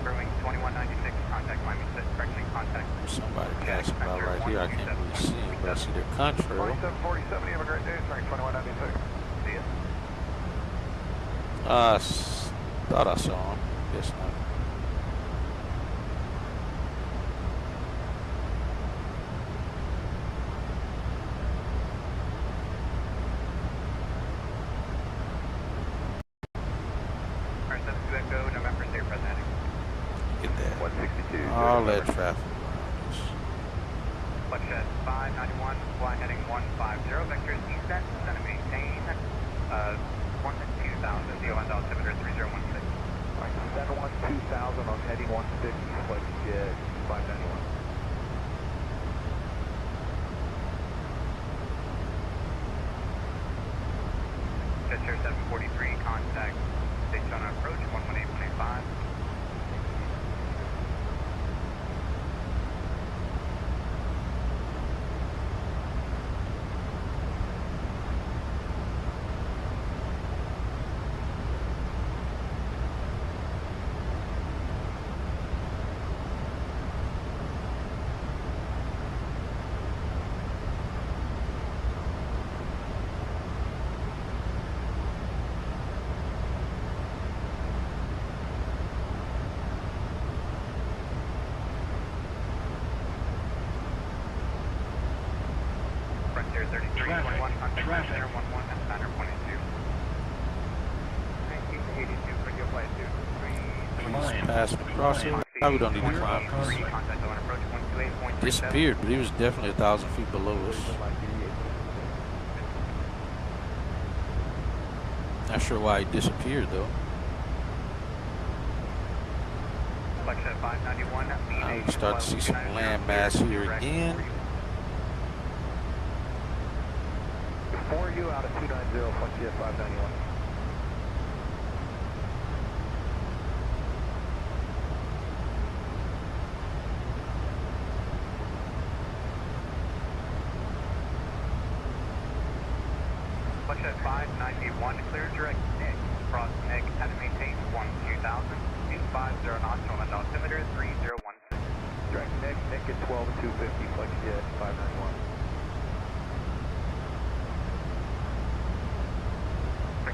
Brewing 2196, contact Miami Center, correction, contact. Somebody passing by right here. I can't really see them, but I see their contrail. 2747, you have a great day. Strike 2196. See ya. Thought I saw him. Guess not. All that traffic. Flex at 591, fly heading 150, vectors east-end, descend and maintain 12000, DON altimeter 3016. Alright, descend 12000 on heading 150, flex jet 591. Jet Chair 743, contact Daytona approach 118.85. Frontier 3321, contact Center 11 at 9.82. 1982, radio flight 23. Passing across it. Probably don't need to climb. Contact on approach 128.37. Disappeared, but he was definitely 1,000 feet below us. Not sure why he disappeared though. Flex at 591. Now we start to see some land mass here again. For you out of 290, flex jet 591. Flex at 591, clear direct Nick, cross Nick, had to maintain 2000, 250 knots, on altimeter 3016. Direct Nick at 12 and 250, flex jet 591.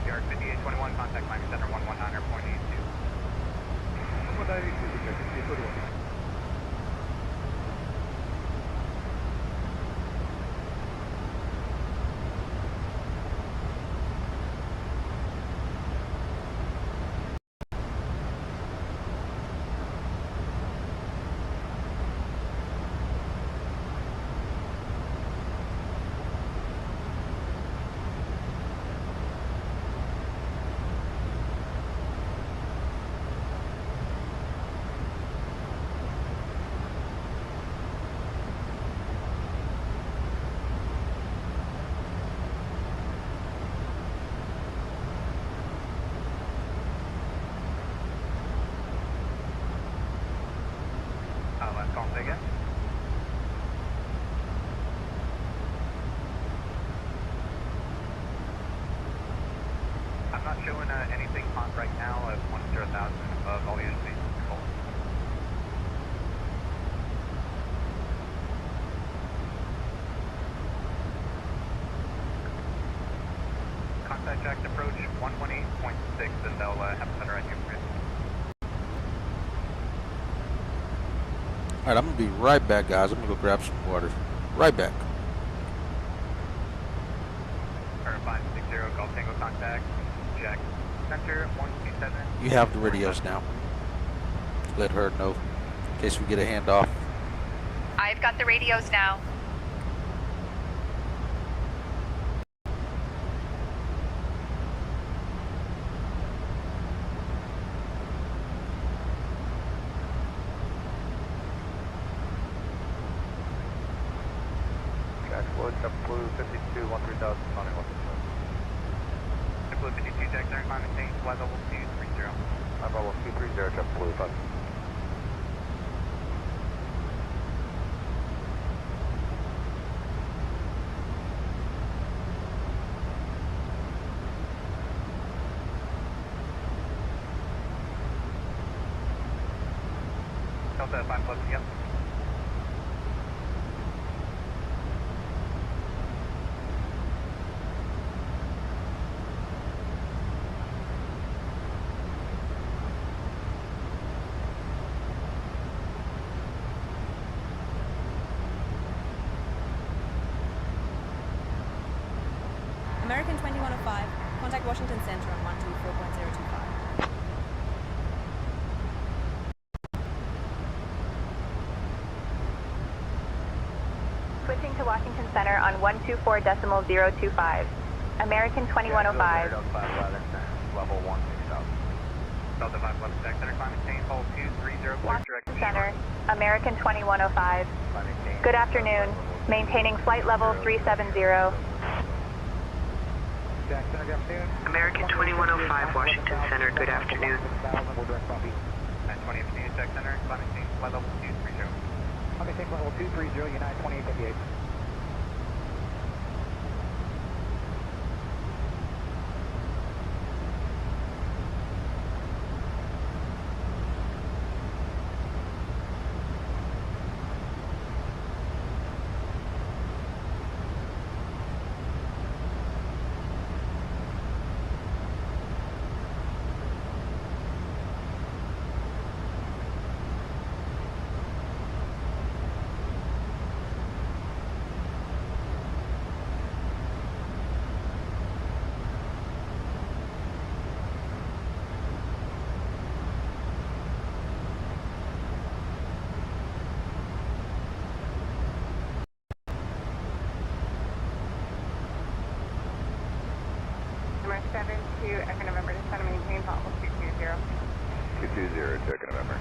Yard 5821, contact Miami Center 119.82. 192, Last call, say again. I'm not showing anything hot right now at 10,000 above all the speed. Jack approach 118.6 and they'll have a center on you. Alright, I'm going to be right back, guys. I'm going to go grab some water. Right back. Or 560, Golf Tango contact. Jack center 127. You have the radios now. Let her know in case we get a handoff. I've got the radios now. Jack Blue, 52, 13,000, Connie, Jack Blue 52, Jack center, climb and change, flight level 230. Flight level 230, Jack Blue, 5. Delta 5 yep. American 2105, contact Washington Center on 124.025. Switching to Washington Center on 124.025. American 2105. Level 16000. Delta 5 left Jack center, climb and change, hold 230, Washington Center, American 2105. Good afternoon. Maintaining flight level 370. American 2105, Washington Center, good afternoon. 920 Jack center, climb and change, flight level 230. Okay, take level 230, United 2858. Number 72, Echo November, just trying to maintain level 220. 220, check November.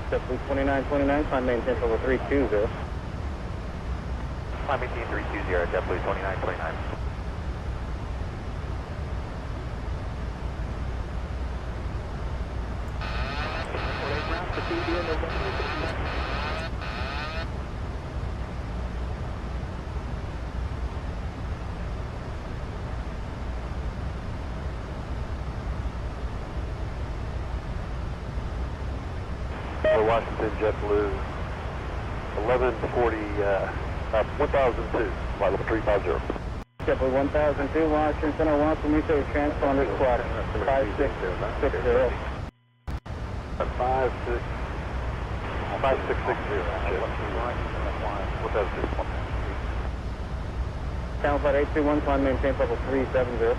JetBlue 2929, climb maintain level 320. Climb maintain 320, JetBlue 2929. Washington JetBlue 1140, 1002, flight level 350. JetBlue 1002, Washington Center, welcome you to your transponder squad 5660. 5660. What does this one? Channel flight 821, climb maintain level 370.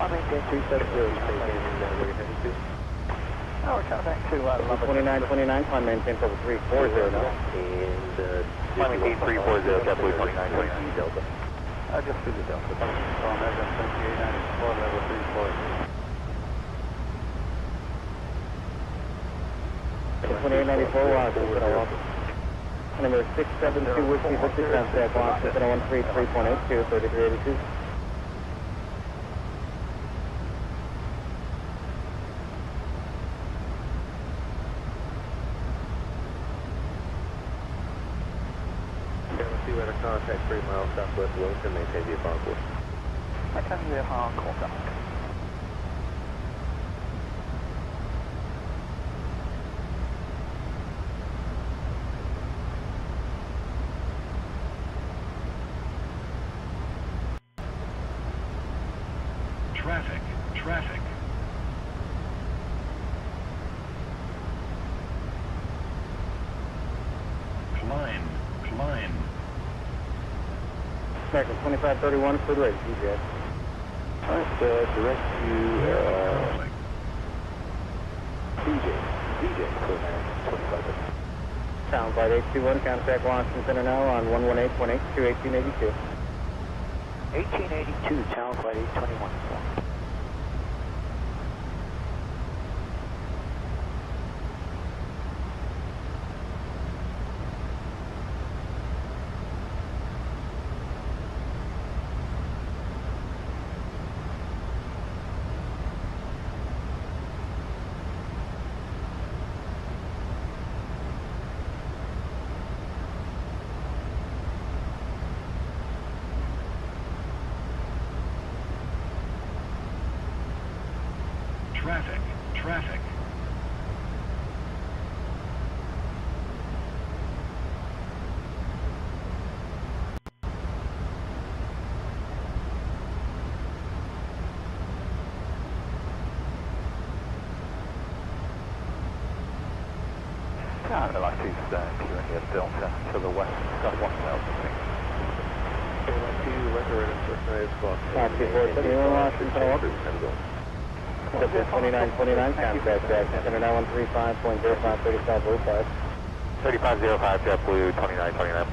I maintain 370. Tower contact to 2929, climb maintain level 340 now. And climb maintain 340, JetBlue 2929 Delta. Just through the Delta. On that, that's 2894, level 340. 2894, Washington, welcome. Number 672, Whiskey, Victor, contact Washington, 133.82, 3382. 3 miles southwest Wilmington, maintain VFR on course. Maintain VFR on course, out. Traffic, traffic. Climb, climb. American 2531, clear rate, DJ. Alright, direct to, DJ, clear 25. Sound flight 821, contact Washington Center now on 118.82, 1882. 1882, Town Flight 821. Traffic, traffic. I'm like QNS Delta to the west, southwest south. Taxi 471, Washington, 2929, contact Jackson Center now 135.05, 3505. 3505, JetBlue 2929.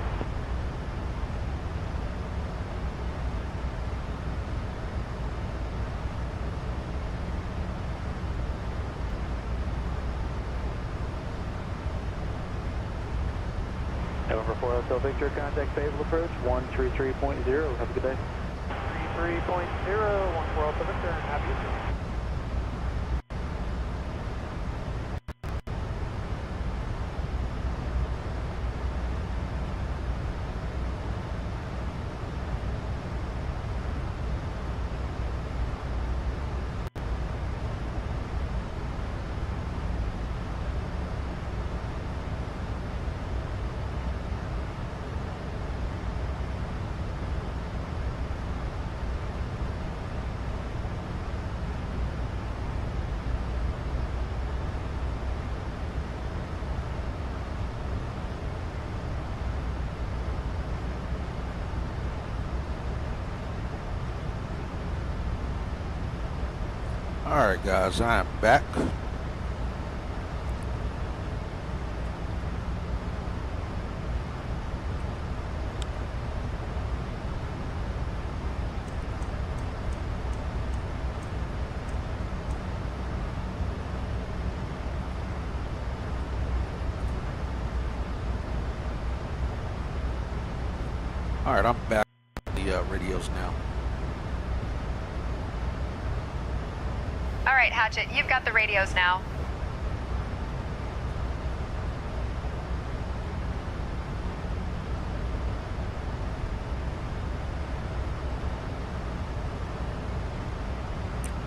November 4 Hotel Victor, contact Fayetteville approach 133.0. Have a good day. 33.0, 14 Hotel Victor, happy to. Alright guys, I am back. Alright, I'm back with the radios now. All right, Hatchet, you've got the radios now.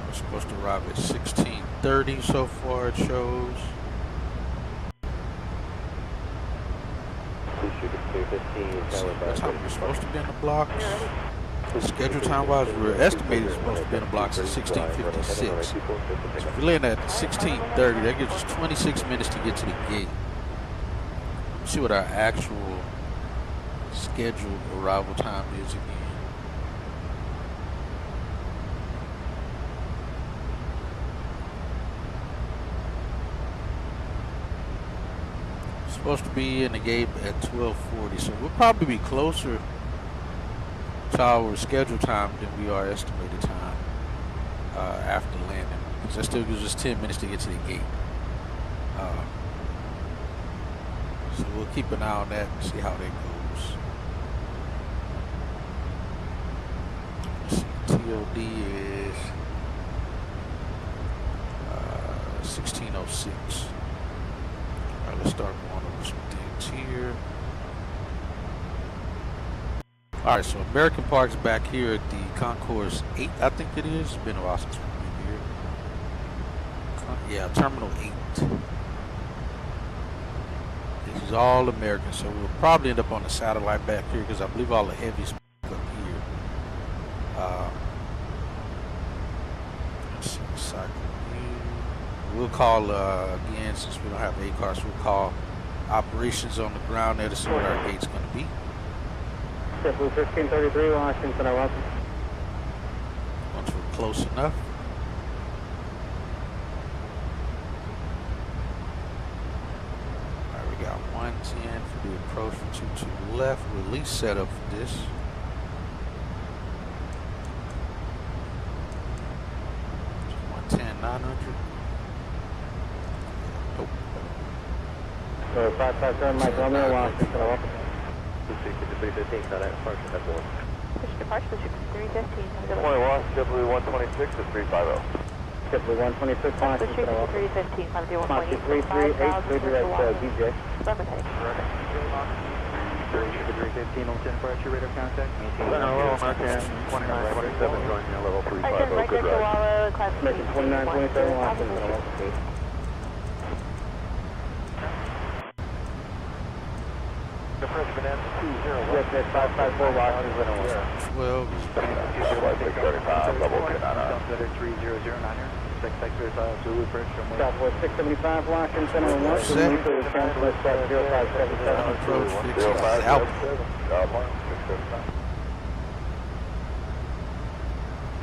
We're supposed to arrive at 16:30 so far, it shows. That's how we're supposed to be in the blocks. Schedule time wise, we're estimated supposed to be in the blocks at 16:56. So if we're landing at 16:30, that gives us 26 minutes to get to the gate. Let's see what our actual scheduled arrival time is again. Supposed to be in the gate at 12:40, so we'll probably be closer to our scheduled time than we are estimated time after landing, because that still gives us 10 minutes to get to the gate. So we'll keep an eye on that and see how that goes. Let's see, TOD is 16:06. Alright, let's start going over some things here. Alright, so American Park's back here at the Concourse 8, I think it is. It's been a while since we've been here. Yeah, Terminal 8. This is all American, so we'll probably end up on the satellite back here because I believe all the heavies up here. Let's see, cycle. We'll call, again, since we don't have ACARS, we'll call operations on the ground there to see what our gate's going to be. JetBlue 1533, Washington, I welcome. Once we're close enough. Alright, we got 110 for the approach for 22 left. We're at least set up for this. Just 110, 900. Nope. So 557, Mike Romeo, Washington, I welcome. 315, contact departure at 4. Push departure, 315. Morning, Wash, W126 to 350. JetBlue 126, Washington, I welcome. 315, Moxie 338, clear direct DJ. Affirmative. 315, Lieutenant departure, radar contact. Hello, American 2927, join me on level 350, good ride. American 2927, Washington, I welcome. The Frenchman ends 201. Yes, 554, Washington, I welcome. 12 is Flight 635, level 10 on us. 3009 here. Sector Zulu Bridge from Southwest 675, Washington, I welcome. Set. Neutral is transfer squad 0577. approach fix out.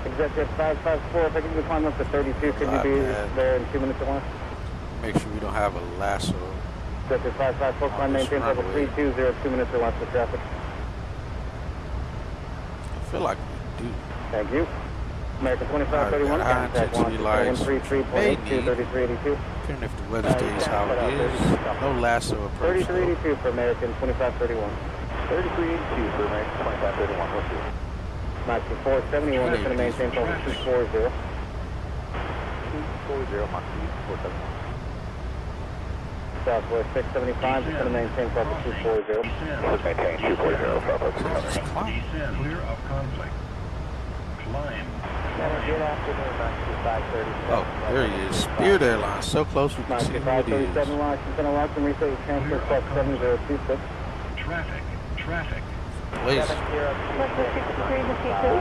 Executive 554, if I can you climb up to 32, could you be there in 2 minutes at once? Make sure we don't have a lasso. Executive 554, climb maintain level 32, 2 minutes at once for traffic. I feel like we do. Thank you. American 2531, contact intensity lights. 133.82, 3382. Depending if the weather stays how it is. No lasso approach. 3382 for American 2531. 3382 for American 2531, what's this? Moxie 471, it's going to maintain level 240. 240, Moxie 471. Southwest 675, it's going to maintain level 240. Let's maintain 240, Southwest 675. Descend clear of conflict. Climb. Good afternoon, Moxie 530. Oh, there he is. Spirit Airlines, so close we can see Moxie who it is. 537, Washington, I welcome. Reset your transfer squad 7026. Traffic. Please. Could we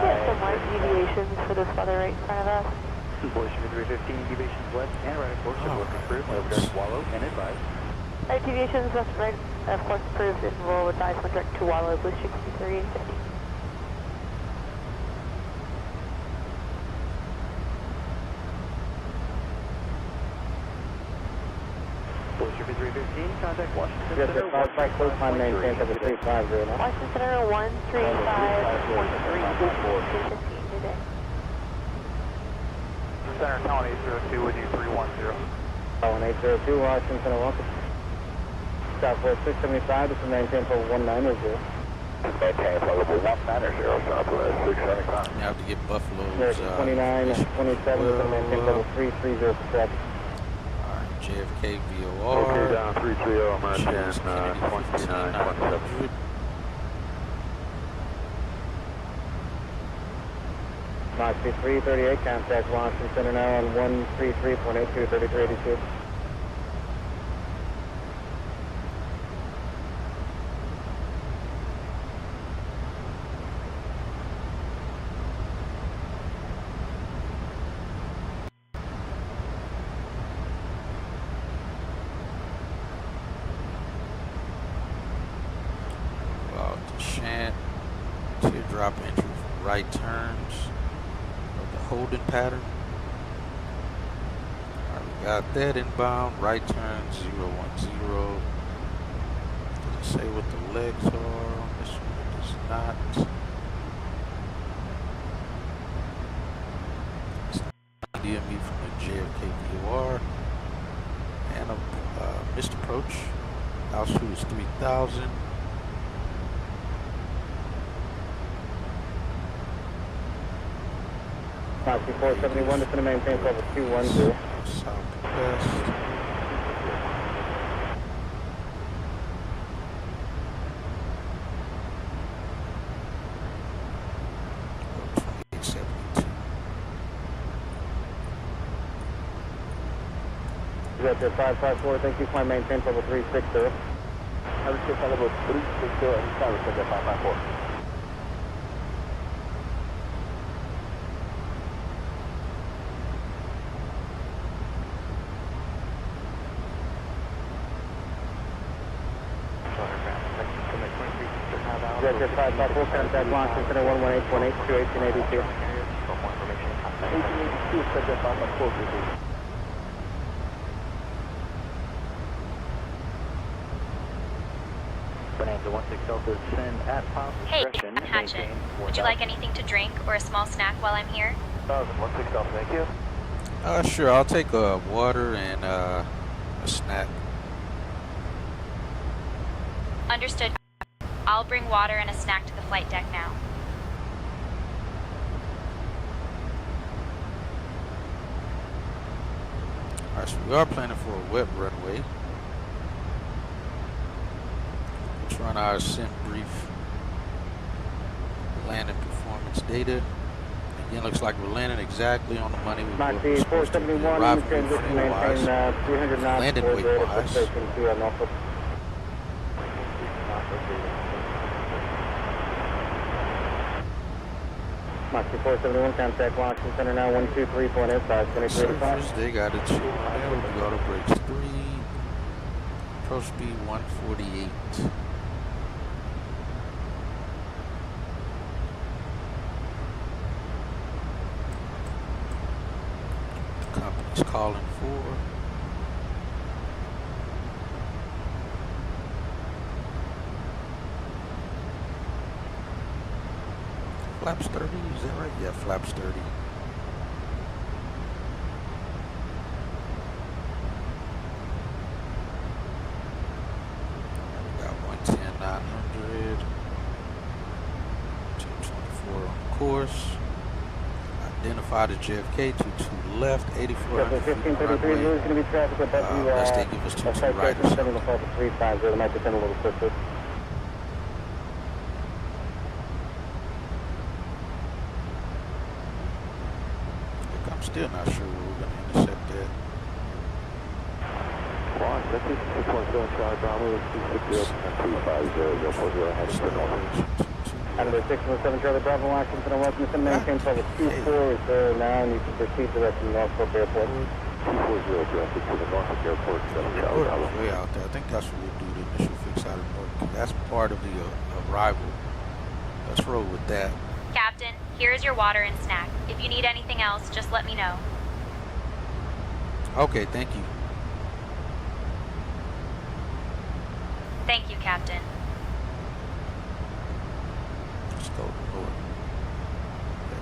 get some light deviations for this weather right in front of us? Portion 315, deviations west and right, of course, work approved. We'll direct Wallow and advise. Right deviations left and right, of course, approved, and we'll advise one direct to Wallow, Blue 63 and 50. Portion 315, contact Washington Yes, Center. 5 close time maintain level 350 now. Washington Center 135.3, 215 today. Center Town 802 with you 310. Oh, 802, Washington, I welcome. Southwest 675, this is maintain level 190. Maintain level 190, Southwest 675. You have to get Buffalo's. American 2927, this is maintain level 330 for traffic. Alright, JFK VOR. Okay, down 330, American 2927. Moxie 338, contact Washington Center now on 133.82, 3382. Out to Shant. Teardrop entry for right turns. Holding pattern. Alright, we got that inbound. Right turn 010. Does it say what the legs are? This one it does not. It's DME from the JFK VOR. And a missed approach. Altitude is 3,000. Moxie 471, just going to maintain level 210. Southwest. Jet 554, thank you, climb maintain level 360. Average jet level 360, and Cyrus Jet 554. Jet 554, contact launch center 118.8 to 1882. 1882, Jet 554, please. Hey, I'm Hatchet. Would you like anything to drink or a small snack while I'm here? 16 Delta, thank you. Sure, I'll take water and a snack. Understood. I'll bring water and a snack to the flight deck now. Alright, so we are planning for a wet runway. Let's run our ascent brief landing performance data. Again, looks like we're landing exactly on the money we were supposed to be arriving frame-wise, landing weight-wise. Moxie 471, contact launch center now 123.85, 2385. Surface, they got it 2 on there. We'll do auto brakes 3. Approach speed 148. The company's calling for. Flaps 30, is that right? Yeah, flaps 30. We got 110, 900, 224 on course. Identify the JFK, 22 left, 8400 feet on runway. Unless they give us 22 right or something. Still not sure where we're going to intercept that. Launch, that's 617 Charlie Bravo, 250, Under 617 Charlie Bravo, Washington, Washington, maintain level 24 is there now, and you can proceed direct to Norfolk Airport. 240 directed to the Norfolk Airport, 7 Charlie Bravo. Way out there. I think that's what we'll do, the initial fix out of Norfolk. That's part of the arrival. Let's roll with that. Captain, here is your water and snack. If you need anything else, just let me know. Okay, thank you. Thank you, Captain. Let's go Lord.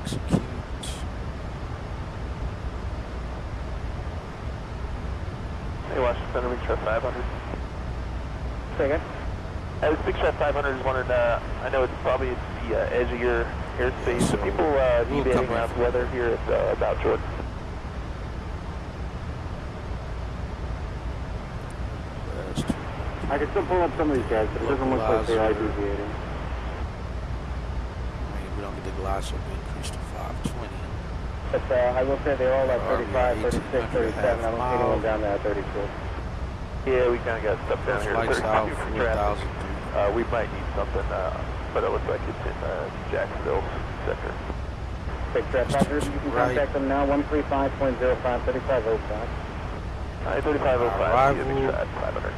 Execute. Hey, Washington, reach at 500. Say again? This Big Shot 500 is wondering, I know it's probably the edge of your airspace, so people deviating around the weather here at about Jordan. I can still pull up some of these guys, but it doesn't look like they are deviating. I mean, we don't get the glass up increase to 520. But I will say they're all at 35, 36, 37. I don't see anyone down there at 32. Yeah, we kind of got stuff down here. Lights out, 4,000. We might need something, but it looks like it's in Jacksonville sector. Big Trap 500, you can contact them now, 135.05, 3505. 3505, Big Trap 500.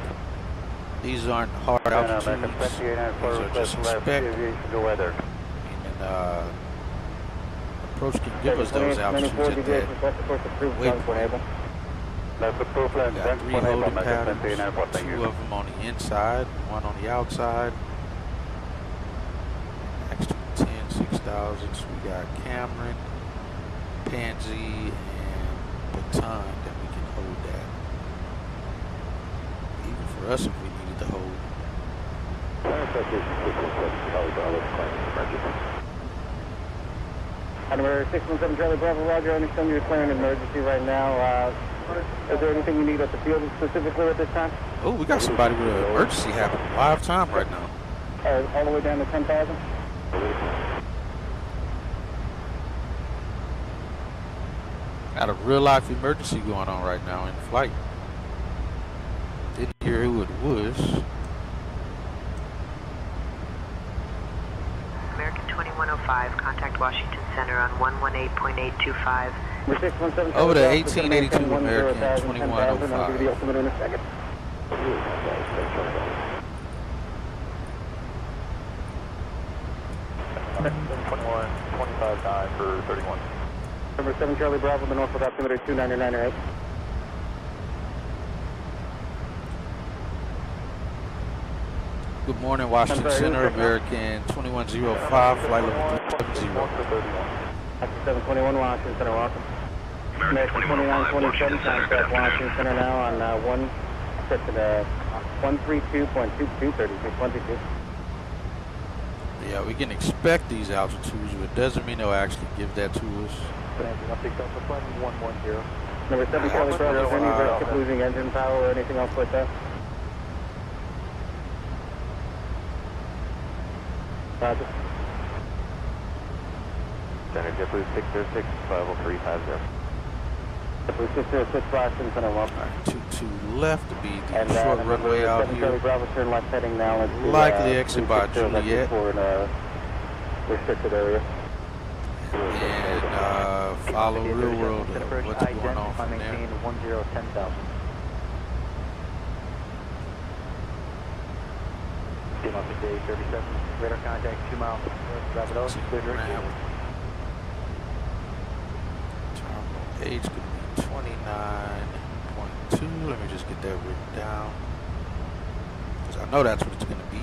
These aren't hard altitudes. These are just spec. And approach can give us those altitudes at that waypoint. We got 3 holding patterns, 2 of them on the inside, 1 on the outside. Max 210, 6,000. So we got Cameron, Pansy, and Baton that we can hold that. Even for us if we needed to hold. Number 617 Charlie Bravo, Roger, I understand you're declaring an emergency right now. Is there anything you need at the field specifically at this time? Oh, we got somebody with an emergency happening live time right now. All the way down to 10,000? Got a real life emergency going on right now in flight. Didn't hear who it was. American 2105, contact Washington Center on 118.825. Over to 1882 American 2105. for 31. Number 7 Charlie Bravo, the Norfolk altimeter 299 Good morning, Washington Center, American 2105, flight level 370. 721 Washington Center, welcome. American 2927, contact Washington Center now on 132.2232. Yeah, we can expect these altitudes, but it doesn't mean they'll actually give that to us. Number 7 Charlie Bravo, any risk of losing engine power or anything else like that? Roger. Center, JetBlue 606, 50350. JetBlue 606, Washington Center, welcome. 22 left to be the short runway out here. Charlie Bravo, turn left heading now into likely exit by Juliet. For restricted area. And follow real world what's going on from there. 10,000. Day 37, radar contact 2 miles. Terminal age could be 29.2. Let me just get that written down, because I know that's what it's going to be.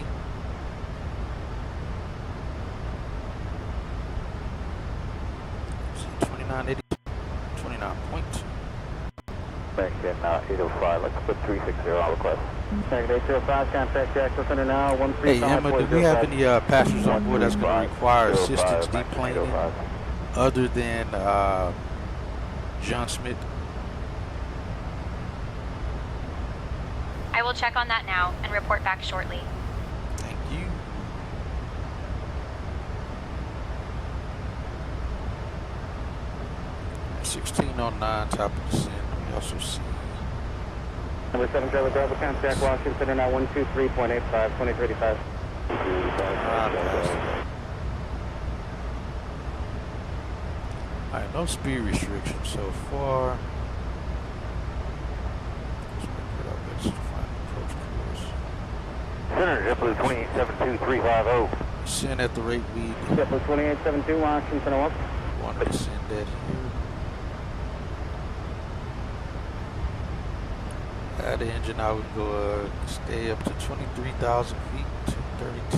So 29.80, 29.2. Back in 805, let's put 360 on request. Back at 805, contact Jackson Center now, 135. Hey Emma, do we have any passengers on board that's going to require assistance deplaning other than John Smith? I will check on that now and report back shortly. Thank you. (1609) top of the descent. We also see Number 7 Charlie Bravo, contact Washington Center now 123.85, 2335. Alright, no speed restrictions so far. Center, JetBlue 2872350. Descend at the rate we JetBlue 2872, Washington Center, welcome. want to descend at here. Add the engine, I would go stay up to 23,000 feet, 232.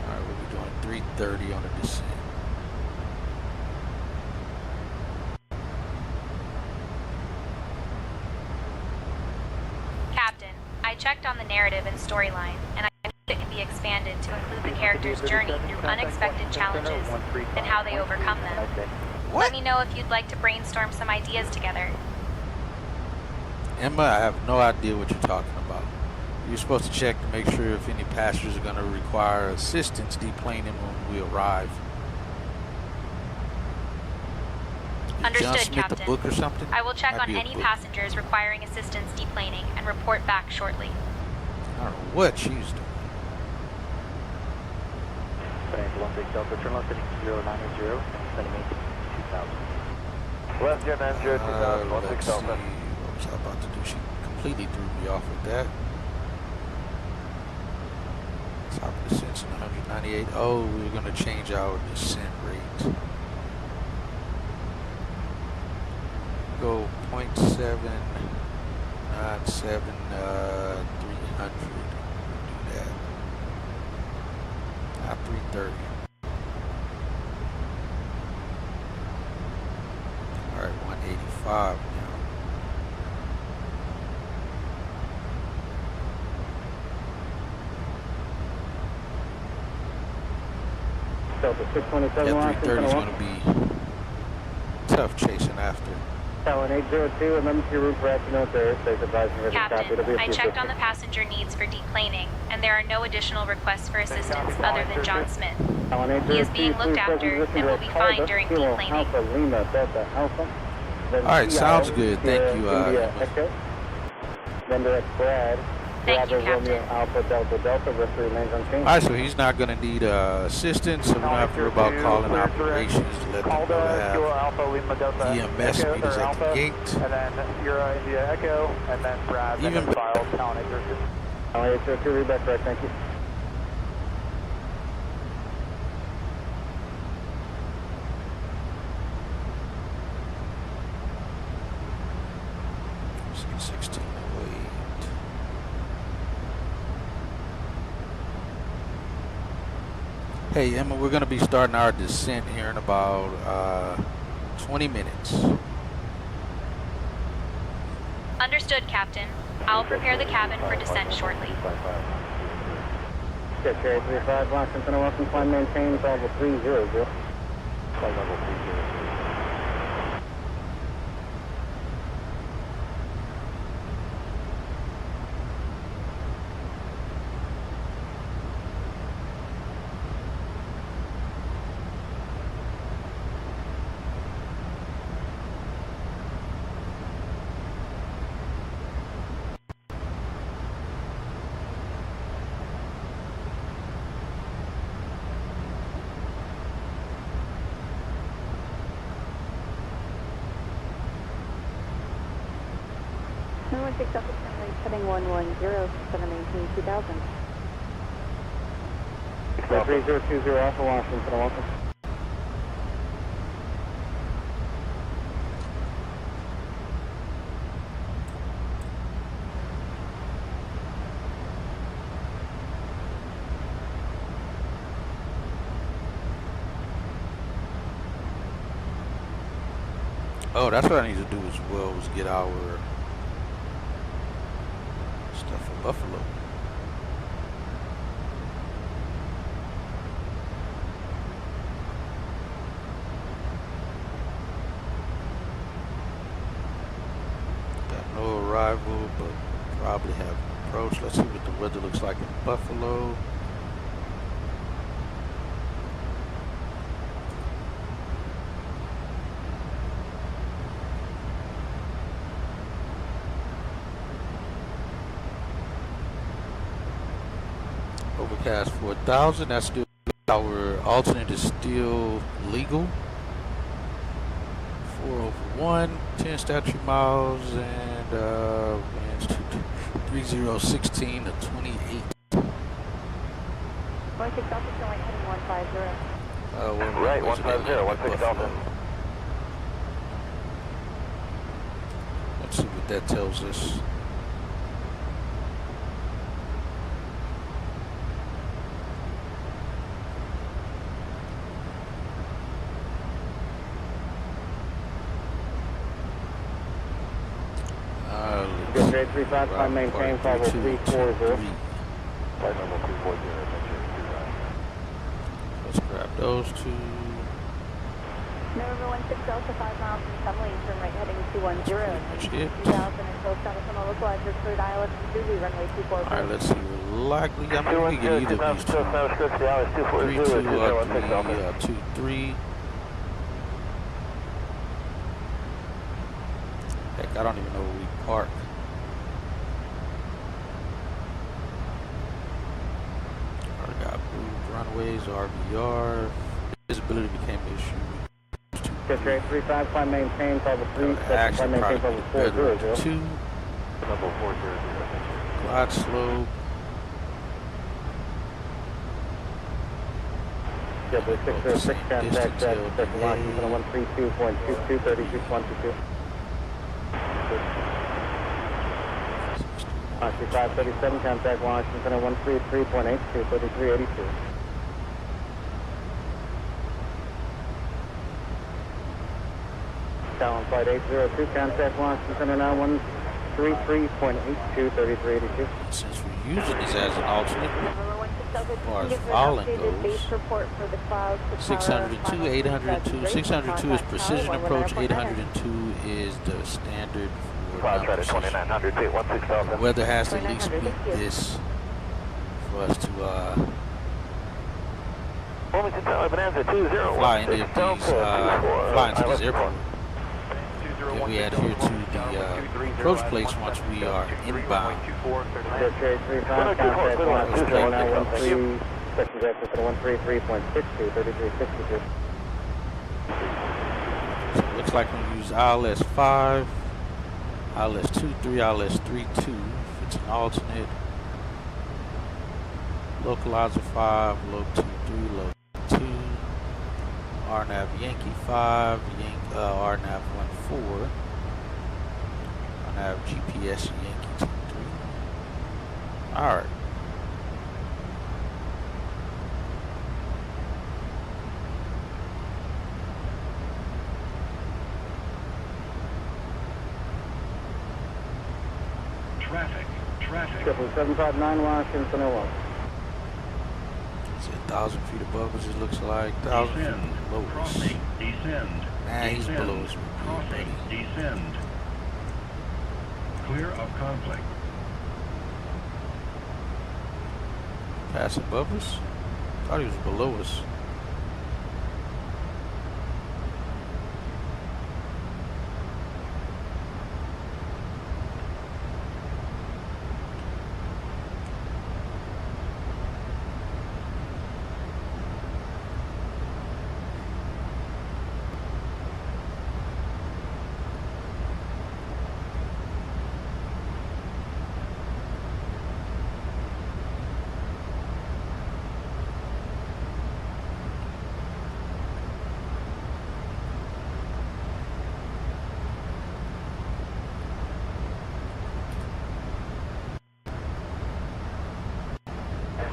Alright, we'll be doing 330 on the descent. Captain, I checked on the narrative and storyline, and I believe it can be expanded to include the character's journey through unexpected challenges and how they overcome them. Let me know if you'd like to brainstorm some ideas together. Emma, I have no idea what you're talking about. You're supposed to check to make sure if any passengers are going to require assistance deplaning when we arrive. Understood, John Smith, Captain. a book or something? I will check Might on be a any book. passengers requiring assistance deplaning and report back shortly. I don't know what she's doing. Delta, turn left heading 0980, sending me 2000. Left jet manager 2000, Let's 16 see. Delta. What was I about to do? She completely threw me off with that. Top of descent 198. Oh, we're going to change our descent rate. Go 0.797, 300. Do that. Not 330. All right, 185 now. Delta 627, Yeah, Washington 330 is Center, going to be tough chasing after. Talon 802, emergency room for active military airspace advising ready to copy. Captain, I checked on the passenger needs for deplaning, and there are no additional requests for assistance other than John Smith. He is being looked after and will be fine during deplaning. Alright, sounds good. Thank you, Then direct Brad. Thank you, Captain. Alpha Delta Delta, rest remains unchanged. Alright, so he's not going to need assistance, so we don't have to worry about calling operations to let them know to have EMS meters at the gate. And then you're India Echo, and then Brad, Even then filed, Talon 802. Talon 802, read back correct, thank you. Hey Emma, we're going to be starting our descent here in about 20 minutes. Understood, Captain. I'll prepare the cabin for descent shortly. Sketch Area 35, Washington, welcome, climb maintain, level 300. Level 300. Heading 110, 718, 2000. 3020 Alpha Washington, welcome. Oh, that's what I need to do as well, is get our stuff for Buffalo. Got no arrival, but probably have an approach. Let's see what the weather looks like in Buffalo. Overcast 4,000. That's still, our alternate is still legal. 4/1, 10 statute miles, and winds 3016 to 28. 16 Delta, showing heading 150. Right, 150, 16 Delta. Let's see what that tells us. Grade 35, climb maintain, 50340. Let's grab those two. November 16 Delta, 5 miles from Sumley, turn right heading 210. 2000 until Summit localizer cleared ILS Zulu, runway 24. Alright, let's see. We're likely, I mean, we get either of these two. 323, Heck, I don't even know where we park. Already got approved runways, RVR. Visibility became an issue. Sketch Area 35, climb maintain, level 3, climb maintain, level 400. 2. Level 400. Glide slope. JetBlue 606, contact Central Washington on 132.22, 36.122. 537, contact Washington on 133.82, 3382. Talon Flight 802, contact Washington on 133.82, 3382. Since we're using this as an alternate, far as falling goes, 602, 802. 602 is precision approach, 802 is the standard for non-precision. The weather has to at least beat this for us to fly into this airport. And we adhere to the approach plates once we are inbound. So it looks like we use ILS 5, ILS 23, ILS 32 if it's an alternate. Localizer 5, low 23, low 2. RNAV Yankee 5, RNAV 14. RNAV GPS Yankee 23. Alright. Traffic. 759 Washington 01. It's 1,000 feet above us, it looks like. 1,000 feet below us. Crossing. Descend. Nah, he's below us. Crossing. Descend. Clear of conflict. Pass above us? Thought he was below us.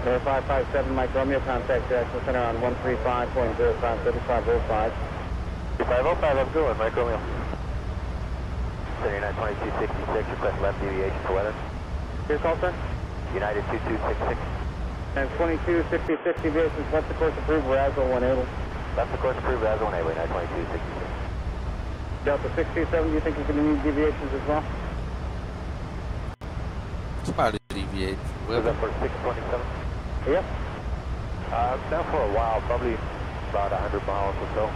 Air 557 Mike Romeo, contact Jackson Center on 135.05, 3505. 505, I'm going, Mike Romeo. 392266, request left deviation for weather. Here's call, sir. United 2266. And 2266 deviations, left the course approved, Razzle 1able. Left the course approved, Razzle 1able, United 2266. Delta 627, do you think you're going to need deviations as well? It's about to deviate. Was that for 627? Yep. Down for a while, probably about 100 miles or so.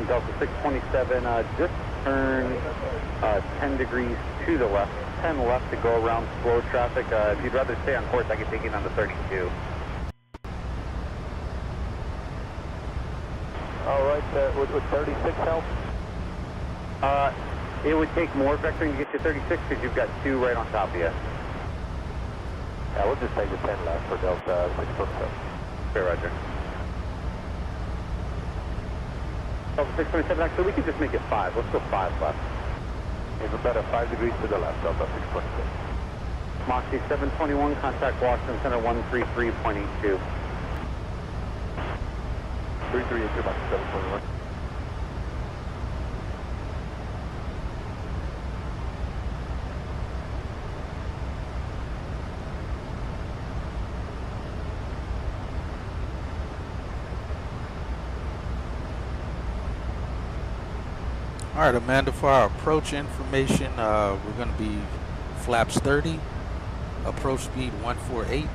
Delta 627, just turn 10 degrees to the left, 10 left to go around slow traffic. If you'd rather stay on course, I can take you down to 32. All right, would 36 help? It would take more vectoring to get you 36 because you've got 2 right on top of you. Yeah, we'll just take the 10 left for Delta 627. Okay, roger. Delta 627, actually, we could just make it 5. Let's go 5 left. Even better, 5 degrees to the left, Delta 627. Moxie 721, contact Washington Center 133.82. 3382, Moxie 721. All right, Amanda, for our approach information, we're going to be flaps 30, approach speed 148,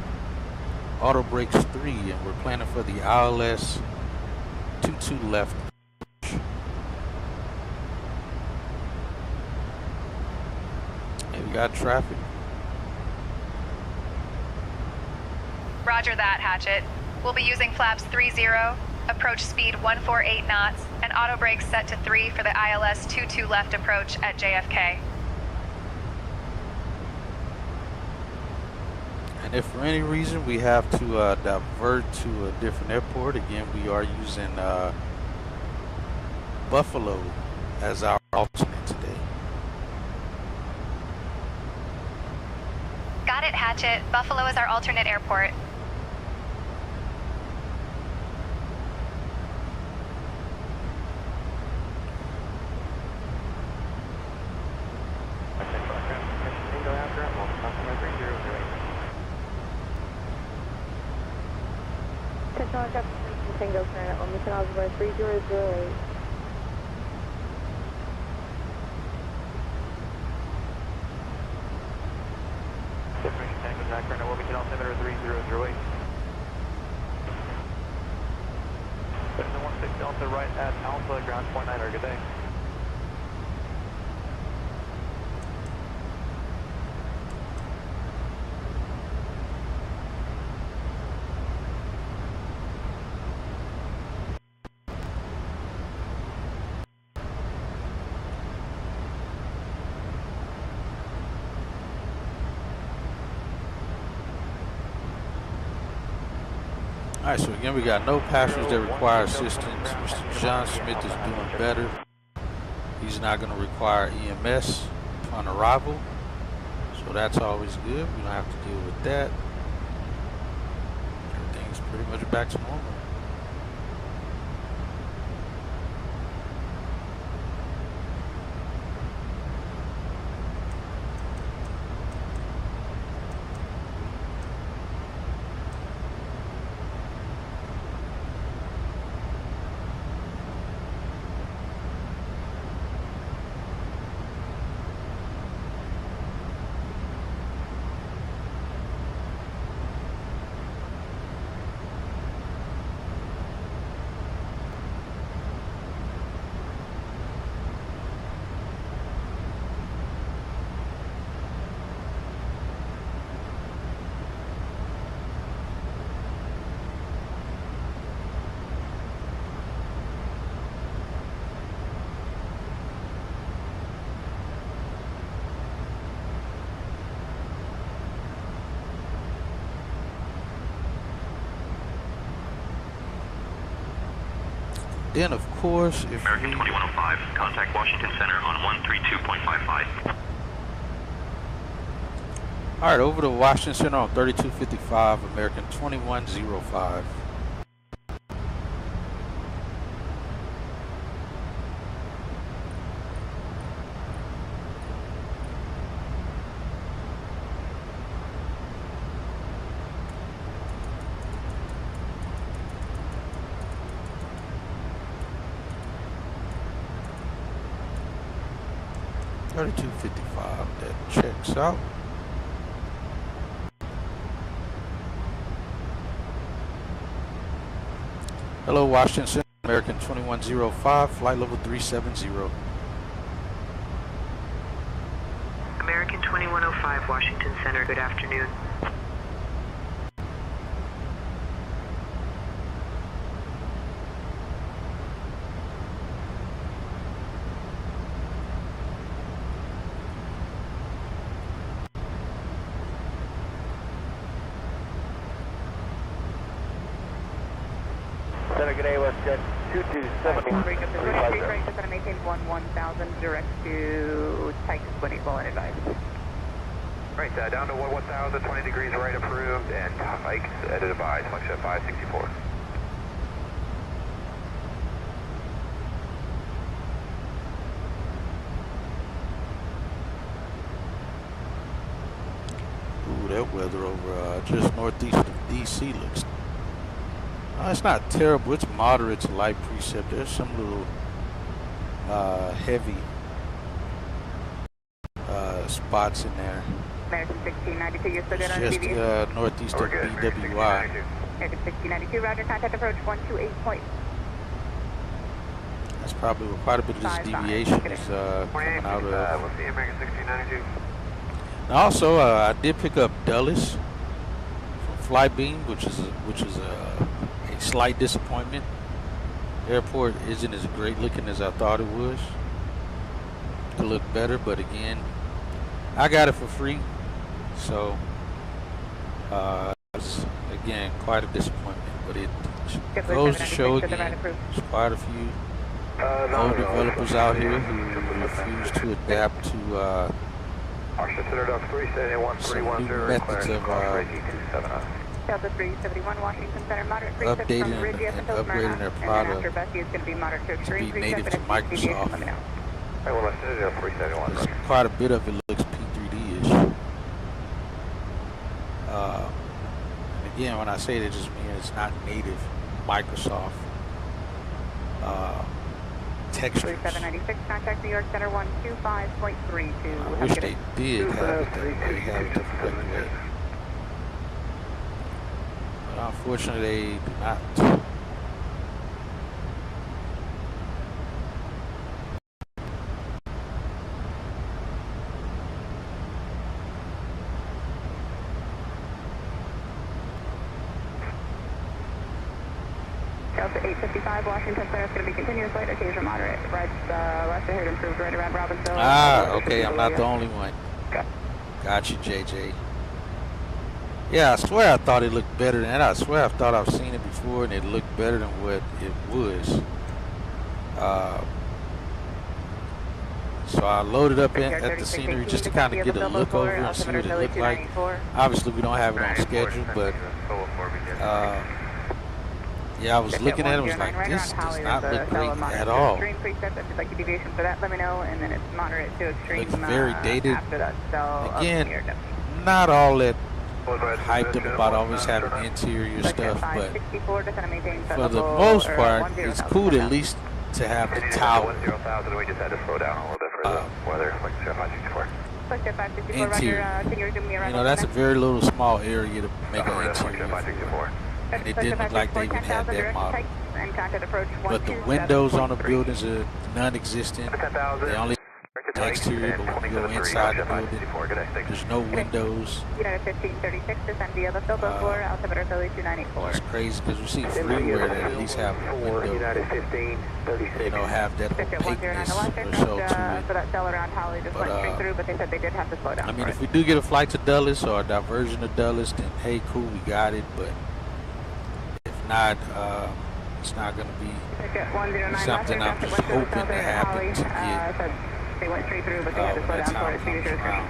auto brakes 3, and we're planning for the ILS 22 left. And we got traffic. Roger that, Hatchet. We'll be using flaps 30, approach speed 148 knots, and auto brakes set to 3 for the ILS 22 left approach at JFK. And if for any reason we have to divert to a different airport, again, we are using Buffalo as our alternate today. Got it, Hatchet. Buffalo is our alternate airport. Tango Center on Mission Osborne 3008. Tango Jack, right now, Wilmington altimeter 3008. 716 Delta right at Alpha, ground point 9, good day. Alright, so again, we got no passengers that require assistance. Mr. John Smith is doing better. He's not going to require EMS upon arrival. So that's always good. We don't have to deal with that. Everything's pretty much back to normal. Then, of course, if American 2105, contact Washington Center on 132.55. all right, over to Washington Center on 3255, American 2105. That checks out. Hello, Washington Center, American 2105, flight level 370. American 2105, Washington Center, good afternoon. Good day, WestJet 2270. Bring up the runway 3 right, just going to maintain 11,000 direct to Type 20 and advice. Right, down to 1,000, 20 degrees right approved, and hikes at advice, like at 564. Ooh, that weather over just northeast of DC looks. It's not terrible. It's moderate to light precip. There's some little heavy spots in there. American 1692, you're still good on Just TV? northeast of BWI. American 1692, roger, contact approach 128 point. That's probably where quite a bit of this deviation is coming out of. We'll see American 1692. And also, I did pick up Dulles from Flybeam, which is a slight disappointment. airport isn't as great looking as I thought it was. Could look better, but again, I got it for free, so it's, again, quite a disappointment. But it goes to show again, there's quite a few old developers out here who refuse to adapt to some new methods of Delta 371 Washington Center, moderate updating and upgrading their product to be native to Microsoft. Quite a bit of it looks P3D-ish. And again, when I say that, just means it's not native Microsoft textures. 3796, contact New York Center 125.32. I wish they did have it the correct way. But unfortunately, they do not. Delta 855 Washington Center is going to be continuous light, occasional moderate. Right, left ahead improved right around Robbinsville. Ah, okay, I'm not the only one. Got you, JJ. Yeah, I swear I thought it looked better than that. I swear I thought I've seen it before and it looked better than what it was. So I loaded up at the scenery just to kind of get a look over and see what it looked like. Obviously, we don't have it on schedule, but yeah, I was looking at it, I was like, this does not look great at all. Extreme preset, if you'd like a deviation for that, let me know, and then it's moderate to extreme. Looks very dated. After that, so again, not all that hyped up about always having interior stuff, but for the most part, it's cool at least to have the tower. Interior. You know, that's a very little small area to make an interior for. And it didn't look like they even had that model. But the windows on the buildings are non-existent. They only have the exterior, but when you go inside the building, there's no windows. It's crazy because we see freeware that at least have a window, you know, have that opaqueness or so to it. But I mean, if we do get a flight to Dulles or a diversion to Dulles, then hey, cool, we got it. But not, it's not going to be something I'm just hoping to happen to get when that time comes around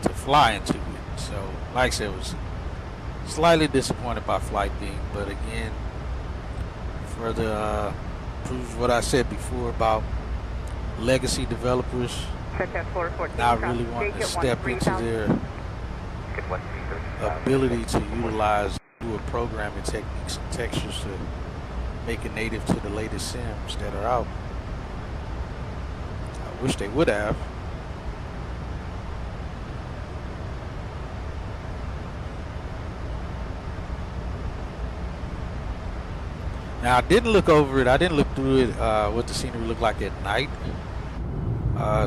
to fly into it. So, like I said, I was slightly disappointed by flight being, but again, further proves what I said before about legacy developers not really wanting to step into their ability to utilize newer programming techniques and textures to make it native to the latest sims that are out. I wish they would have. Now I didn't look over it. I didn't look through it, what the scenery looked like at night.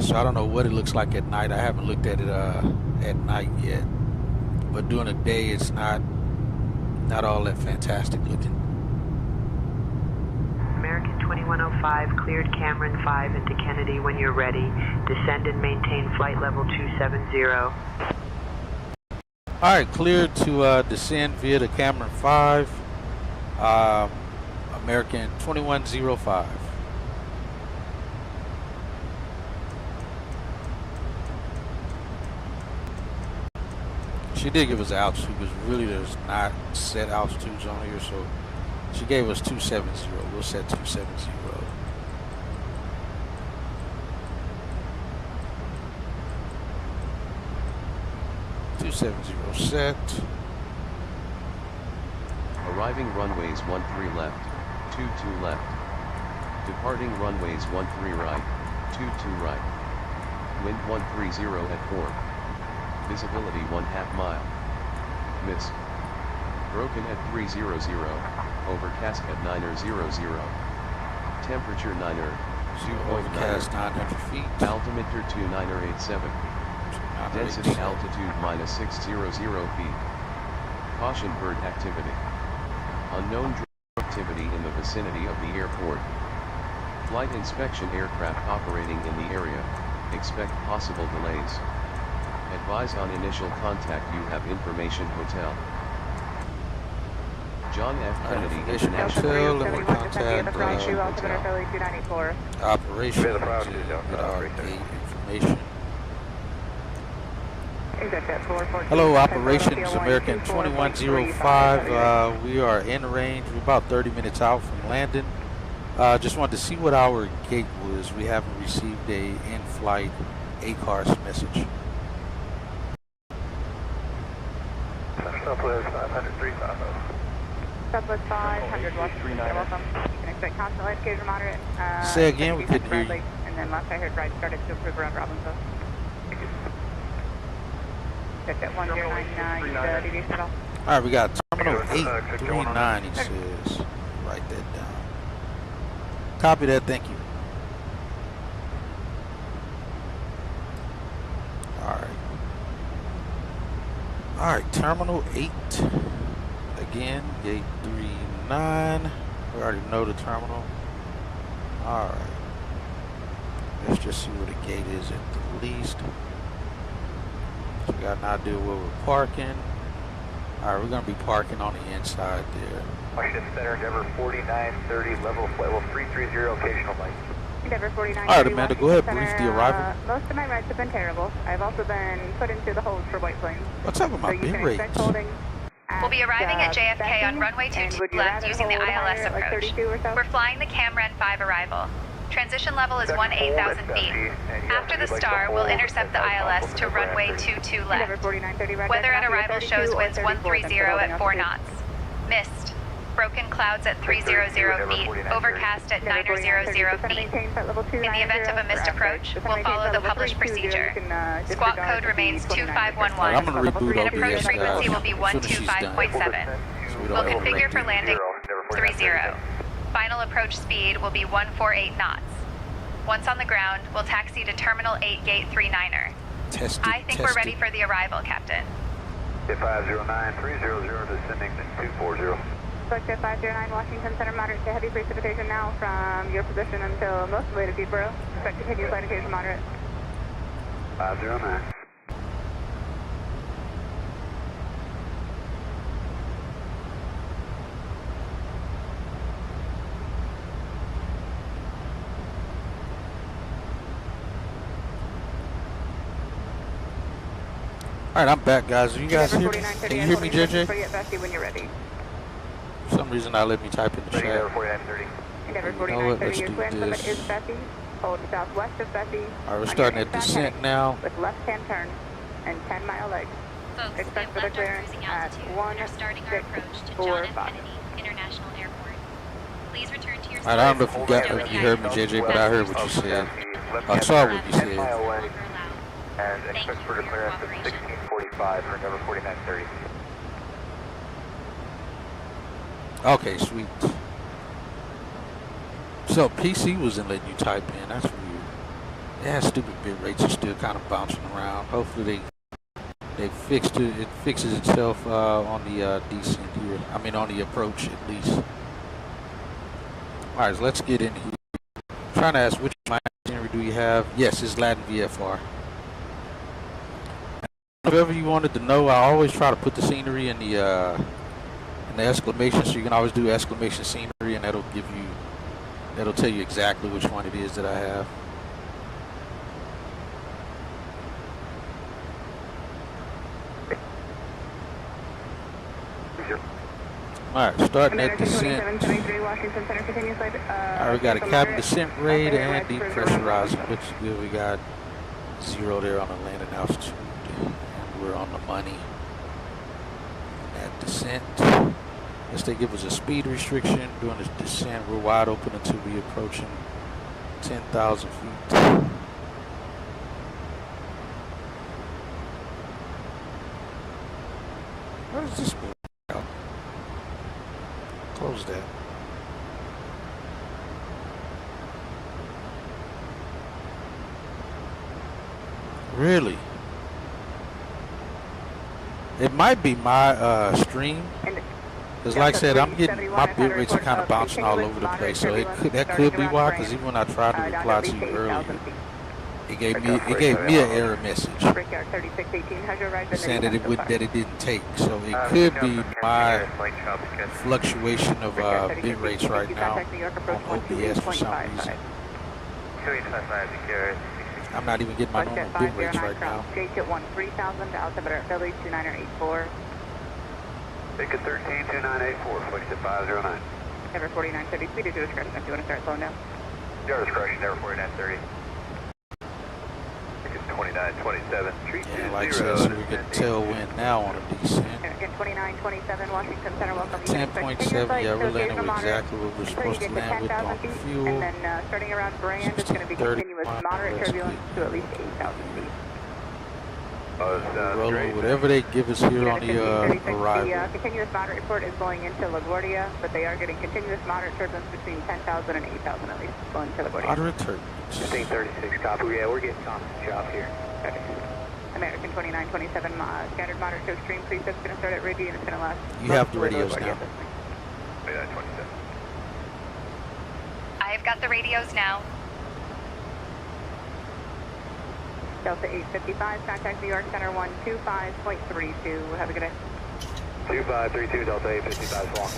So I don't know what it looks like at night. I haven't looked at it at night yet. But during the day, it's not all that fantastic looking. American 2105 cleared Cameron 5 into Kennedy when you're ready. Descend and maintain flight level 270. Alright, cleared to descend via the Cameron 5. American 2105. She did give us altitude because really there's not set altitudes on here, so she gave us 270. We'll set 270. 270 set. Arriving runways 13 left, 22 left. Departing runways 13 right, 22 right. Wind 130 at 4. Visibility 1/2 mile. Mist. Broken at 300. Overcast at 900. Temperature 9er. Overcast 900 feet. Altimeter 2987. Density altitude -600 feet. Caution bird activity. Unknown activity in the vicinity of the airport. Flight inspection aircraft operating in the area, expect possible delays. Advise on initial contact you have information hotel. John F. Kennedy International contact Information Hotel. Operations, get our gate information. Hello, Operations American 2105. We are in range. We're about 30 minutes out from landing. Just wanted to see what our gate was. We haven't received a in-flight ACARS message. Southwest 503.50. Southwest 500, Washington, you're welcome. You can expect constant light, occasional moderate. Say again, we couldn't hear you. And then last I heard, right started to improve around Robbinsville. Check that 1099, deviation at all. All right, we got Terminal 839, he says. Write that down. Copy that, thank you. All right, Terminal 8. Again, gate 39. We already know the terminal. All right. Let's just see where the gate is at the least. So we got an idea where we're parking. All right, we're going to be parking on the inside there. Washington Center, Denver 4930, level flight level 330, occasional light. Denver 4930. All right, Amanda, go ahead, brief the arrival. Most of my rides have been terrible. I've also been put into the holds for white planes. What's up with my bin rates? We'll be arriving at JFK on runway 22 left using the ILS approach. We're flying the Camren 5 arrival. Transition level is 18,000 feet. After the star, we'll intercept the ILS to runway 22 left. Weather at arrival shows winds 130 at 4 knots. Mist. Broken clouds at 300 feet. Overcast at 900 feet. In the event of a missed approach, we'll follow the published procedure. Squawk code remains 2511. I'm going to reboot And approach OBS, frequency will be as soon as she's done. 125.7. We'll configure for landing 30. Final approach speed will be 148 knots. Once on the ground, we'll taxi to Terminal 8 Gate 39er. I think we're ready for the arrival, Captain. 509, 300, descending to 240. Select 509, Washington Center, moderate to heavy precipitation now from your position until most of the way to Peterborough. Expect continued light occasion moderate. 509. All right, I'm back, guys. You guys hear me? Can you hear me, JJ? When you're ready. For some reason, I let me type in the chat. Endeavor You know what? 4930, Let's your do clearance limit this. is Bessie. Hold southwest of Bessie. All right, we're starting at descent now. With left-hand turn and 10-mile legs. Folks, Expect we for the have left our clearance cruising at altitude and are starting our approach to John F. 1-6-4-5. Kennedy International Airport. Please return to your All right, I don't know if you heard me, JJ, but I heard what you said. I saw what you said. And expect for clearance at 1645 for Denver 4930. Okay, sweet. So PC wasn't letting you type in. That's weird. Yeah, stupid bit rates are still kind of bouncing around. Hopefully they fixed it. It fixes itself on the descent here. I mean on the approach at least. All right, so let's get in here. I'm trying to ask which itinerary do you have? Yes, it's Latin VFR. Whatever you wanted to know, I always try to put the scenery in the exclamation, so you can always do exclamation scenery, and that'll tell you exactly which one it is that I have. All right, starting at descent. All right, we got a cabin descent rate and depressurizing. Looks good. We got 0 there on the landing altitude. We're on the money at descent. Yes, they give us a speed restriction during this descent. We're wide open until we approaching 10,000 feet. Where does this move out? Close that. Really? It might be my stream. Because like I said, I'm getting, my bit rates are kind of bouncing all over the place, so that could be why, because even when I tried to reply to you earlier, it gave me an error message saying that it didn't take. So it could be my fluctuation of bit rates right now on OBS for some reason. I'm not even getting my normal bit rates right now. Jacob 3000 to altimeter Philly 2984. Jacob 132984, flight to 509. Ever 4930, speed at your discretion if you want to start slowing down. Your discretion, Ever 4930. Jacob 2927, treat Yeah, like I said, so we can tell when now on a descent. Again, 2927, Washington Center, welcome. 10.7, yeah, we're landing with exactly what we're supposed to land with on fuel. And then starting around Brand, it's going to be continuous moderate turbulence to at least 8,000 feet. Rolling whatever they give us here on the arrival. The continuous moderate report is going into LaGuardia, but they are getting continuous moderate turbulence between 10,000 and 8,000 at least going to LaGuardia. Moderate turbulence. 1536, copy. Yeah, we're getting constant chop here. Okay. American 2927, scattered moderate to extreme precip's going to start at Ridgey and it's going to last. You have the radios now. 2927. I've got the radios now. Delta 855, contact New York Center 125.32. Have a good day. 2532, Delta 855, long.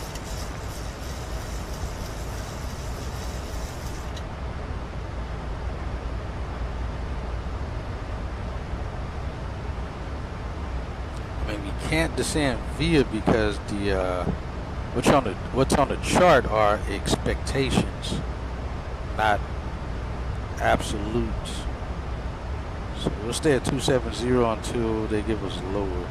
I mean, we can't descend via because the what's on the chart are expectations, not absolutes. So we'll stay at 270 until they give us lower.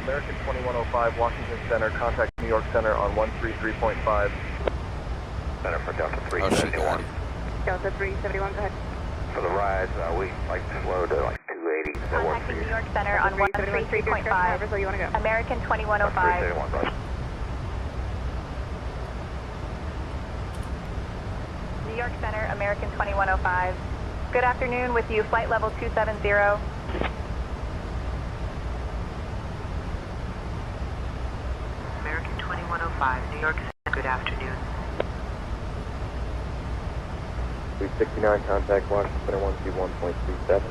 American 2105, Washington Center, contact New York Center on 133.5. Center for Delta 371. Oh, she got it. Delta 371, go ahead. For the rides, we like to slow to like 280. That works for Contacting you. New York Center on 133.5. However you want to go. American 2105. 371, bro. New York Center, American 2105. Good afternoon, with you, flight level 270. American 2105, New York Center, good afternoon. 369, contact Washington Center 121.37.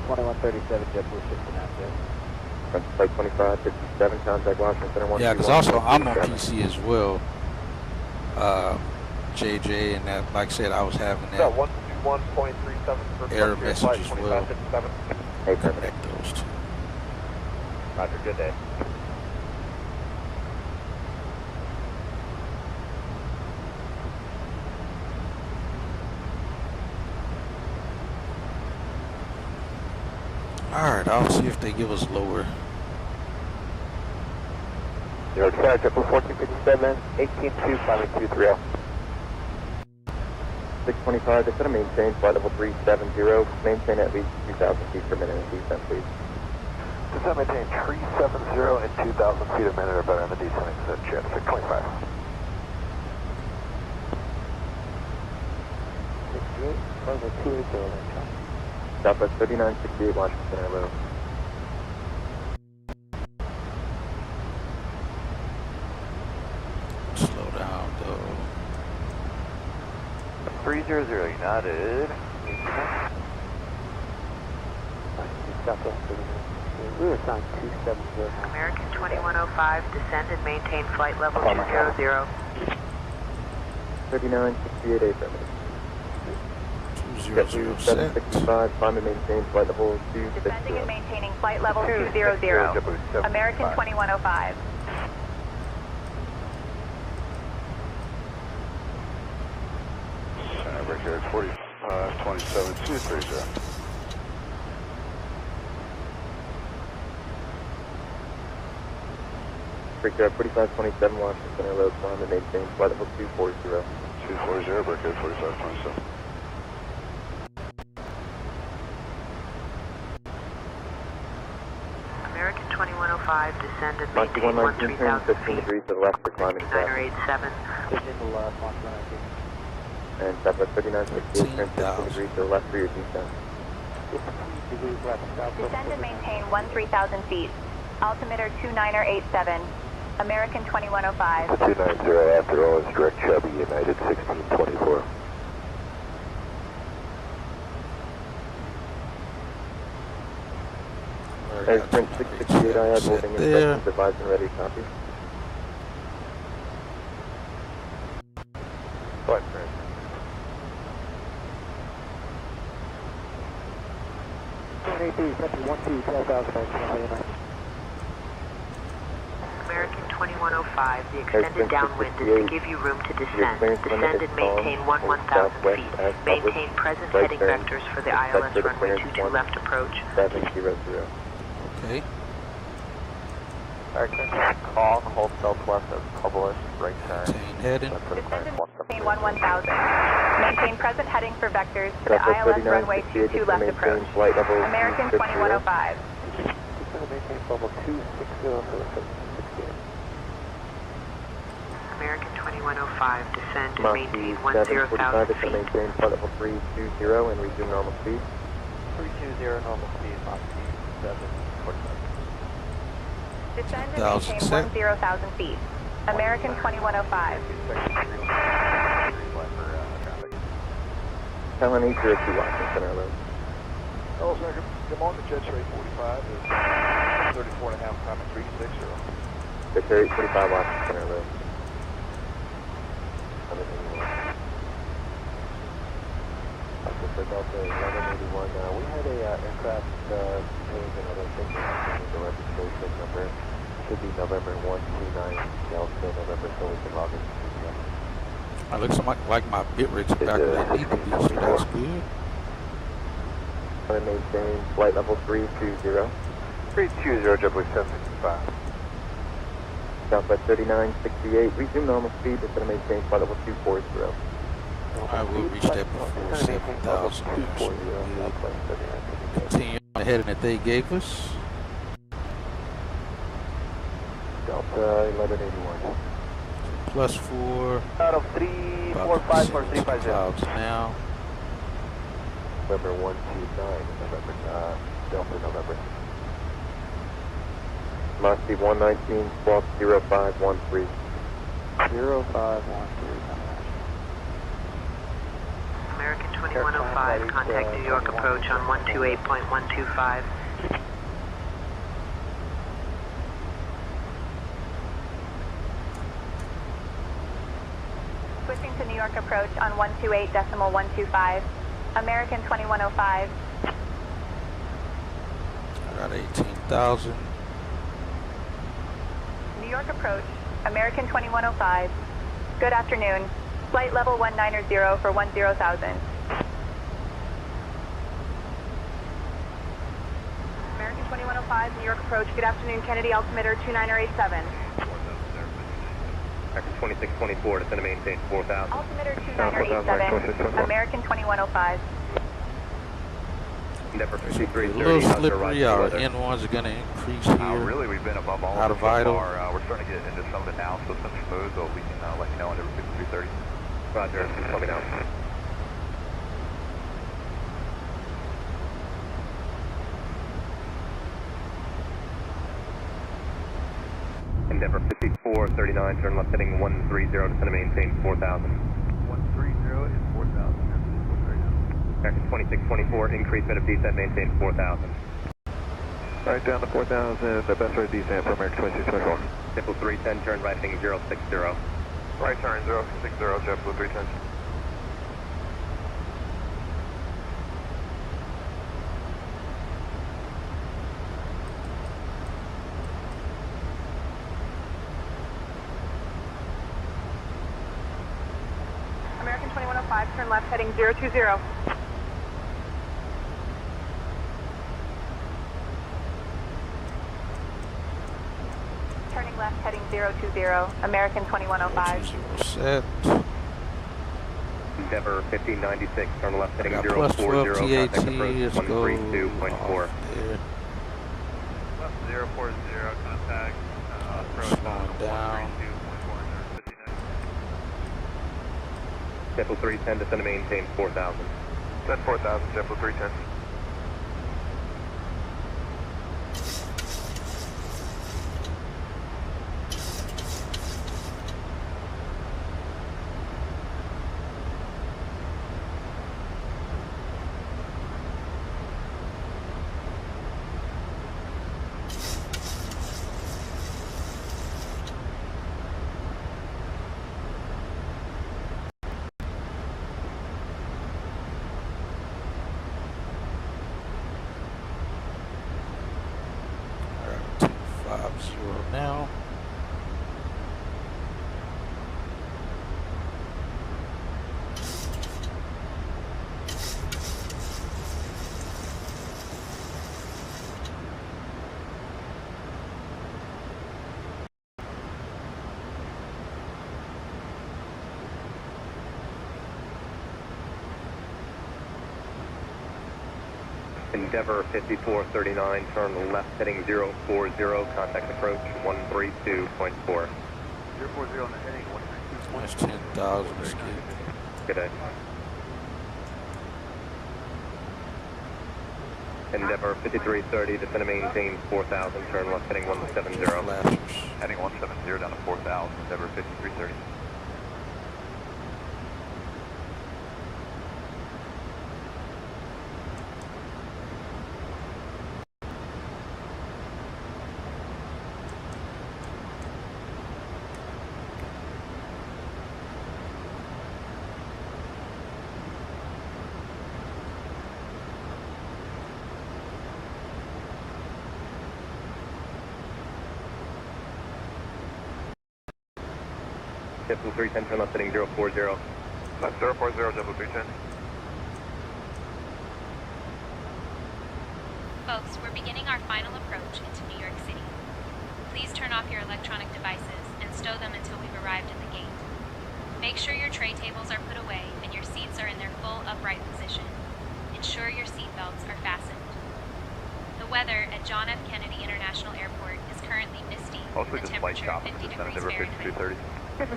2137, JetBlue 69, Flight 2557, contact Washington Center 121.37. Yeah, because also I'm on PC as well, JJ, and that, like I said, I was having that 121.37 error message as well. Hey, Connect those two. Roger, good day. Alright, I'll see if they give us lower. New York Center, triple 1457, 182-5820. 625, they're going to maintain flight level 370, maintain at least 2,000 feet per minute in descent, please. Does that maintain 370 and 2,000 feet a minute or better in the descending set, jet 625? 68, Bravo 280, Southwest 3968, Washington Center Road. Slow down, though. 300, United. We were assigned 270. American 2105, descend and maintain flight level 200. 3968, affirmative. 2006. 765, climb and maintain flight level 260. Descending and maintaining flight level 200. American 2105. Average here, 45, 27, 230. Breaker 4527, Washington Center Road, climb and maintain flight level 240. 240, breaker 4527. descend and Moxie maintain 119, turn 13,000 15 feet. degrees to the left for climbing step. 987. And Southwest 3968, turn 15 degrees to the left for your descent. Descend and maintain 13,000 feet. Altimeter 2987. American 2105. 290 after all is direct Chubby, United 1624. Airstrength 668, I have holding instructions, advised and ready, copy. Flight trend. American 2105, the extended downwind is to give you room to descend. Descend and maintain 11,000 feet. Maintain present heading vectors for the ILS runway 22 left approach. 700. Okay. Call, hold southwest of Cobblers, right turn. Maintain heading. Descend and maintain 11,000. Maintain present heading for vectors to the ILS runway 22 left approach. American 2105. American 2105, descend and maintain 745 10,000 is to feet. maintain flight level 320 and resume normal speed. 320 normal speed, Moxie 745. Descend and maintain 10,000 feet. American 2105. Helen 802 Washington Airlines. Hello, sir. Come on, the jet rate 45 is 34.5, climbing 360. Victor 845 Washington Airlines. For Delta 1181, we had a aircraft change and I don't think the registration number should be November 129 Delta November, so we can log in. It looks like my bit rates are back where they need to be, so that's good. I'm going to maintain flight level 320. 320, JetBlue 765. Southwest 3968, resume normal speed, just going to maintain flight level 240. I will reach that before 7,000. Continue on the heading that they gave us. Delta 1181. +4. Out of 345 for 350. Clouds now. November 129, November, Delta November. Moxie 119, squawk 0513. 0513. American 2105, contact New York approach on 128.125. Switching to New York approach on 128.125. American 2105. I got 18,000. New York approach, American 2105. Good afternoon. Flight level 190 for 10,000. American 2105, New York approach. Good afternoon, Kennedy, altimeter 2987. American 2624, descend to maintain 4,000. Altimeter 2987, American 2105. Endeavor A 5330. little slippery. Our N1s are going to increase here. Really, we've been above all out of of it so idle. far. We're starting to get into some of it now, so it's been smooth, but we can let you know under 5330. Roger, let me know. Endeavor 5439, turn left heading 130, descend to maintain 4,000. 130 is 4,000. American 2624, increase rate of descent, maintain 4,000. Right down to 4,000, the best rate of descent for American 2624. JetBlue 310, turn right heading 060. Right turn 060, JetBlue 310. American 2105, turn left heading 020. Turning left heading 020, American 2105. Set. Endeavor 1596, turn left heading I got 040, +12 contact TAT, approach let's go 132.4. off there. Left 040, contact Slowing down. Temple 310, descend to maintain 4,000. That's 4,000, Temple 310. Now. Endeavor 5439, turn left heading 040, contact approach 132.4. 040 on the heading 132. That's 10,000 escape. Good day. Endeavor 5330, descend to maintain 4,000, turn left heading 170. Heading 170 down to 4,000, Endeavor 5330. Temple 310, turn left heading 040. That's 040, Temple 310. Folks, we're beginning our final approach into New York City. Please turn off your electronic devices and stow them until we've arrived at the gate. Make sure your tray tables are put away and your seats are in their full upright position. Ensure your seat belts are fastened. The weather at John F. Kennedy International Airport is currently misty, Mostly with a just light temperature of chop, 50 just degrees Endeavor Fahrenheit. 5330.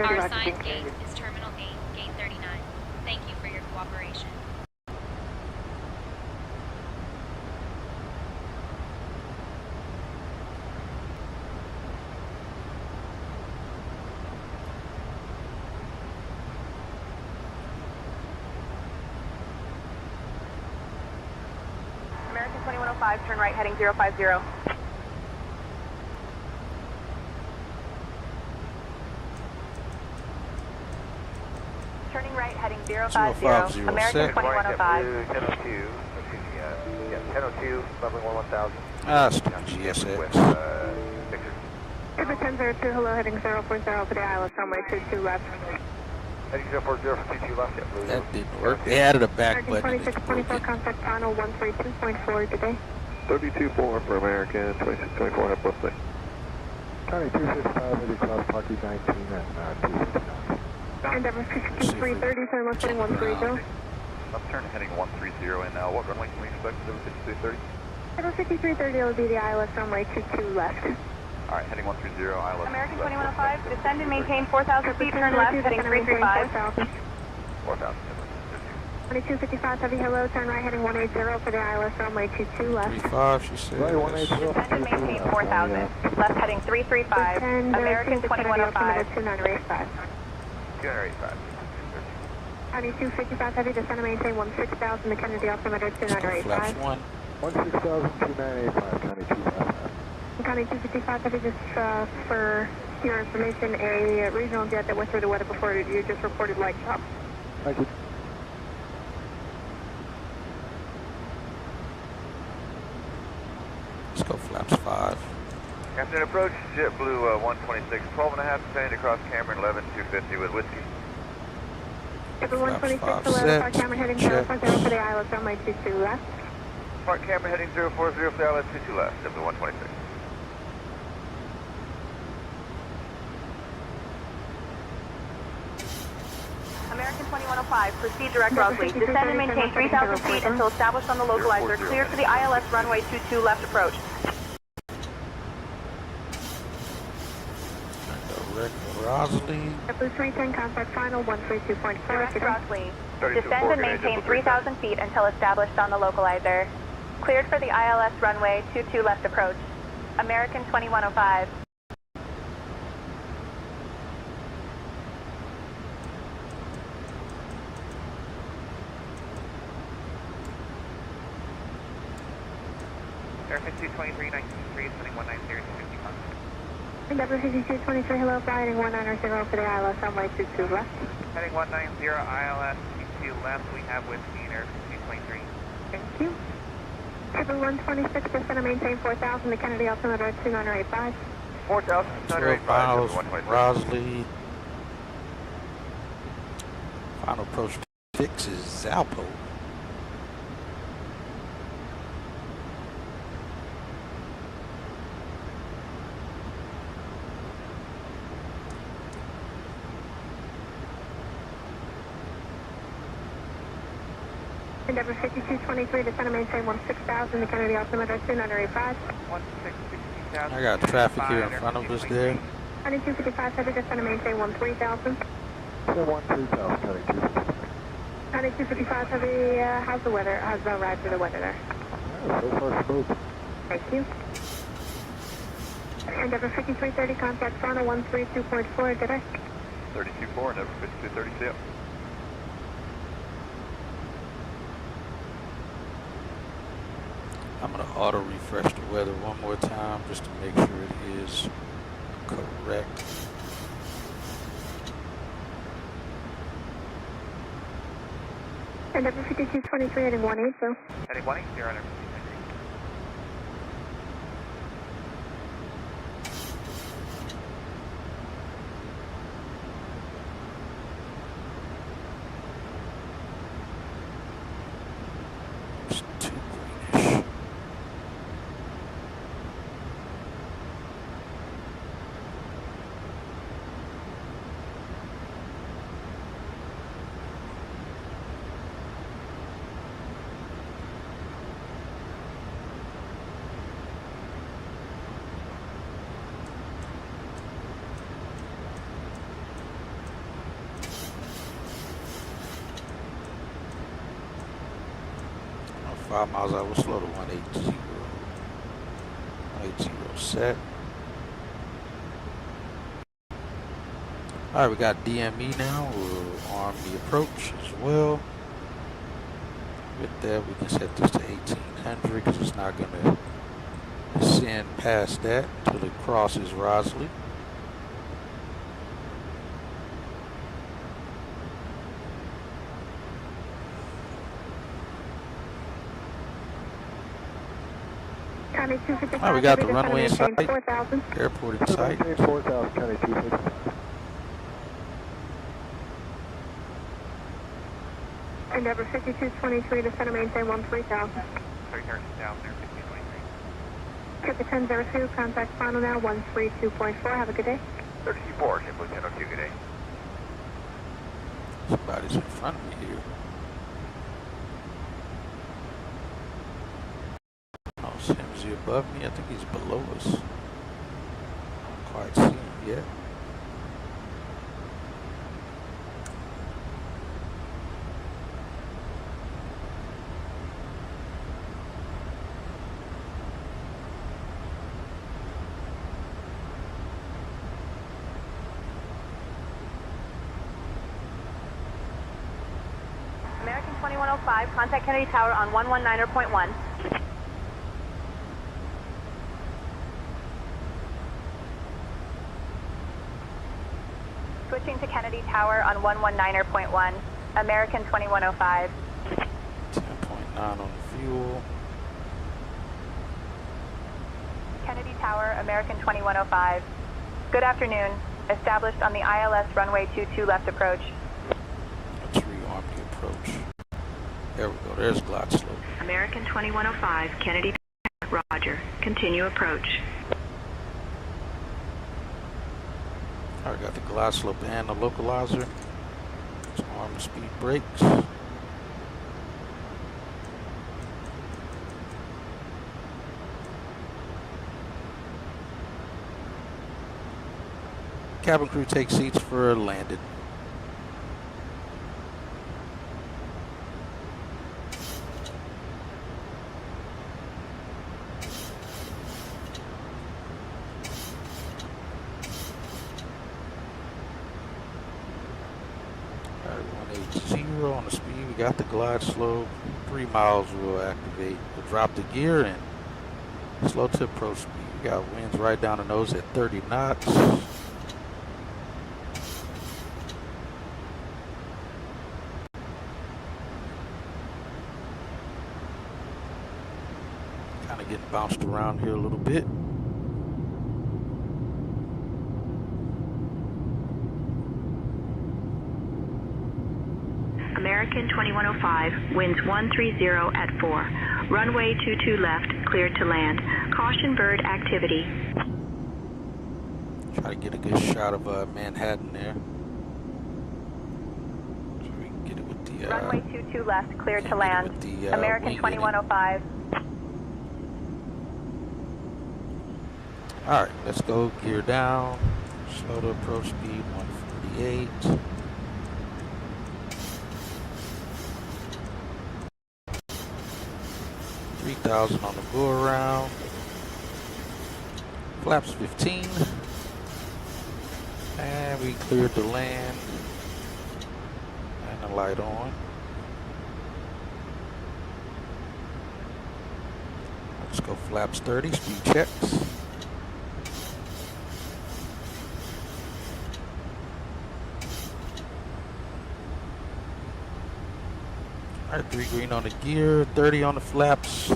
Our assigned gate is Terminal 8, Gate 39. Thank you for your cooperation. American 2105, turn right heading 050. Turning right heading 050. American 2105. 1002, 1002, leveling 1000. Ah, stupid GSX. Super 1002, hello, heading 040 for the ILS, runway 22 left. Heading 040 for 22 left, yeah, blue. That didn't work. They added a back American button. 2624, contact final 132.4 today. 32.4 for American, 2624, have both way. County 265, heading cross Parky 19 and 259. Endeavor 5330, turn left heading 130. Left turn heading 130, and what runway can we expect? Endeavor 5330? Endeavor 5330 will be the ILS, runway 22 left. Alright, heading 130, ILS. American 2105, descend and maintain 4,000 feet, turn left heading 335. 4,000. 2255 heavy, hello, turn right heading 180 for the ILS, runway 22 left. 35, she said. Right, 180. Descend and maintain 4,000. Left heading 335. American 2105. 2985. 285. 2255 heavy, descend and maintain 16,000, the Kennedy altimeter Flaps 2985. 1. 16,2985, County 255. County 255 heavy, just for your information, a regional jet that went through the weather before you just reported light chop. Thank you. Let's go flaps 5. Captain approach, JetBlue 126, 12.5 descending across Cameron 11 250 with whiskey. Every 126 to left, Park Cameron heading 040 for the ILS, runway 22 left. Park Cameron heading 040 for the ILS 22 left, JetBlue 126. American 2105, proceed direct Rosley. Descend and maintain 3,000 feet until established on the localizer. Clear for the ILS runway 22 left approach. Rosalie. JetBlue 310, contact final 132.4. Direct Rosalie. 32.4, Descend and maintain 3,000 feet until established on the localizer. Cleared for the ILS runway 22 left approach. American 2105. Air 5223, 1923, sending 190 to 50 contact. Endeavor 5223, hello, flying 190 for the ILS runway 22 left. Heading 190, ILS 22 left, we have with Air 5223. Thank you. JetBlue 126, descend and maintain 4,000 to Kennedy altimeter 2985. 4,685. 12 miles from Rosalie. Final approach fix is Zalpo. Endeavor 5223, descend and maintain 16,000 to Kennedy altimeter 2985. 16,000. I got traffic here in front of us there. 9255, heavy descend and maintain 13,000. 13,000, County 255. 9255, heavy, how's the weather? How's the ride through the weather there? Yeah, so far smooth. Thank you. Endeavor 5330, contact final 132.4, good day. 32.4, Endeavor 5236. I'm going to auto refresh the weather one more time just to make sure it is correct. Endeavor 5223, heading 180. Heading 180, Endeavor 5223. It's too greenish. Oh, 5 miles an hour slow to 180. 180 set. Alright, we got DME now. We'll arm the approach as well. With that, we can set this to 1800 because it's not going to ascend past that until it crosses Rosalie. Alright, we got the runway in sight, airport in sight. 4,000, County 255. Endeavor 5223, descend and maintain 13,000. 30 hertz down there, 5223. Trip 1002, contact final now 132.4, have a good day. 34, JetBlue 1002, good day. Somebody's in front of me here. Oh, Sam, is he above me? I think he's below us. I don't quite see him yet. American 2105, contact Kennedy Tower on 119.1. Switching to Kennedy Tower on 119.1. American 2105. 10.9 on the fuel. Kennedy Tower, American 2105. Good afternoon. Established on the ILS runway 22 left approach. Let's rearm the approach. There we go. There's glide slope. American 2105, Kennedy Tower, roger. Continue approach. Alright, got the glide slope and the localizer. Let's arm the speed brakes. cabin crew take seats for landing. Alright, 180 on the speed. We got the glide slope. 3 miles will activate. We'll drop the gear and slow to approach speed. We got winds right down the nose at 30 knots. Kind of getting bounced around here a little bit. American 2105, winds 130 at 4. Runway 22 left, cleared to land. Caution bird activity. Try to get a good shot of Manhattan there. So we can get it with the Runway 22 left, cleared to land. The, American 2105. Alright, let's go. Gear down. Slow to approach speed 148. $3,000 on the go around. Flaps 15. And we cleared the land. And the light on. Let's go flaps 30, speed checks. Alright, 3 green on the gear, 30 on the flaps.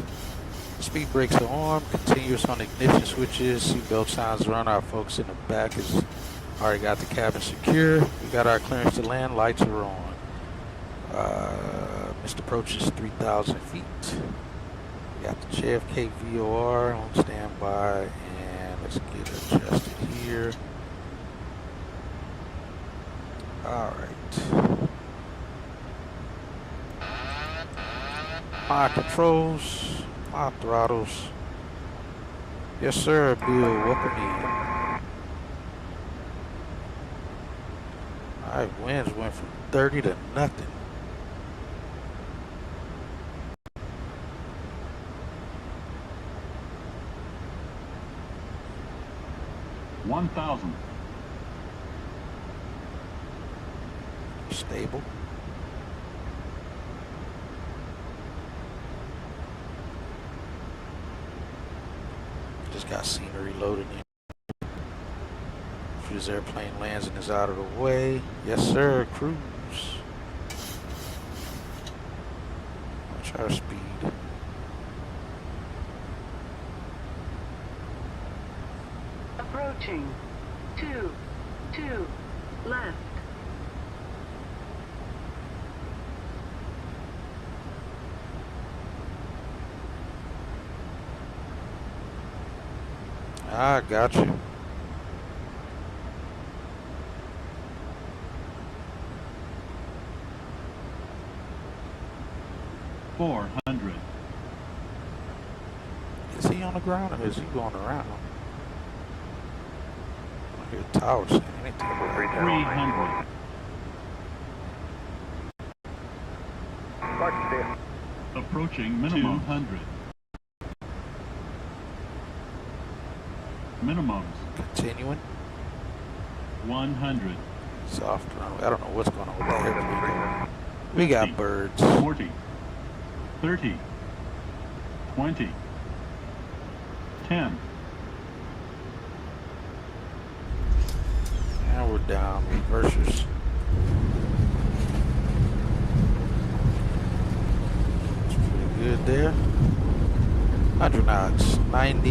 Speed brakes are on, continuous on the ignition switches. Seatbelt signs are on. Our folks in the back has already got the cabin secure. We got our clearance to land, lights are on. Missed approach is 3,000 feet. We got the JFK VOR on standby, and let's get adjusted here. Alright. My controls, my throttles. Yes, sir, Bill. Welcome in. Alright, winds went from 30 to nothing. $1,000. Stable. Just got scenery loaded in. This airplane lands and is out of the way. Yes, sir. Cruise. Watch our speed. Approaching. 2 left. I got you. $400. Is he on the ground or is he going around? I hear the tower saying anything. 300. Approaching minimum. 200. Minimums. Continuing. 100. Soft runway. I don't know what's going on with that airplane. We got birds. 40. 30. 20. 10. And we're down. Reversers. It's pretty good there. 100 knots. 90.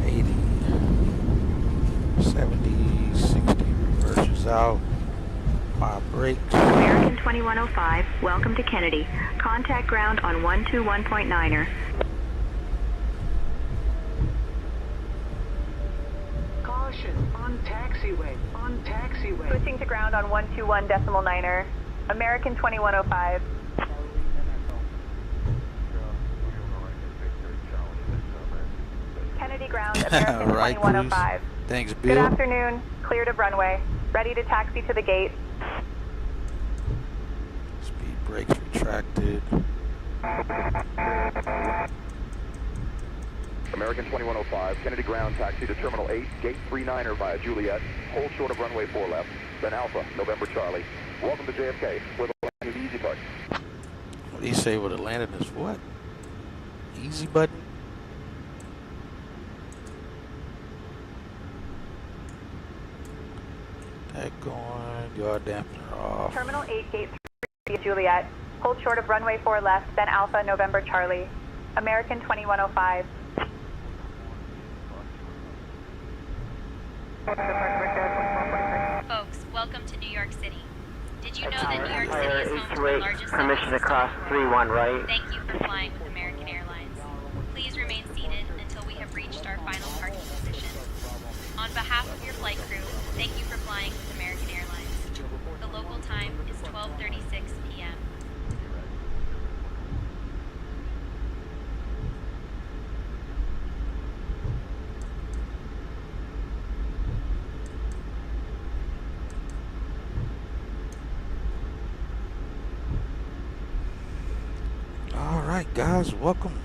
80. 70. 60. Reversers out. My brakes. American 2105, welcome to Kennedy. Contact ground on 121.9er. Caution, on taxiway, Switching to ground on 121.9er. American 2105. Kennedy ground, American Right, 2105. Thanks, Good Bill. afternoon. Cleared of runway. Ready to taxi to the gate. Speed brakes retracted. American 2105, Kennedy ground, taxi to Terminal 8, Gate 39er via Juliet. Hold short of runway 4 left, then Alpha, November Charlie. Welcome to JFK, where the landing is easy button. What do you say with the landing is what? Easy button? That going, yard dampener off. Terminal 8, Gate 3 via Juliet. Hold short of runway 4 left, then Alpha, November Charlie. American 2105. Folks, welcome to New York City. Did you know that New York City is home to the largest permission to cross 31 right. Thank you for flying with American Airlines. Please remain seated until we have reached our final parking position. On behalf of your flight crew, thank you for flying with American Airlines. The local time is 12:36 p.m. Alright guys, welcome.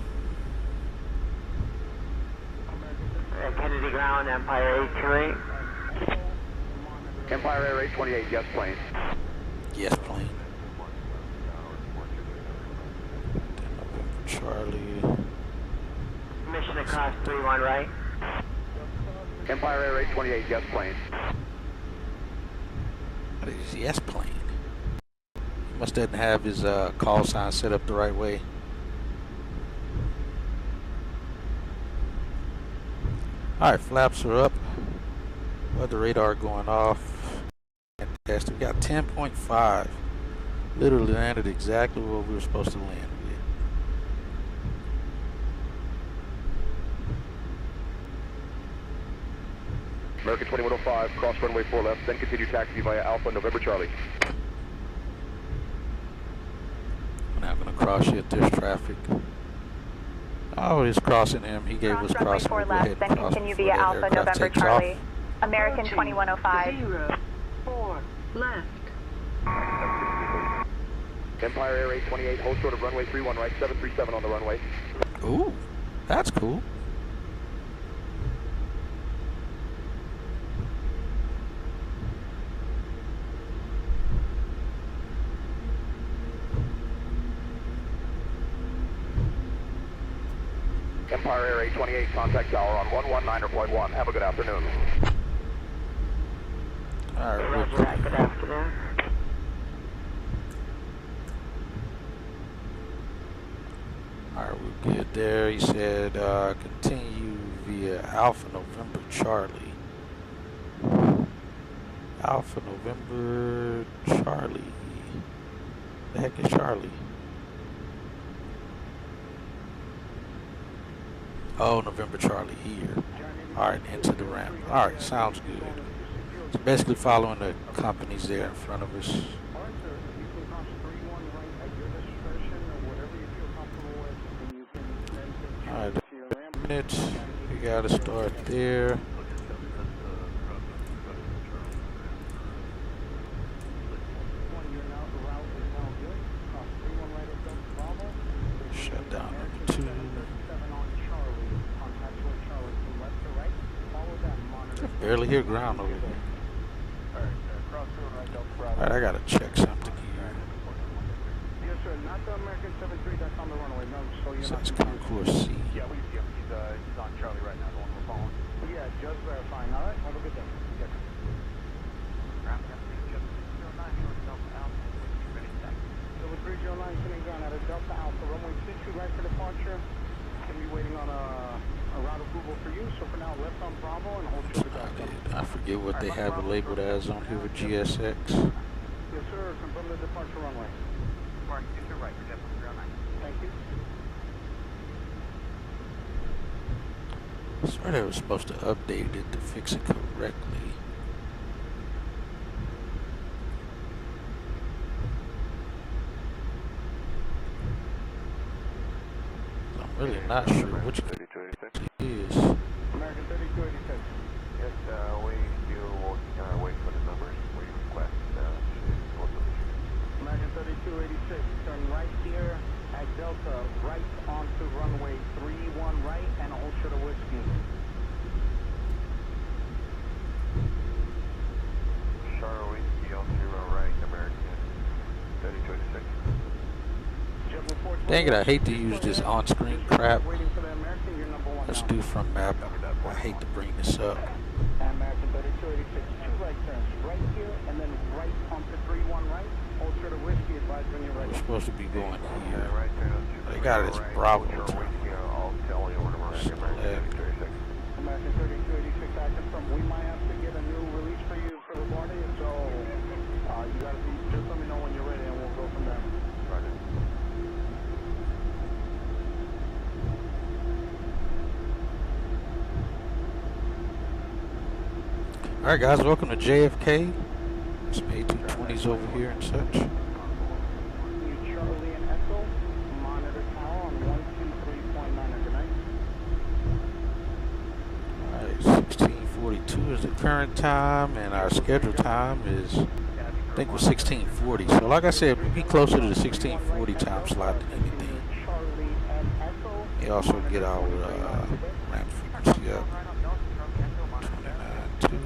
Kennedy ground, Empire 828. Empire Air 828, yes plane. Yes, plane. Charlie. Permission to cross 31 right. Empire Air 828, yes plane. What is yes plane? He must doesn't have his call sign set up the right way. Alright, flaps are up. Weather radar going off. Fantastic. We got 10.5. Literally landed exactly where we were supposed to land with. American 2105, cross runway 4 left, then continue taxi via Alpha, November Charlie. We're now going to cross here if there's traffic. Oh, he's crossing him. He gave us runway crossing. 4 We'll go ahead left, and then cross continue before via that Alpha, aircraft November takes Charlie. off. American 2105. 4 left. Empire Air 828, hold short of runway 31 right, 737 on the runway. Ooh, that's cool. Empire Air 828, contact tower on 119.1. Have a good afternoon. Alright, Roger that. Good afternoon. Alright, we're good there. He said continue via Alpha November Charlie. Alpha November Charlie. The heck is Charlie? Oh, November Charlie here. Alright, into the ramp. Alright, sounds good. So basically following the companies there in front of us. Alright, minutes. We gotta start there. Shut down number 2. I can barely hear ground over there. Alright, I gotta check something here. Yes, sir. Not the American 73 that's on the runway. No, so you're not. Says Concourse C. Yeah, he's on Charlie right now, the one we're following. Yeah, just verifying. All right, have a good day. Yes, sir. Number 309, sitting ground at a Delta Alpha, runway 22 right for departure. Going to be waiting on a route approval for you. So for now, left on Bravo and hold short of Delta. I forget what they have it labeled as on here with GSX. Yes, sir. Confirm the departure runway. Mark, to your right, we're definitely 309. Thank you. I swear they were supposed to update it to fix it correctly. I'm really not sure which it is. American 3286. Yes, We still wait for the numbers. We request American 3286, turn right here at Delta, right onto runway 31 right and hold short of whiskey. Charlotte Whiskey on 0 right, American 3286. Dang it, I hate to use this on-screen crap. Let's do from map. I hate to bring this up. American 3286, two right turns, right here and then right onto 31 right. Hold short of whiskey, advise when you're ready. We're supposed to be going here. They got it as Bravo. American 3286, I confirm. We might have to get a new release for you for the morning, so you gotta be, just let me know when you're ready and we'll go from there. Roger. Alright guys, welcome to JFK. Some A220s over here and such. Charlie and Echo, monitor tower on 123.9 good night. Alright, 1642 is the current time, and our scheduled time is, I think, was 1640. So like I said, we'll be closer to the 1640 time slot than anything. You also get our ramp frequency up. 29.2.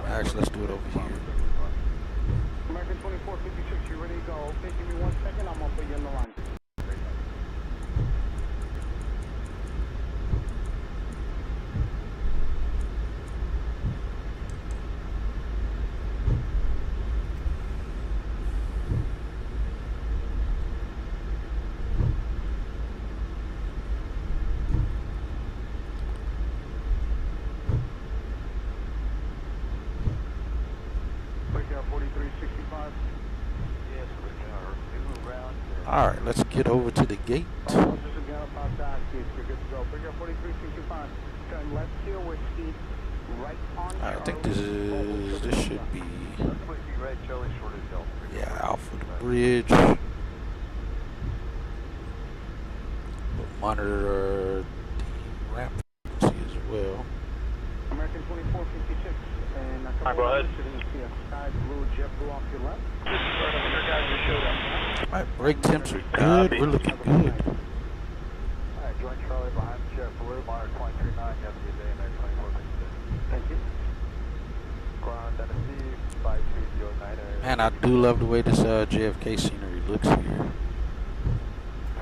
Actually, let's do it over here. American 2456, you ready to go? Okay, give me 1 second, I'm gonna put you in the line. Alright, let's get over to the gate. I think this should be, yeah, Alpha the bridge. We'll monitor the ramp frequency as well. American 2456 and a couple go ahead. Sky blue, jet blue off your left. Alright, brake temps are good. We're looking good. Alright, join Charlie behind jet blue, monitor 23.9. You have a good day, American 2456. Thank you. Ground Tennessee, 5309. Man, I do love the way this JFK scenery looks here.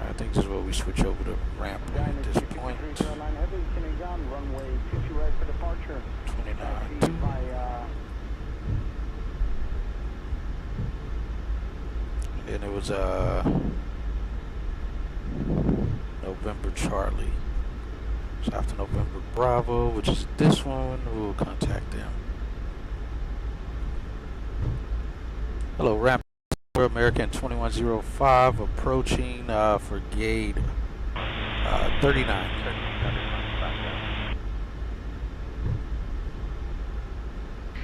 I think this is where we switch over to ramp at this point. 29.2. And it was November Charlie. So after November Bravo, which is this one, we'll contact them. Hello, ramp American 2105 approaching for gate 39.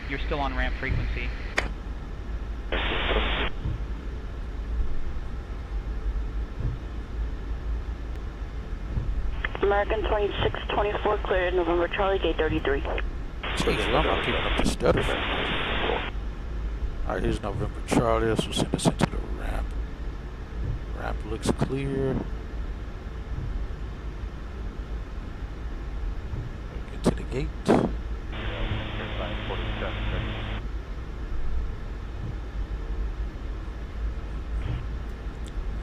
You're still on ramp frequency. American 2624 cleared, November Charlie, gate 33. Jeez, well, I'm not keeping up the stutter. Alright, here's November Charlie. This will send us into the ramp. Ramp looks clear. Get to the gate.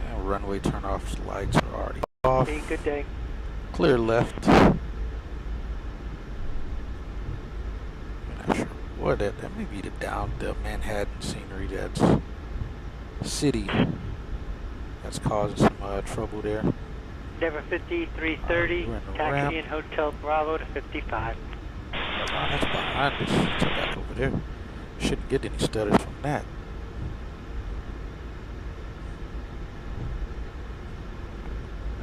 And runway turn-off lights are already off. Hey, good day. Clear left. I'm not sure what that may be the Manhattan scenery that's city that's causing some trouble there. Denver 5330, taxi in Hotel Bravo to 55. Oh, that's behind us. Let's go back over there. Shouldn't get any stutters from that.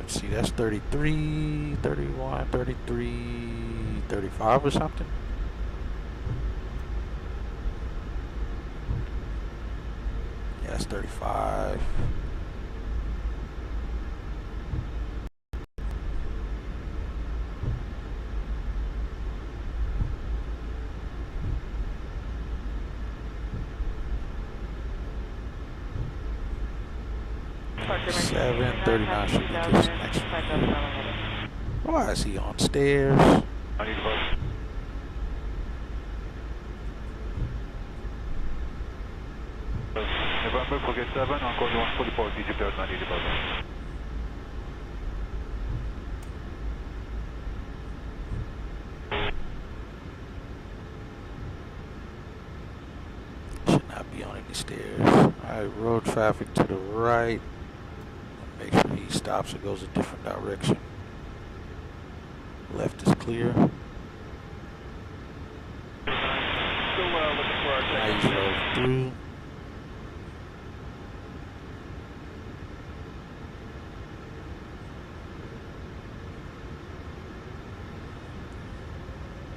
Let's see, that's 33, 31, 33, 35 or something. Yeah, that's 35. 7:39 should be this next one. Why is he on stairs? I need a bus. November, forget 7, on code 144, Egypt Air 90 departure. Should not be on any stairs. Alright, road traffic to the right. Make sure he stops or goes a different direction. Left is clear. Now he's rolled through.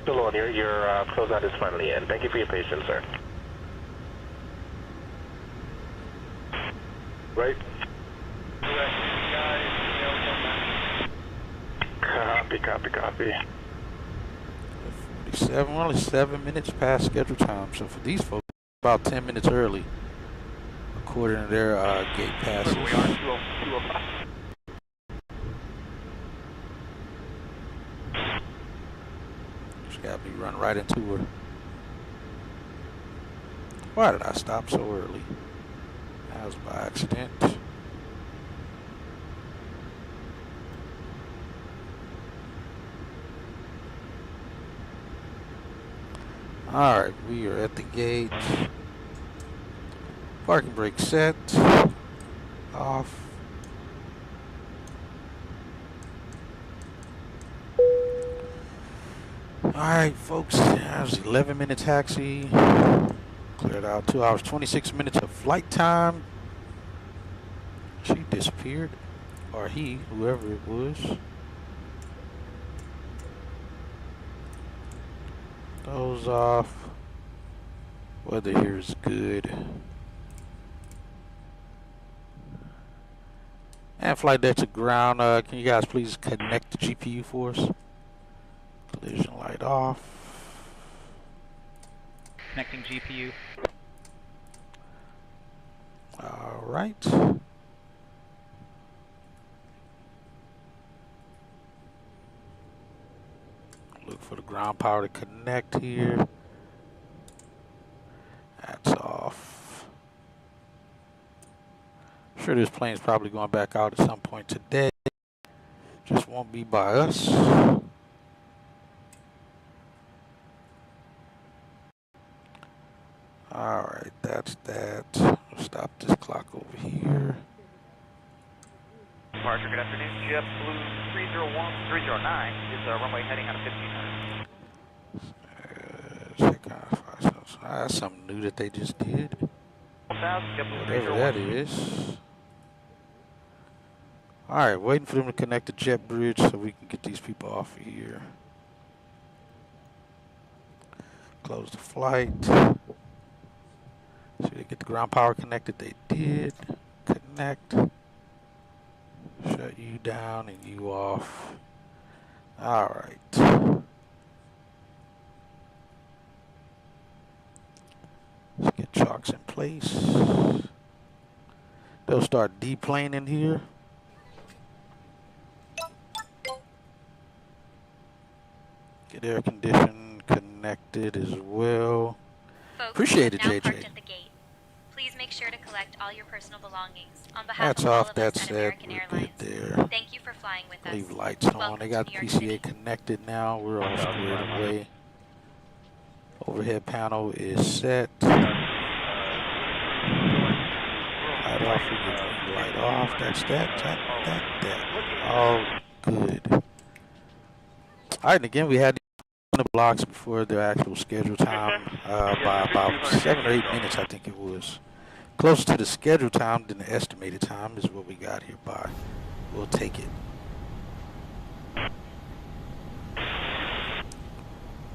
Still on here. Your closeout is finally in. Thank you for your patience, sir. Right? Copy. 47, we're only 7 minutes past schedule time. So for these folks, about 10 minutes early, according to their gate passes. We are 205. Just got me run right into her. Why did I stop so early? That was by accident. Alright, we are at the gate. Parking brake set. Off. Alright, folks. That was 11-minute taxi. Cleared out 2 hours, 26 minutes of flight time. She disappeared. Or he, whoever it was. Those off. Weather here is good. And flight deck to ground. Can you guys please connect the GPU for us? Collision light off. Connecting GPU. All right. Look for the ground power to connect here. That's off. I'm sure this plane's probably going back out at some point today. Just won't be by us. Alright, that's that. We'll stop this clock over here. Departure, good afternoon. JetBlue 309 is runway heading out of 1500. That's something new that they just did. Whatever that is. Alright, waiting for them to connect the jet bridge so we can get these people off of here. Close the flight. So they get the ground power connected. They did. Connect. Shut you down and you off. Alright. Let's get chocks in place. They'll start deplaning here. Get air conditioning connected as well. Folks, appreciate it, now JJ. Parked at the gate. Please make sure to collect all your personal belongings. On behalf That's of all off. of That's us at set. American We're Airlines, good there. thank you for flying with us. Leave lights on. Welcome They got to the New York PCA City. connected now. We're all squared away. Overhead panel is set. Light off. We get the light off. That's that. All good. All right, and again, we had the blocks before the actual schedule time by about 7 or 8 minutes, I think it was. Closer to the scheduled time than the estimated time is what we got here by. We'll take it.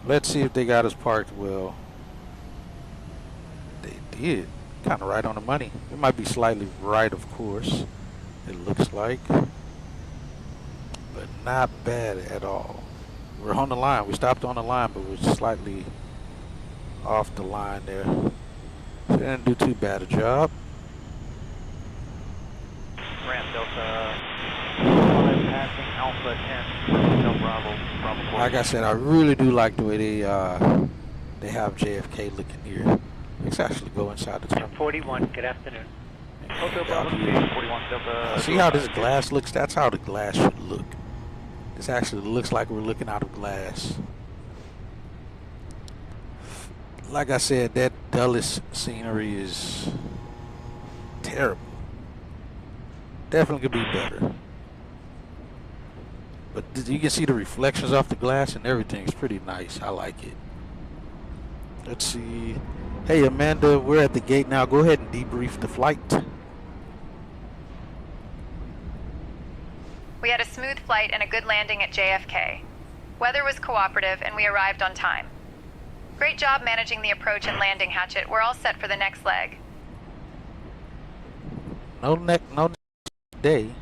Let's see if they got us parked well. They did. Kind of right on the money. It might be slightly right, of course. It looks like. But not bad at all. We're on the line. We stopped on the line, but we're slightly off the line there. So they didn't do too bad a job. Right Alpha 10, Hotel Bravo, Bravo 4. Like I said, I really do like the way they have JFK looking here. Let's actually go inside the terminal. 41, good afternoon. Hotel Bravo 41 Delta. See how this glass looks? That's how the glass should look. This actually looks like we're looking out of glass. Like I said, that Dulles scenery is terrible. Definitely could be better. But you can see the reflections off the glass and everything's pretty nice. I like it. Let's see. Hey Amanda, we're at the gate now. Go ahead and debrief the flight. We had a smooth flight and a good landing at JFK. Weather was cooperative and we arrived on time. Great job managing the approach and landing, Hatchet. We're all set for the next leg. No next day.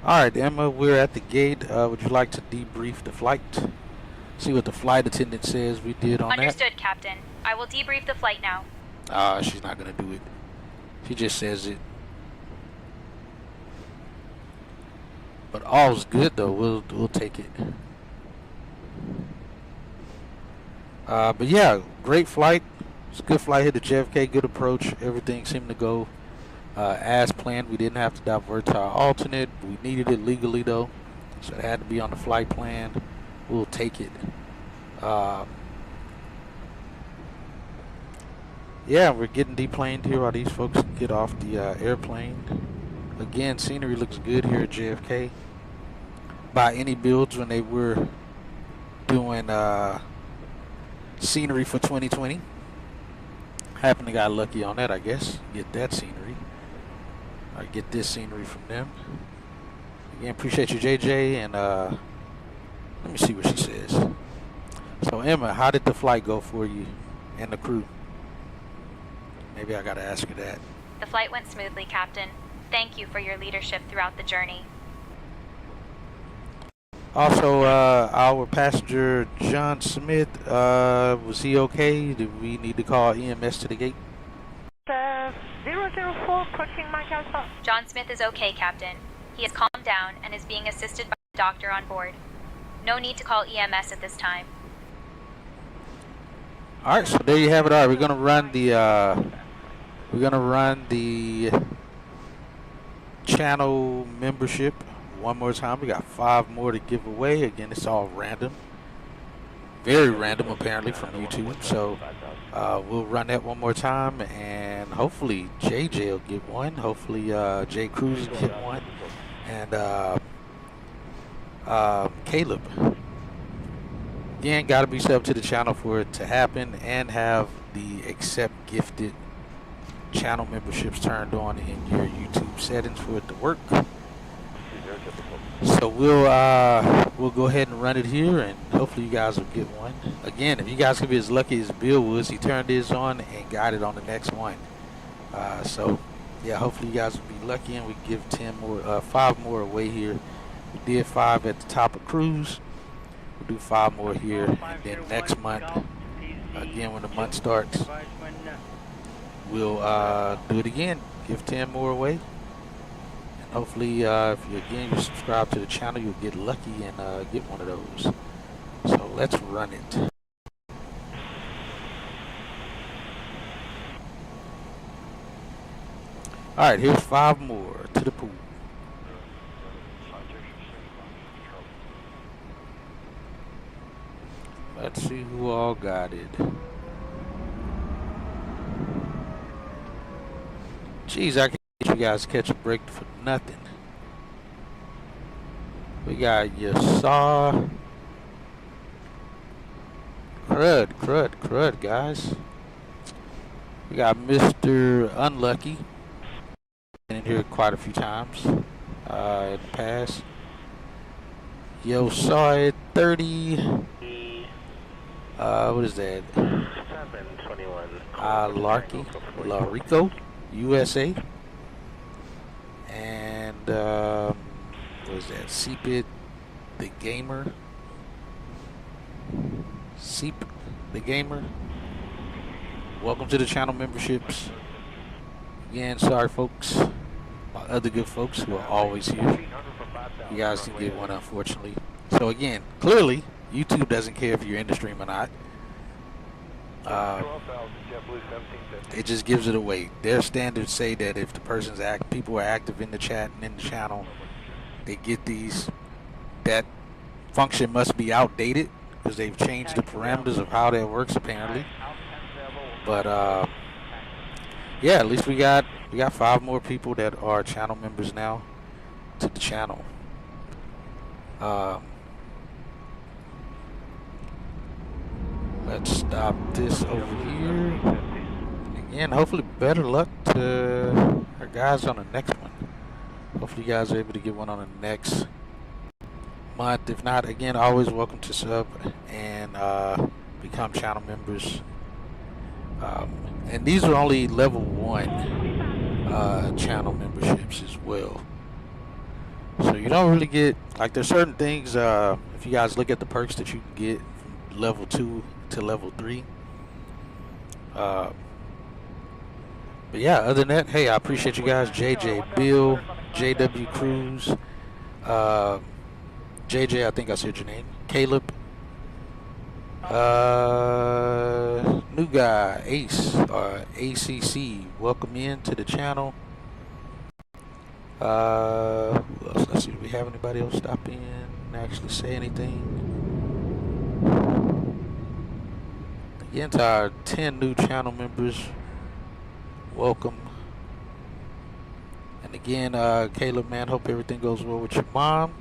Alright, Emma, we're at the gate. Would you like to debrief the flight? See what the flight attendant says we did on Understood, Captain. I will debrief the flight now. She's not going to do it. She just says it. But all's good, though. We'll take it. But yeah, great flight. It's a good flight here to JFK. Good approach. Everything seemed to go as planned. We didn't have to divert to our alternate. We needed it legally, though. So it had to be on the flight plan. We'll take it. Yeah, we're getting deplaned here while these folks get off the airplane. Again, scenery looks good here at JFK. By any builds when they were doing scenery for 2020. Happened to got lucky on that, I guess. Get that scenery. Or get this scenery from them. Again, appreciate you, JJ, and let me see what she says. So Emma, how did the flight go for you and the crew? Maybe I gotta ask her that. The flight went smoothly, Captain. Thank you for your leadership throughout the journey. Also, our passenger John Smith, was he okay? Did we need to call EMS to the gate? 004, approaching Mike Alpha. John Smith is okay, Captain. He has calmed down and is being assisted by a doctor on board. No need to call EMS at this time. All right, so there you have it. All right, we're gonna run the channel membership one more time. We got 5 more to give away. Again, it's all random, very random apparently from YouTube. So we'll run that one more time, and hopefully JJ will get one. Hopefully Jay Cruz will get one, and Caleb. Again, got to be subbed to the channel for it to happen, and have the accept gifted channel memberships turned on in your YouTube settings for it to work. So we'll go ahead and run it here, and hopefully you guys will get one. Again, if you guys can be as lucky as Bill was, he turned his on and got it on the next one. So yeah, hopefully you guys will be lucky, and we give 5 more away here. We did 5 at the top of cruise. We'll do 5 more here, and then next month, again when the month starts, we'll do it again. Give 10 more away, and hopefully, if you subscribe to the channel, you'll get lucky and get one of those. So let's run it. All right, here's 5 more to the pool. Let's see who all got it. Jeez, I can't let you guys catch a break for nothing. We got Yasaw. Crud, guys. We got Mr. Unlucky. Been in here quite a few times in the past. Yo, saw it 30. What is that? 721. Larico, USA. And what is that? Seepit the Gamer. Seep the Gamer. welcome to the channel memberships. Again, sorry folks, my other good folks who are always here. You guys didn't get one, unfortunately. So again, clearly, YouTube doesn't care if you're in the stream or not. It just gives it away. Their standards say that if the person's people are active in the chat and in the channel, they get these. That function must be outdated because they've changed the parameters of how that works apparently. But yeah, at least we got 5 more people that are channel members now to the channel. Let's stop this over here. Again, hopefully better luck to our guys on the next one. Hopefully you guys are able to get one on the next month. If not, again, always welcome to sub and become channel members. And these are only level 1 channel memberships as well. So you don't really get, like, there's certain things, if you guys look at the perks that you can get from level 2 to level 3. But yeah, other than that, hey, I appreciate you guys. JJ Bill, JW Cruz, JJ, I think I said your name. Caleb, new guy, Ace, ACC, welcome in to the channel. Who else? Let's see, do we have anybody else stop in and actually say anything? Again, to our 10 new channel members, welcome. And again, Caleb, man, hope everything goes well with your mom.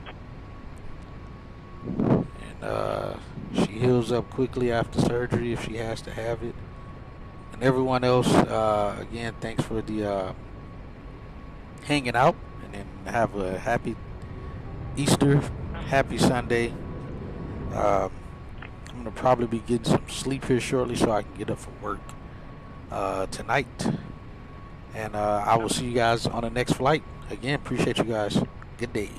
And she heals up quickly after surgery if she has to have it. And everyone else, again, thanks for the hanging out. And then have a happy Easter, happy Sunday. I'm going to probably be getting some sleep here shortly so I can get up for work tonight. And I will see you guys on the next flight. Again, appreciate you guys. Good day.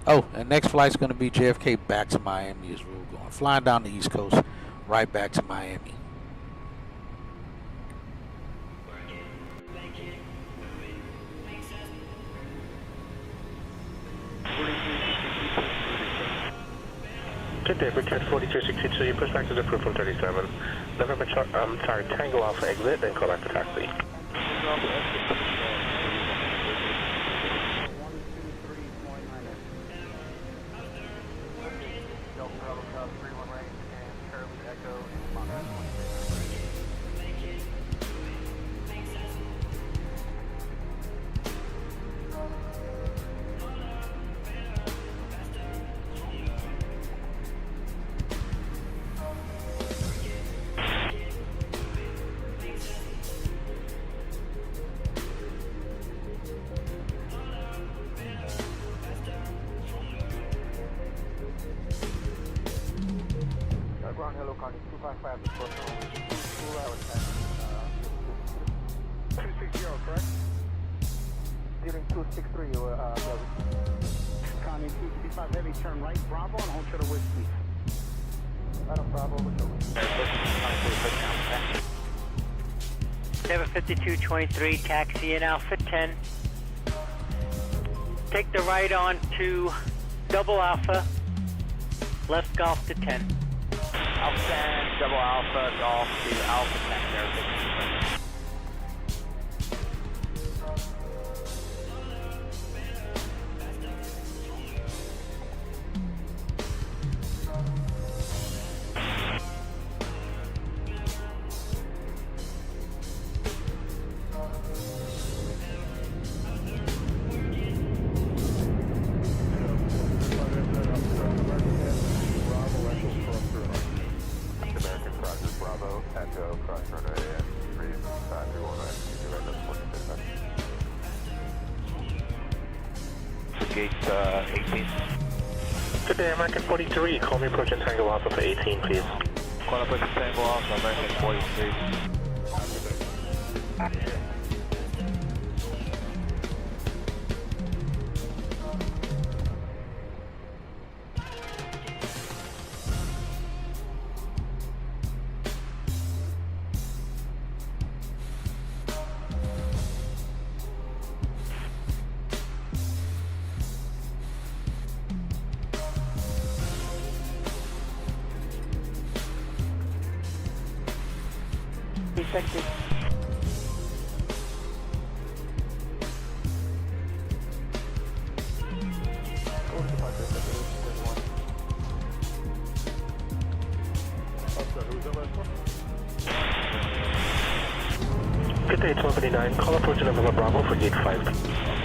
Oh, and next flight's going to be JFK back to Miami as we're going. Flying down the East Coast, right back to Miami. Good day, return 4262, push back to the approved from 37. November, Tango Alpha exit, then call back to taxi. Ground Hello County 255 to 2 hours 260, correct? Dealing 263, County 265 heavy, turn right, Bravo, and hold shuttle whiskey. Adam Bravo, Never 5223, taxi in Alpha 10. Take the right on to Double Alpha, left Golf to 10. Alpha 10, Double Alpha, Golf to Alpha 10, there, Gate 18. Good day, American 43. Call me approaching Tango Alpha for 18, please. Call up with Tango Alpha, American 43. expected. Good day, 1289. Call approach November Bravo for gate 5.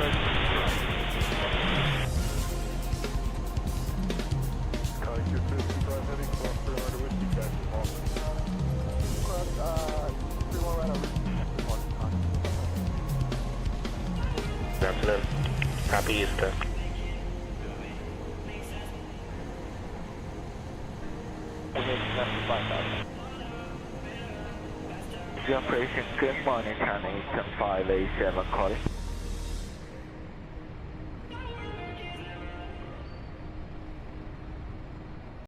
Good afternoon. Happy Easter. The operation, good morning, Chinese 587 calling.